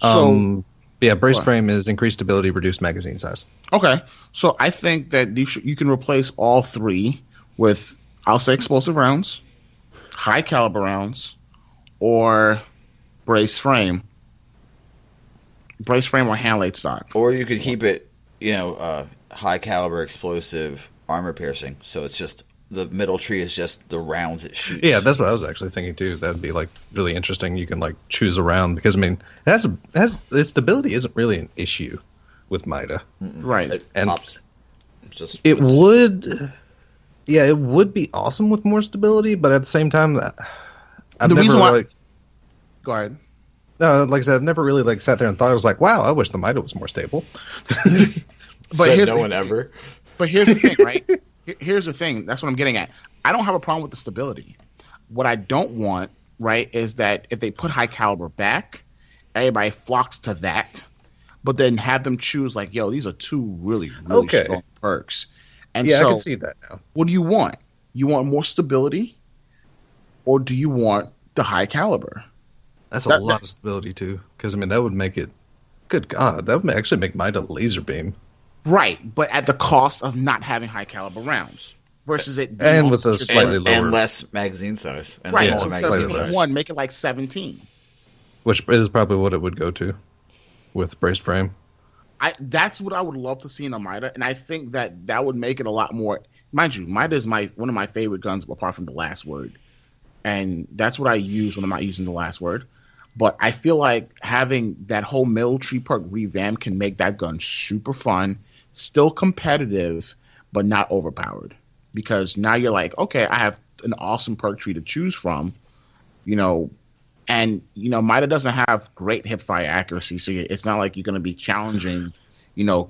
[SPEAKER 2] So
[SPEAKER 4] Yeah, brace
[SPEAKER 2] What?
[SPEAKER 4] frame is increased stability, reduced magazine size.
[SPEAKER 2] Okay, so I think that you can replace all three with, I'll say, explosive rounds, high caliber rounds, or brace frame or hand laid stock.
[SPEAKER 1] Or you could keep it, high caliber, explosive, armor piercing. So it's just the middle tree is just the rounds it shoots.
[SPEAKER 4] Yeah, that's what I was actually thinking too. That'd be like really interesting. You can like choose a round because I mean, it has its stability isn't really an issue with Mida.
[SPEAKER 2] Right.
[SPEAKER 1] It
[SPEAKER 4] And
[SPEAKER 1] pops. It's just
[SPEAKER 4] it would, yeah, it would be awesome with more stability, but at the same time, I've
[SPEAKER 2] The
[SPEAKER 4] never
[SPEAKER 2] reason why-
[SPEAKER 4] like,
[SPEAKER 2] Go ahead.
[SPEAKER 4] no, like I said, I've never really like sat there and thought I was like, wow, I wish the Mida was more stable.
[SPEAKER 2] But
[SPEAKER 1] said
[SPEAKER 2] here's
[SPEAKER 1] no
[SPEAKER 2] the-
[SPEAKER 1] one ever.
[SPEAKER 2] But here's the thing, right? Here's the thing. That's what I'm getting at. I don't have a problem with the stability. What I don't want, right, is that if they put high caliber back, everybody flocks to that, but then have them choose like, yo, these are two really
[SPEAKER 4] Okay.
[SPEAKER 2] strong perks. And
[SPEAKER 4] Yeah, I
[SPEAKER 2] so,
[SPEAKER 4] can see that now.
[SPEAKER 2] what do you want? You want more stability, or do you want the high caliber?
[SPEAKER 4] That's a
[SPEAKER 2] That-
[SPEAKER 4] lot of stability too, because I mean that would make it. Good God, that would actually make Mida laser beam,
[SPEAKER 2] Right, but at the cost of not having high caliber rounds versus it being
[SPEAKER 4] and with a
[SPEAKER 2] ultra-
[SPEAKER 4] slightly
[SPEAKER 1] and,
[SPEAKER 4] lower,
[SPEAKER 1] and less magazine size. And
[SPEAKER 2] right.
[SPEAKER 4] Yeah,
[SPEAKER 2] So
[SPEAKER 1] more
[SPEAKER 2] instead of
[SPEAKER 1] magazine
[SPEAKER 4] slightly
[SPEAKER 1] size.
[SPEAKER 2] 21, make it like 17.
[SPEAKER 4] which is probably what it would go to, with braced frame.
[SPEAKER 2] That's what I would love to see in a Mida, and I think that would make it a lot more. Mind you, Mida is one of my favorite guns, apart from the last word, and that's what I use when I'm not using the last word. But I feel like having that whole middle tree perk revamp can make that gun super fun, still competitive, but not overpowered. Because now you're like, okay, I have an awesome perk tree to choose from, and Mida doesn't have great hip fire accuracy, so it's not like you're going to be challenging,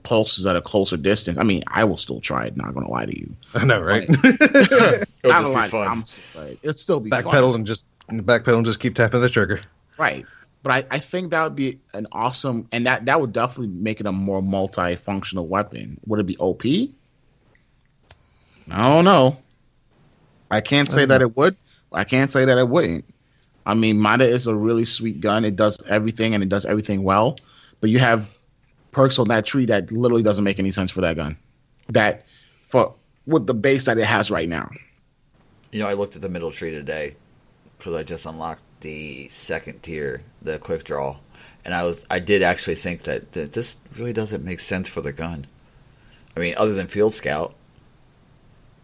[SPEAKER 2] pulses at a closer distance. I mean, I will still try it. Not going to lie to you.
[SPEAKER 4] I know, right?
[SPEAKER 1] It'll
[SPEAKER 2] Not
[SPEAKER 1] just
[SPEAKER 2] gonna
[SPEAKER 1] be
[SPEAKER 2] lie,
[SPEAKER 1] fun.
[SPEAKER 2] I'm still try it. It'll still be
[SPEAKER 4] Backpedal
[SPEAKER 2] fun.
[SPEAKER 4] and just keep tapping the trigger.
[SPEAKER 2] Right. But I think that would be an awesome, and that would definitely make it a more multifunctional weapon. Would it be OP? I don't know. I can't say that it would. I can't say that it wouldn't. I mean, Mida is a really sweet gun. It does everything, and it does everything well. But you have perks on that tree that literally doesn't make any sense for that gun. With the base that it has right now.
[SPEAKER 1] I looked at the middle tree today because I just unlocked the second tier, the quick draw, and I did actually think that this really doesn't make sense for the gun. I mean, other than Field Scout,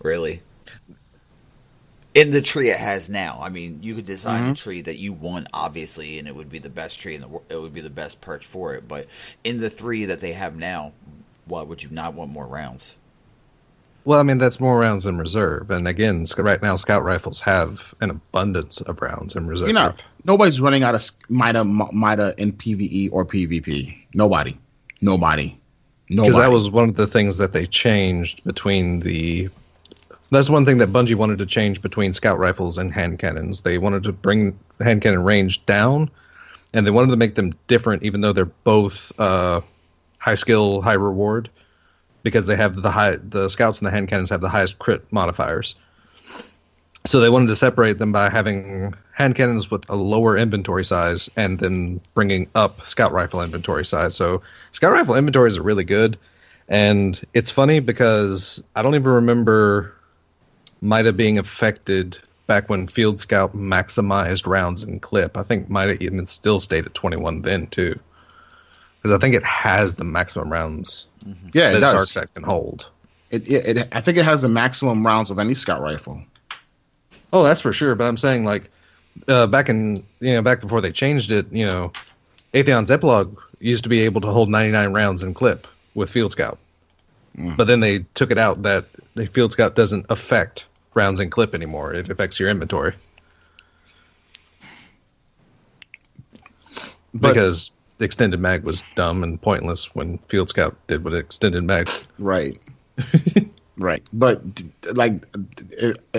[SPEAKER 1] really. In the tree it has now, I mean, you could design the tree that you want, obviously, and it would be the best tree, and it would be the best perk for it. But in the three that they have now, why would you not want more rounds?
[SPEAKER 4] Well, I mean that's more rounds in reserve, and again, right now scout rifles have an abundance of rounds in reserve.
[SPEAKER 2] Nobody's running out of Mida in PvE or PvP. Nobody.
[SPEAKER 4] Because that was one of the things that they changed between the. That's one thing that Bungie wanted to change between scout rifles and hand cannons. They wanted to bring the hand cannon range down, and they wanted to make them different, even though they're both high skill, high reward, because they have the scouts and the hand cannons have the highest crit modifiers. So they wanted to separate them by having hand cannons with a lower inventory size and then bringing up scout rifle inventory size. So scout rifle inventories are really good. And it's funny because I don't even remember Mida being affected back when Field Scout maximized rounds in clip. I think Mida even still stayed at 21 then too. Because I think it has the maximum rounds
[SPEAKER 2] Yeah, it
[SPEAKER 4] that
[SPEAKER 2] does.
[SPEAKER 4] Sark can hold.
[SPEAKER 2] I think it has the maximum rounds of any scout rifle.
[SPEAKER 4] Oh, that's for sure. But I'm saying like back before they changed it, Atheon's Epilogue used to be able to hold 99 rounds in clip with Field Scout. But then they took it out that the Field Scout doesn't affect rounds in clip anymore. It affects your inventory. Because the extended mag was dumb and pointless when Field Scout did what extended mag.
[SPEAKER 2] Right. Right. But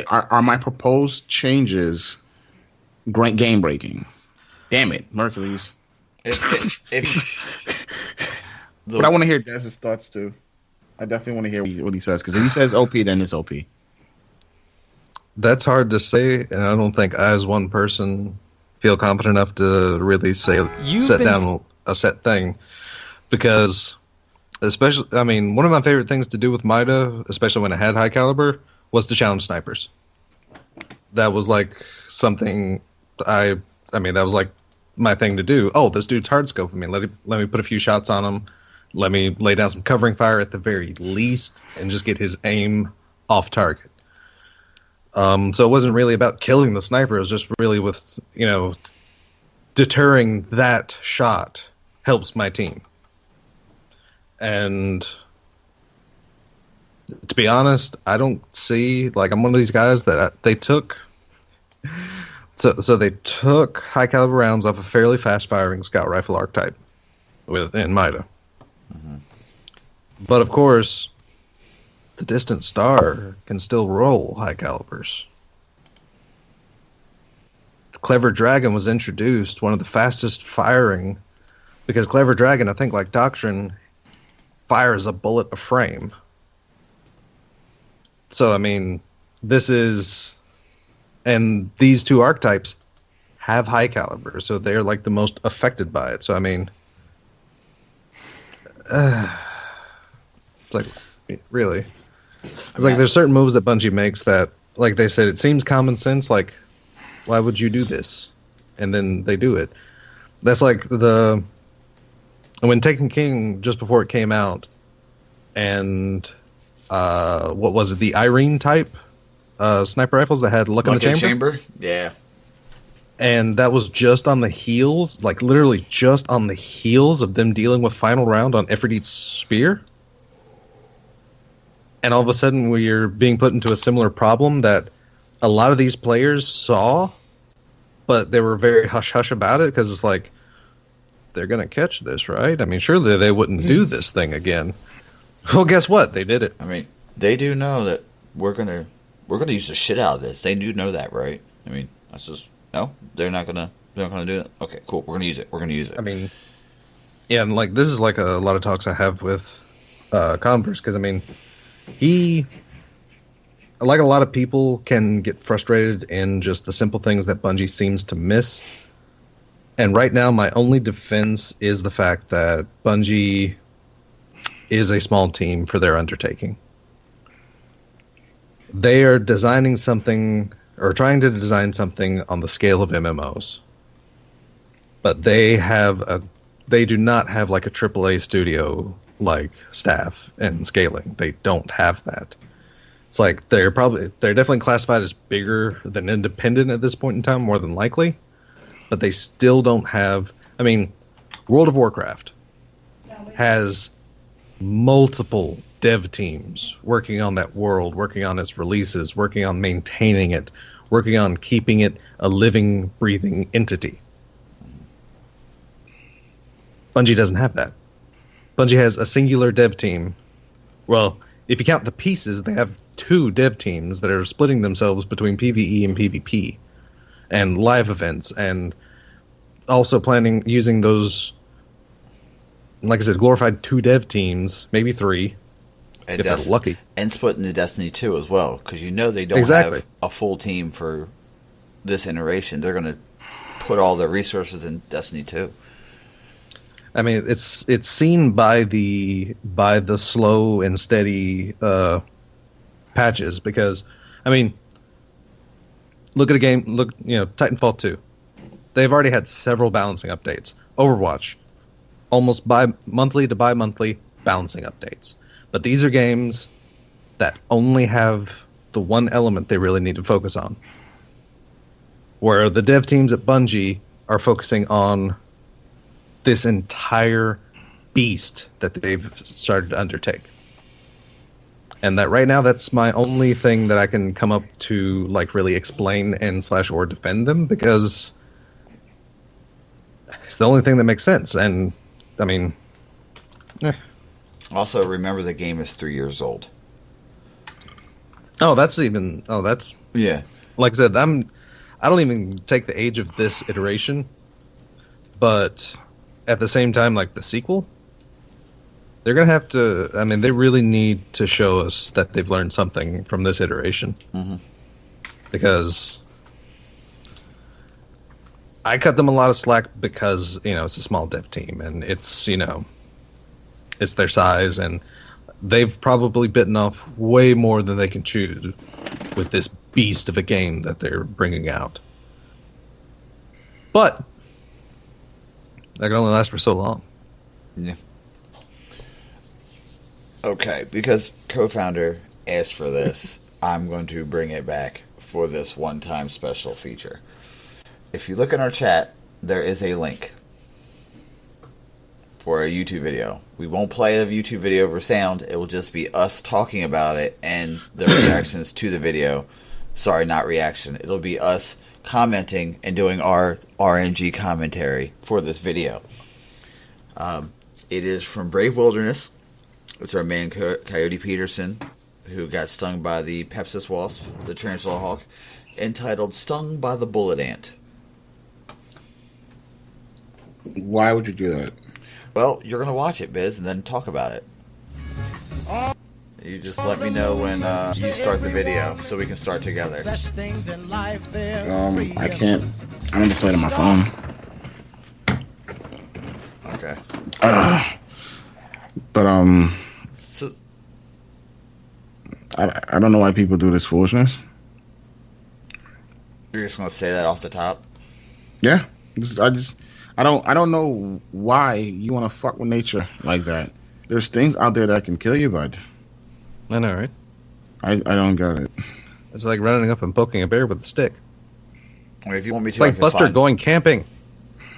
[SPEAKER 2] are my proposed changes game breaking? Damn it, Mercules. But I want to hear Dez's thoughts too. I definitely want to hear what he says, because if he says OP, then it's OP.
[SPEAKER 4] That's hard to say, and I don't think I, as one person, feel confident enough to really say set down a set thing. because especially, I mean, one of my favorite things to do with Mida, especially when I had high caliber, was to challenge snipers. That was like something I mean, that was like my thing to do. Oh, this dude's hard scoping me. Let me put a few shots on him. Let me lay down some covering fire at the very least and just get his aim off target. So it wasn't really about killing the sniper. It was just really with, deterring that shot helps my team. And to be honest, I don't see, like, I'm one of these guys that they took... So they took high caliber rounds off a fairly fast firing scout rifle archetype in Mida. Mm-hmm. But of course, the Distant Star can still roll high calibers. The Clever Dragon was introduced, one of the fastest firing, because Clever Dragon, I think like Doctrine, fires a bullet a frame. So I mean, this is... And these two archetypes have high caliber, so they're like the most affected by it. So I mean, it's like, really, it's like there's certain moves that Bungie makes that, like they said, it seems common sense. Like, why would you do this? And then they do it. That's like when Taken King, just before it came out, and what was it, the Irene type sniper rifles that had luck in the chamber?
[SPEAKER 1] Yeah.
[SPEAKER 4] And that was just on the heels, like literally just on the heels of them dealing with final round on Ifrit's spear. And all of a sudden we're being put into a similar problem that a lot of these players saw, but they were very hush-hush about it because it's like, they're going to catch this, right? I mean, surely they wouldn't do this thing again. Well, guess what? They did it.
[SPEAKER 1] I mean, they do know that we're gonna use the shit out of this. They do know that, right? I mean, that's just they're not gonna do it. Okay, cool. We're gonna use it.
[SPEAKER 4] I mean, yeah, and like this is like a lot of talks I have with Converse, because I mean, he, like a lot of people, can get frustrated in just the simple things that Bungie seems to miss. And right now, my only defense is the fact that Bungie is a small team for their undertaking. They are designing something, or trying to design something on the scale of MMOs. But they do not have like a AAA studio like staff and scaling. They don't have that. It's like they're definitely classified as bigger than independent at this point in time, more than likely. But they still don't have... I mean, World of Warcraft has multiple dev teams working on that world, working on its releases, working on maintaining it, working on keeping it a living, breathing entity. Bungie doesn't have that. Bungie has a singular dev team. Well, if you count the pieces, they have 2 dev teams that are splitting themselves between PvE and PvP and live events, and also planning using those, like I said, glorified 2 dev teams, maybe 3,
[SPEAKER 1] and
[SPEAKER 4] if they're lucky.
[SPEAKER 1] And split into Destiny 2 as well, because they don't have a full team for this iteration. They're going to put all their resources in Destiny 2.
[SPEAKER 4] I mean, it's seen by the slow and steady patches, because, I mean, look at a game. Look, Titanfall 2. They've already had several balancing updates. Overwatch, almost bi-monthly to bi-monthly balancing updates. But these are games that only have the one element they really need to focus on. Where the dev teams at Bungie are focusing on this entire beast that they've started to undertake. And that right now, that's my only thing that I can come up to, like, really explain and / or defend them, because it's the only thing that makes sense. And, I mean...
[SPEAKER 1] Also, remember the game is 3 years old.
[SPEAKER 4] that's...
[SPEAKER 1] Yeah.
[SPEAKER 4] Like I said, I don't even take the age of this iteration, but at the same time, like the sequel, they're going to have to... I mean, they really need to show us that they've learned something from this iteration. Mm-hmm. Because I cut them a lot of slack because, it's a small dev team, and it's, it's their size, and they've probably bitten off way more than they can chew with this beast of a game that they're bringing out. But that can only last for so long.
[SPEAKER 1] Yeah. Okay, because co-founder asked for this, I'm going to bring it back for this one-time special feature. If you look in our chat, there is a link for a YouTube video. We won't play a YouTube video over sound. It will just be us talking about it and the reactions to the video. Sorry, not reaction. It'll be us commenting and doing our RNG commentary for this video. It is from Brave Wilderness. It's our man Coyote Peterson, who got stung by the Pepsis wasp, the tarantula hawk, entitled "Stung by the Bullet Ant."
[SPEAKER 2] Why would you do that?
[SPEAKER 1] Well, you're going to watch it, Biz, and then talk about it. You just let me know when you start the video so we can start together.
[SPEAKER 2] I can't. I need to play it on my phone.
[SPEAKER 1] Okay.
[SPEAKER 2] But
[SPEAKER 1] So,
[SPEAKER 2] I don't know why people do this foolishness.
[SPEAKER 1] you're just going to say that off the top?
[SPEAKER 2] Yeah, I don't know why you want to fuck with nature like that. There's things out there that can kill you, bud.
[SPEAKER 4] I know, right?
[SPEAKER 2] I don't get it.
[SPEAKER 4] It's like running up and poking a bear with a stick.
[SPEAKER 1] Or if you want me to,
[SPEAKER 4] It's like Buster going camping.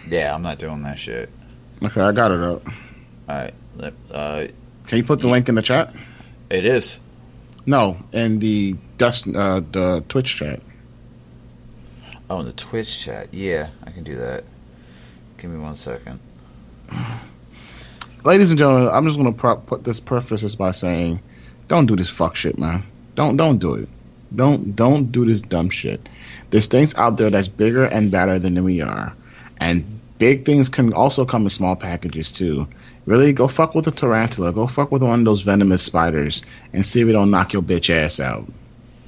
[SPEAKER 1] Yeah, I'm not doing that shit.
[SPEAKER 2] Okay, I got it up.
[SPEAKER 1] Alright.
[SPEAKER 2] Can you put the link in the chat?
[SPEAKER 1] It is.
[SPEAKER 2] No, in the Twitch chat.
[SPEAKER 1] Oh, in the Twitch chat. Yeah, I can do that. Give me 1 second.
[SPEAKER 2] Ladies and gentlemen, I'm just gonna put this preface by saying, don't do this fuck shit, man. Don't do it. Don't do this dumb shit. There's things out there that's bigger and better than we are, and big things can also come in small packages too. Really, go fuck with a tarantula. Go fuck with one of those venomous spiders, and see if it don't knock your bitch ass out.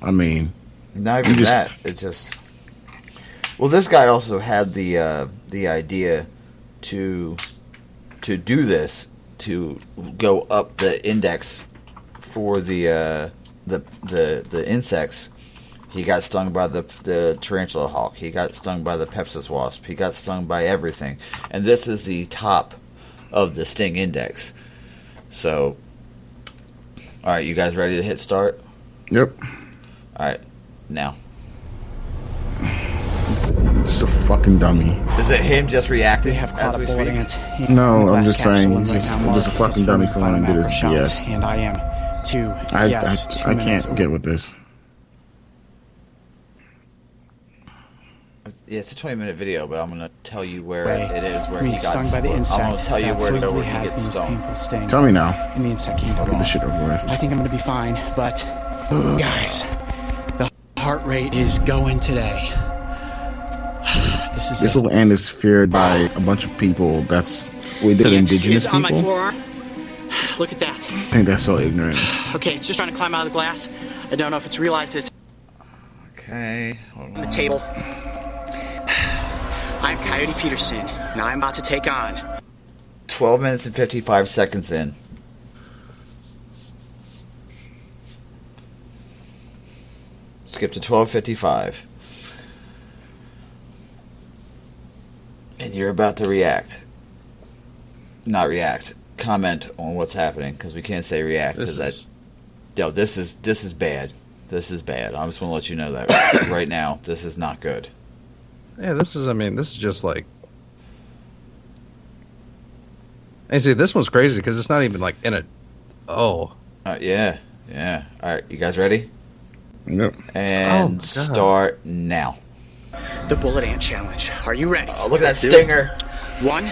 [SPEAKER 2] I mean,
[SPEAKER 1] Not even that. It's just. Well, this guy also had the idea to do this, to go up the index for the insects. He got stung by the tarantula hawk. He got stung by the Pepsis wasp. He got stung by everything, and this is the top of the sting index. So, all right, you guys ready to hit start?
[SPEAKER 2] Yep.
[SPEAKER 1] All right, now.
[SPEAKER 2] Just a fucking dummy.
[SPEAKER 1] Is it him just reacting
[SPEAKER 6] They have caught
[SPEAKER 1] as
[SPEAKER 6] a
[SPEAKER 1] we
[SPEAKER 6] bullet
[SPEAKER 1] speak?
[SPEAKER 6] ant.
[SPEAKER 2] No, I'm just saying, he's just a fucking dummy for wanting to do this BS.
[SPEAKER 6] And I am too.
[SPEAKER 2] I can't get with this.
[SPEAKER 1] Yeah, it's a 20-minute video, but I'm gonna tell you where it is where he got
[SPEAKER 6] stung by the insect.
[SPEAKER 1] I'm gonna tell you
[SPEAKER 6] that
[SPEAKER 1] where
[SPEAKER 6] supposedly
[SPEAKER 1] he
[SPEAKER 6] has the
[SPEAKER 1] gets
[SPEAKER 6] most
[SPEAKER 1] stung.
[SPEAKER 6] painful sting
[SPEAKER 2] Tell me now.
[SPEAKER 6] in the insect kingdom.
[SPEAKER 2] Get this shit over with.
[SPEAKER 6] I think I'm gonna be fine, but guys, the heart rate is going today.
[SPEAKER 2] This little ant is feared by a bunch of people. That's with the indigenous
[SPEAKER 6] on my
[SPEAKER 2] people.
[SPEAKER 6] forearm. Look at that.
[SPEAKER 2] I think that's so ignorant.
[SPEAKER 6] Okay, it's just trying to climb out of the glass. I don't know if it's realized it's
[SPEAKER 1] Okay, hold
[SPEAKER 6] on
[SPEAKER 1] on.
[SPEAKER 6] the table. I'm Coyote Peterson, and I'm about to take on
[SPEAKER 1] 12 minutes and 55 seconds in. Skip to 12:55. And you're about to react. Not react. Comment on what's happening, because we can't say react. This is bad. This is bad. I just want to let you know that right now. This is not good.
[SPEAKER 4] Yeah, this is just like. And see, this one's crazy because it's not even like in a. Oh.
[SPEAKER 1] Yeah. All right, you guys ready?
[SPEAKER 2] Yep.
[SPEAKER 1] And start now.
[SPEAKER 6] the bullet ant challenge. Are you ready?
[SPEAKER 1] Oh, look at that stinger.
[SPEAKER 6] 1.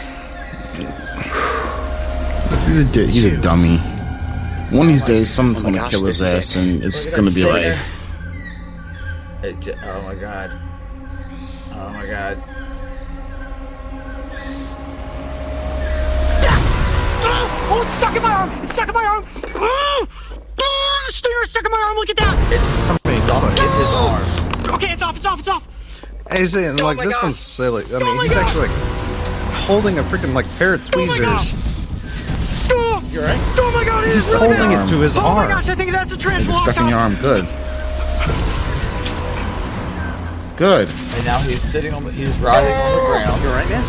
[SPEAKER 2] He's a dummy. One of these days, someone's
[SPEAKER 6] Oh my
[SPEAKER 2] gonna
[SPEAKER 6] gosh,
[SPEAKER 2] kill his
[SPEAKER 6] this is
[SPEAKER 2] ass,
[SPEAKER 6] it.
[SPEAKER 2] and it's
[SPEAKER 1] Look at
[SPEAKER 2] gonna
[SPEAKER 1] that
[SPEAKER 2] be like,
[SPEAKER 1] stinger. Oh my god. Oh my god.
[SPEAKER 6] Oh, it's stuck in my arm! It's stuck in my arm! Oh, the stinger stuck in my arm! Look at that!
[SPEAKER 1] It's stuck in his arm.
[SPEAKER 6] Okay, it's off, it's off, it's off!
[SPEAKER 4] Hey, see, and like
[SPEAKER 6] my
[SPEAKER 4] this
[SPEAKER 6] gosh.
[SPEAKER 4] one's silly. I mean,
[SPEAKER 6] my
[SPEAKER 4] he's
[SPEAKER 6] gosh.
[SPEAKER 4] actually like holding a freaking like pair of
[SPEAKER 6] Oh my
[SPEAKER 4] tweezers.
[SPEAKER 6] gosh. Oh,
[SPEAKER 7] You alright?
[SPEAKER 6] Oh my god, it is
[SPEAKER 2] Just
[SPEAKER 6] really
[SPEAKER 2] holding
[SPEAKER 6] bad.
[SPEAKER 2] it to
[SPEAKER 4] his
[SPEAKER 6] Oh my
[SPEAKER 4] arm.
[SPEAKER 6] gosh, I think it has a
[SPEAKER 2] It's
[SPEAKER 6] transfer.
[SPEAKER 2] stuck in your arm. Good. Good.
[SPEAKER 1] And now he's sitting on he's riding on the ground.
[SPEAKER 7] You alright, man?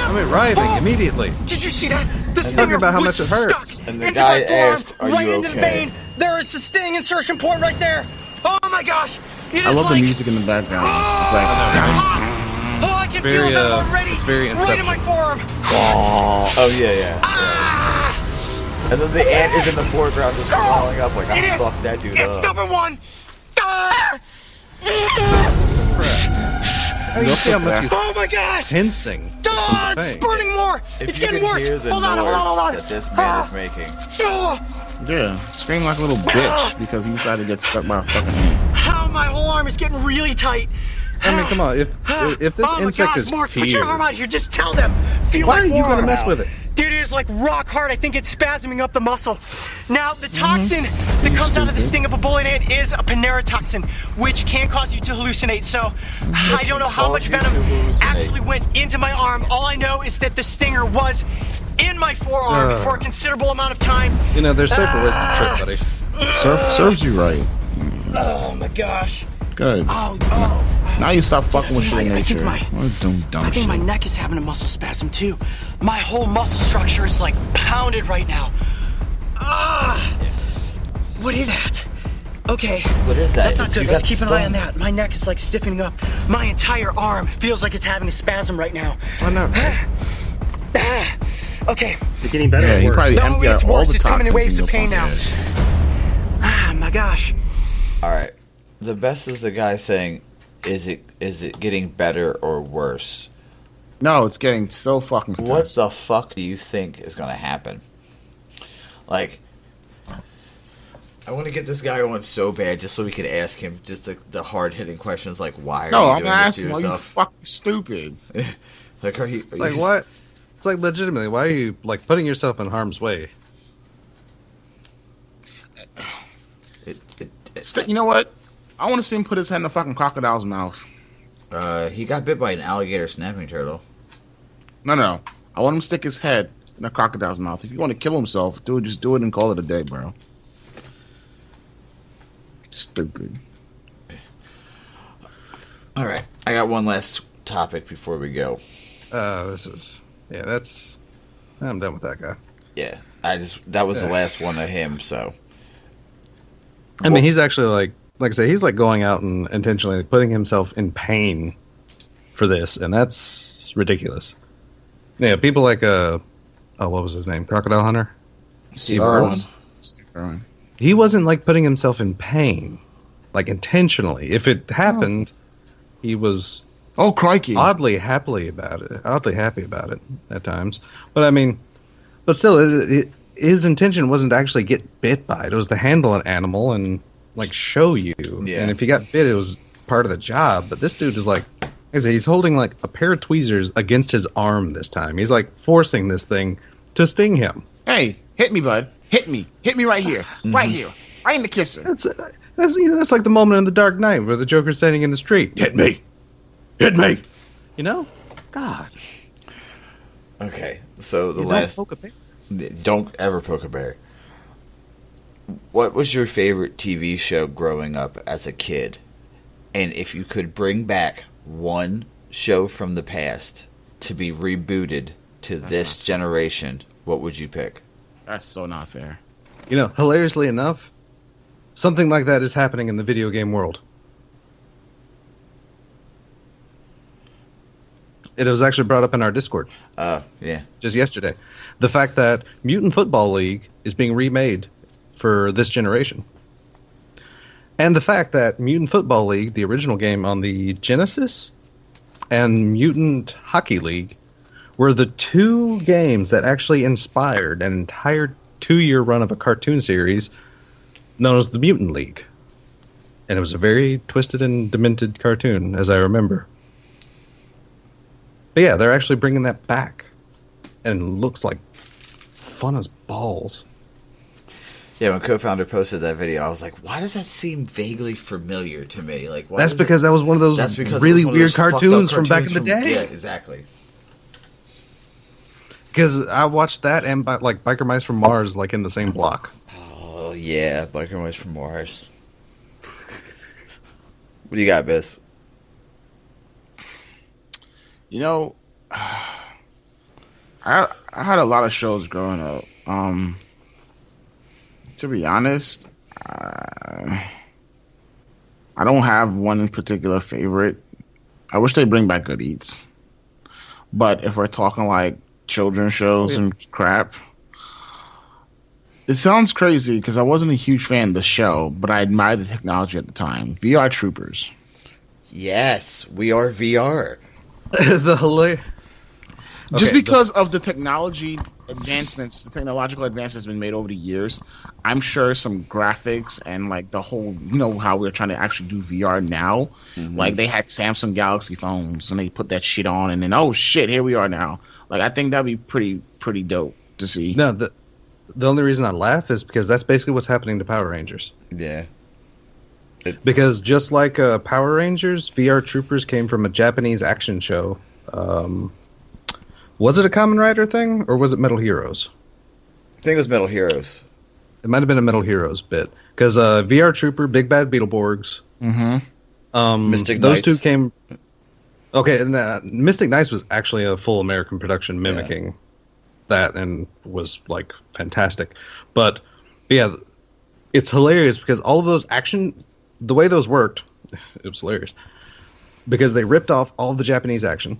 [SPEAKER 4] I mean, writhing immediately.
[SPEAKER 6] Did you see that? The
[SPEAKER 4] talking
[SPEAKER 6] stinger
[SPEAKER 4] about how
[SPEAKER 6] was
[SPEAKER 4] much it hurts.
[SPEAKER 6] stuck
[SPEAKER 1] And the
[SPEAKER 6] into
[SPEAKER 1] guy
[SPEAKER 6] my forearm,
[SPEAKER 1] asked, "Are
[SPEAKER 6] right
[SPEAKER 1] you
[SPEAKER 6] into the
[SPEAKER 1] okay?"
[SPEAKER 6] vein. There is the sting insertion point right there. Oh my gosh. It
[SPEAKER 2] I
[SPEAKER 6] is
[SPEAKER 2] love
[SPEAKER 6] like,
[SPEAKER 2] the music in the background. It's
[SPEAKER 6] it's
[SPEAKER 2] like,
[SPEAKER 6] hot. Oh, I can
[SPEAKER 4] Very,
[SPEAKER 6] feel that already.
[SPEAKER 4] it's very
[SPEAKER 6] right in my
[SPEAKER 4] Inception.
[SPEAKER 6] forearm.
[SPEAKER 1] Oh yeah.
[SPEAKER 6] Ah!
[SPEAKER 1] And then the ant is in the foreground just crawling up like,
[SPEAKER 6] It
[SPEAKER 1] I
[SPEAKER 6] is.
[SPEAKER 1] fucked that dude
[SPEAKER 6] It's
[SPEAKER 1] up.
[SPEAKER 6] number one. Ah!
[SPEAKER 4] I mean, you see how much he's
[SPEAKER 6] Oh my gosh.
[SPEAKER 4] tensing.
[SPEAKER 6] Oh,
[SPEAKER 4] from the
[SPEAKER 6] it's
[SPEAKER 4] thing.
[SPEAKER 6] burning more.
[SPEAKER 1] If
[SPEAKER 6] It's
[SPEAKER 1] you
[SPEAKER 6] getting
[SPEAKER 1] can
[SPEAKER 6] worse.
[SPEAKER 1] hear the
[SPEAKER 6] Hold on.
[SPEAKER 1] noise that this man is making.
[SPEAKER 6] Oh,
[SPEAKER 2] yeah, scream like a little bitch because he decided to get stuck by a fucking ant.
[SPEAKER 6] how my whole arm is getting really tight.
[SPEAKER 4] I mean, come on. If this
[SPEAKER 6] oh my
[SPEAKER 4] insect
[SPEAKER 6] gosh,
[SPEAKER 4] is
[SPEAKER 6] Mark, put your
[SPEAKER 4] here,
[SPEAKER 6] arm out here. Just tell them. Feel
[SPEAKER 4] why
[SPEAKER 6] my
[SPEAKER 4] are you
[SPEAKER 6] forearm.
[SPEAKER 4] gonna mess with it?
[SPEAKER 6] Dude, it is like rock hard. I think it's spasming up the muscle. Now, the toxin that comes out of the sting of a bullet ant is a panerotoxin, which can cause you to hallucinate. So, I don't know how much
[SPEAKER 1] cause you
[SPEAKER 6] venom
[SPEAKER 1] to hallucinate.
[SPEAKER 6] actually went into my arm. All I know is that the stinger was in my forearm for a considerable amount of time.
[SPEAKER 4] You know, there's safer ways to trick, buddy.
[SPEAKER 2] Serves you right.
[SPEAKER 6] Oh my gosh.
[SPEAKER 2] Good.
[SPEAKER 6] Oh.
[SPEAKER 2] Now you stop fucking with shit in
[SPEAKER 6] I think
[SPEAKER 2] nature. What dumb
[SPEAKER 6] I think
[SPEAKER 2] shit.
[SPEAKER 6] my neck is having a muscle spasm too. My whole muscle structure is like pounded right now. What is that? Okay.
[SPEAKER 1] What is that?
[SPEAKER 6] That's not good.
[SPEAKER 1] You
[SPEAKER 6] Let's
[SPEAKER 1] got
[SPEAKER 6] keep an eye on
[SPEAKER 1] stung.
[SPEAKER 6] that. My neck is like stiffening up. My entire arm feels like it's having a spasm right now.
[SPEAKER 4] Why not?
[SPEAKER 6] Okay.
[SPEAKER 7] Is it getting better
[SPEAKER 2] Yeah,
[SPEAKER 7] or
[SPEAKER 2] he
[SPEAKER 7] worse?
[SPEAKER 2] probably
[SPEAKER 6] No,
[SPEAKER 2] emptied
[SPEAKER 6] it's
[SPEAKER 2] out all
[SPEAKER 6] worse.
[SPEAKER 2] the
[SPEAKER 6] It's coming in
[SPEAKER 2] toxins
[SPEAKER 6] waves
[SPEAKER 2] in
[SPEAKER 6] of
[SPEAKER 2] your
[SPEAKER 6] pain
[SPEAKER 2] fucking
[SPEAKER 6] now.
[SPEAKER 2] ass.
[SPEAKER 6] My gosh.
[SPEAKER 1] All right. The best is the guy saying, "Is it getting better or worse?"
[SPEAKER 2] No, it's getting so fucking
[SPEAKER 1] What
[SPEAKER 2] fantastic.
[SPEAKER 1] the fuck do you think is going to happen? Like, I want to get this guy on so bad just so we can ask him just the hard hitting questions like, "Why are
[SPEAKER 2] No,
[SPEAKER 1] you
[SPEAKER 2] I'm
[SPEAKER 1] doing this to
[SPEAKER 2] asking why you
[SPEAKER 1] yourself?"
[SPEAKER 2] fucking stupid.
[SPEAKER 1] Like, are you?
[SPEAKER 4] It's like, what? It's like, legitimately, why are you, like, putting yourself in harm's way?
[SPEAKER 2] You know what? I want to see him put his head in a fucking crocodile's mouth.
[SPEAKER 1] He got bit by an alligator snapping turtle.
[SPEAKER 2] No. I want him to stick his head in a crocodile's mouth. If you want to kill himself, just do it and call it a day, bro. Stupid.
[SPEAKER 1] All right, I got one last topic before we go.
[SPEAKER 4] I'm done with that guy.
[SPEAKER 1] Yeah, that was the last one of him. So
[SPEAKER 4] I mean, he's actually like I say, he's like going out and intentionally putting himself in pain for this, and that's ridiculous. Yeah, people like what was his name? Crocodile Hunter?
[SPEAKER 1] Steve
[SPEAKER 2] Irwin.
[SPEAKER 1] Irwin.
[SPEAKER 4] He wasn't like putting himself in pain, like intentionally. If it happened, he was
[SPEAKER 2] Oh, crikey.
[SPEAKER 4] oddly happy about it at times. But I mean, but still, his intention wasn't to actually get bit by it. It was to handle an animal and like show you.
[SPEAKER 1] Yeah.
[SPEAKER 4] And if he got bit, it was part of the job. But this dude is like I say, he's holding like a pair of tweezers against his arm this time. He's like forcing this thing to sting him.
[SPEAKER 2] Hey, hit me, bud. Hit me right here. Right here. Right in the kisser.
[SPEAKER 4] That's that's like the moment in The Dark Knight where the Joker's standing in the street. Hit me. You know? God.
[SPEAKER 1] Okay, so the
[SPEAKER 4] You
[SPEAKER 1] last.
[SPEAKER 4] don't poke a bear.
[SPEAKER 1] Don't ever poke a bear. What was your favorite TV show growing up as a kid? And if you could bring back one show from the past to be rebooted to this generation, what would you pick?
[SPEAKER 2] That's so not fair.
[SPEAKER 4] You know, hilariously enough, something like that is happening in the video game world. It was actually brought up in our Discord
[SPEAKER 1] Yeah.
[SPEAKER 4] just yesterday. The fact that Mutant Football League is being remade for this generation. And the fact that Mutant Football League, the original game on the Genesis, and Mutant Hockey League were the two games that actually inspired an entire 2-year run of a cartoon series known as the Mutant League. And it was a very twisted and demented cartoon, as I remember. But yeah, they're actually bringing that back. And it looks like fun as balls.
[SPEAKER 1] Yeah, when co-founder posted that video, I was like, "Why does that seem vaguely familiar to me?" Like, why
[SPEAKER 4] That's
[SPEAKER 1] does
[SPEAKER 4] because that was one of those
[SPEAKER 1] That's because it
[SPEAKER 4] really
[SPEAKER 1] was one of
[SPEAKER 4] weird
[SPEAKER 1] those fucked up
[SPEAKER 4] cartoons from back in the
[SPEAKER 1] cartoons
[SPEAKER 4] day.
[SPEAKER 1] Yeah, exactly.
[SPEAKER 4] Because I watched that and like Biker Mice from Mars like in the same block.
[SPEAKER 1] Oh yeah, Biker Mice from Mars. What do you got, Biz?
[SPEAKER 2] You know, I had a lot of shows growing up. To be honest, I don't have one particular favorite. I wish they bring back Good Eats. But if we're talking like children's shows and crap, it sounds crazy because I wasn't a huge fan of the show, but I admired the technology at the time. VR Troopers.
[SPEAKER 1] Yes, we are VR.
[SPEAKER 4] The hilarious.
[SPEAKER 2] Just because of the technology advancements, the technological advances been made over the years, I'm sure some graphics and like the whole, how we're trying to actually do VR now. Mm-hmm. Like they had Samsung Galaxy phones and they put that shit on and then, oh shit, here we are now. Like I think that'd be pretty dope to see.
[SPEAKER 4] No, the only reason I laugh is because that's basically what's happening to Power Rangers.
[SPEAKER 1] Yeah.
[SPEAKER 4] Because just like Power Rangers, VR Troopers came from a Japanese action show. Was it a Kamen Rider thing, or was it Metal Heroes?
[SPEAKER 1] I think it was Metal Heroes.
[SPEAKER 4] It might have been a Metal Heroes bit. Because VR Trooper, Big Bad Beetleborgs,
[SPEAKER 1] Mystic
[SPEAKER 4] those
[SPEAKER 1] Knights.
[SPEAKER 4] two came... Okay, and Mystic Knights was actually a full American production mimicking that, and was, like, fantastic. But, yeah, it's hilarious because all of those action... The way those worked, it was hilarious. Because they ripped off all the Japanese action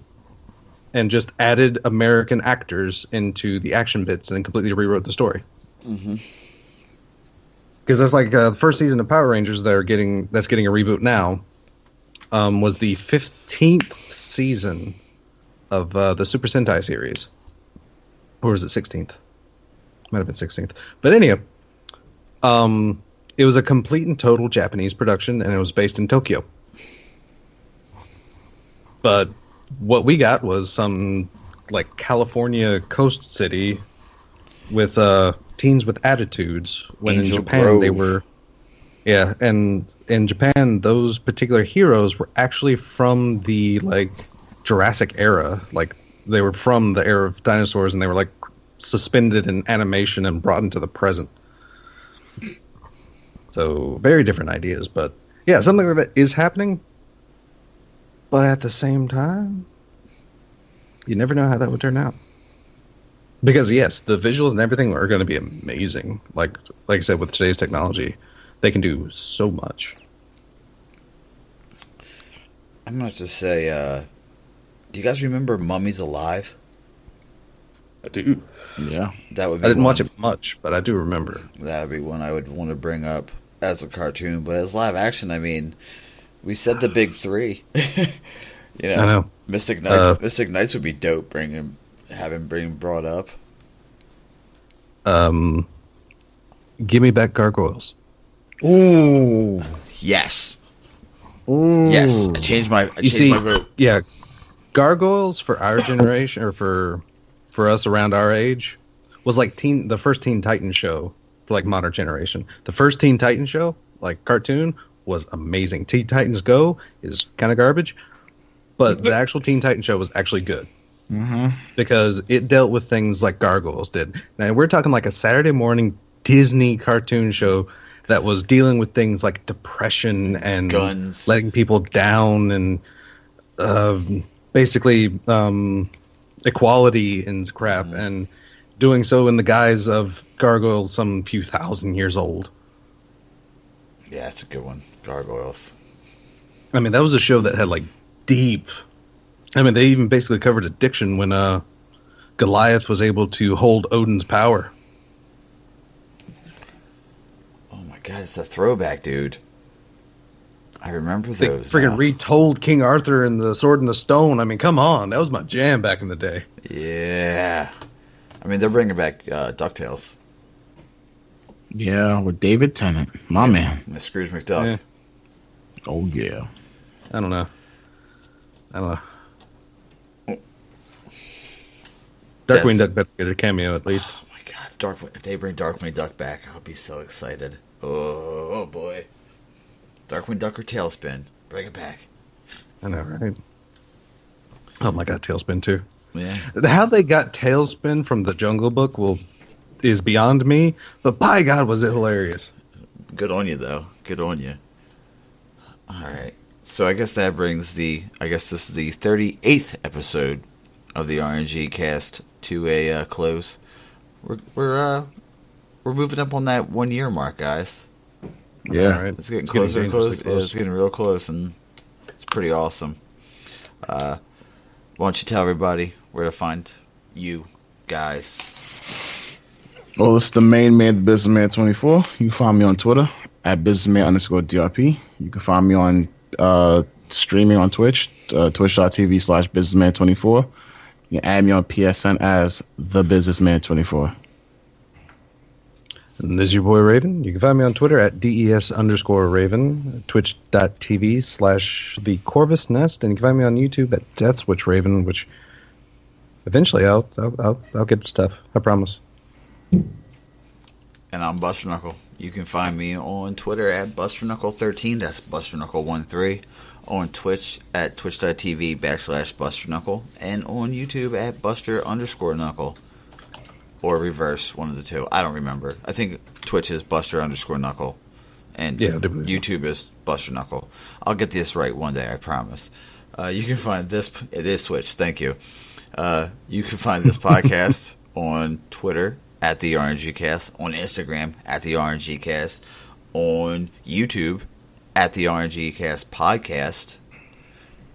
[SPEAKER 4] and just added American actors into the action bits and completely rewrote the story.
[SPEAKER 1] Mm-hmm.
[SPEAKER 4] Because that's like the first season of Power Rangers that's getting a reboot now, was the 15th season of the Super Sentai series. Or was it 16th? Might have been 16th. But anyhow, it was a complete and total Japanese production, and it was based in Tokyo. But what we got was some like California coast city with teens with attitudes. When
[SPEAKER 1] Angel
[SPEAKER 4] in Japan
[SPEAKER 1] Grove.
[SPEAKER 4] they were, and in Japan those particular heroes were actually from the like Jurassic era. Like they were from the era of dinosaurs, and they were like suspended in animation and brought into the present. So very different ideas, but yeah, something like that is happening. But at the same time, you never know how that would turn out. Because yes, the visuals and everything are going to be amazing. Like I said, with today's technology, they can do so much.
[SPEAKER 1] I'm going to just say, do you guys remember Mummies Alive?
[SPEAKER 4] I do.
[SPEAKER 2] Yeah.
[SPEAKER 1] That would be
[SPEAKER 4] I didn't
[SPEAKER 1] one.
[SPEAKER 4] watch it much, but I do remember.
[SPEAKER 1] That would be one I would want to bring up as a cartoon. But as live action, I mean, we said the big three. I
[SPEAKER 4] know.
[SPEAKER 1] Mystic Knights. Mystic Knights would be dope. Having brought up.
[SPEAKER 4] Give me back Gargoyles.
[SPEAKER 2] Ooh.
[SPEAKER 1] Yes.
[SPEAKER 2] Ooh.
[SPEAKER 1] Yes. I changed my vote.
[SPEAKER 4] Yeah, Gargoyles for our generation, or for us around our age, was like the first Teen Titans show for like modern generation. The first Teen Titans show, like cartoon, was amazing. Teen Titans Go is kind of garbage, but the actual Teen Titans show was actually good.
[SPEAKER 2] Mm-hmm.
[SPEAKER 4] Because it dealt with things like Gargoyles did. Now we're talking like a Saturday morning Disney cartoon show that was dealing with things like depression and
[SPEAKER 1] Guns.
[SPEAKER 4] letting people down, and basically equality and crap, and doing so in the guise of Gargoyles some few thousand years old.
[SPEAKER 1] Yeah, that's a good one. Gargoyles.
[SPEAKER 4] I mean, that was a show that had like deep... I mean, they even basically covered addiction when Goliath was able to hold Odin's power.
[SPEAKER 1] Oh my god, it's a throwback, dude. I remember
[SPEAKER 4] They
[SPEAKER 1] those.
[SPEAKER 4] freaking
[SPEAKER 1] now.
[SPEAKER 4] retold King Arthur and the Sword and the Stone. I mean, come on. That was my jam back in the day.
[SPEAKER 1] Yeah. I mean, they're bringing back DuckTales.
[SPEAKER 2] Yeah, with David Tennant, my man.
[SPEAKER 1] Miss Scrooge McDuck.
[SPEAKER 4] Yeah.
[SPEAKER 2] Oh yeah.
[SPEAKER 4] I don't know. Darkwing Duck better get a cameo at least.
[SPEAKER 1] Oh my god, if they bring Darkwing Duck back, I'll be so excited. Oh boy. Darkwing Duck or Tailspin. Bring it back.
[SPEAKER 4] I know, right? Oh my god, Tailspin too.
[SPEAKER 1] Yeah.
[SPEAKER 4] How they got Tailspin from the Jungle Book is beyond me, but by God, was it hilarious.
[SPEAKER 1] Good on you, though. Good on you. All right. So I guess that brings this is the 38th episode of the RNG cast to a close. We're moving up on that 1 year mark, guys.
[SPEAKER 2] Yeah.
[SPEAKER 4] All right.
[SPEAKER 1] It's getting closer and closer. Yeah, it's getting real close, and it's pretty awesome. Why don't you tell everybody where to find you guys?
[SPEAKER 2] Well, it's the main man, Businessman 24. You can find me on Twitter at businessman_DRP. You can find me on streaming on Twitch, twitch.tv/businessman24. You can add me on PSN as the Businessman24.
[SPEAKER 4] And this is your boy Raven. You can find me on Twitter at DES_Raven, twitch.tv/the Corvus Nest, and you can find me on YouTube at DeathSwitchRaven, which eventually I'll get stuff. I promise.
[SPEAKER 1] And I'm Buster Knuckle. You can find me on Twitter at BusterKnuckle13. That's BusterKnuckle13. On Twitch at twitch.tv/BusterKnuckle. And on YouTube at Buster_Knuckle. Or reverse, one of the two. I don't remember. I think Twitch is Buster_Knuckle. And YouTube is Buster Knuckle. I'll get this right one day, I promise. You can find this. It is Switch. Thank you. You can find this podcast on Twitter at the RngCast, on Instagram at the RngCast, on YouTube at the RngCast podcast,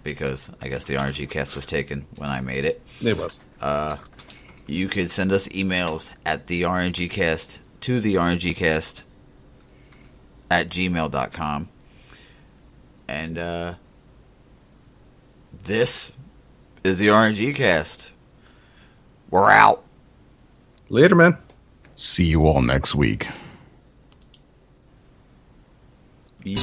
[SPEAKER 1] because I guess the RngCast was taken when I made it.
[SPEAKER 4] It was.
[SPEAKER 1] You could send us emails at the RngCast to the RngCast at gmail.com. And this is the RngCast. We're out.
[SPEAKER 4] Later, man.
[SPEAKER 2] See you all next week.
[SPEAKER 1] Yeah.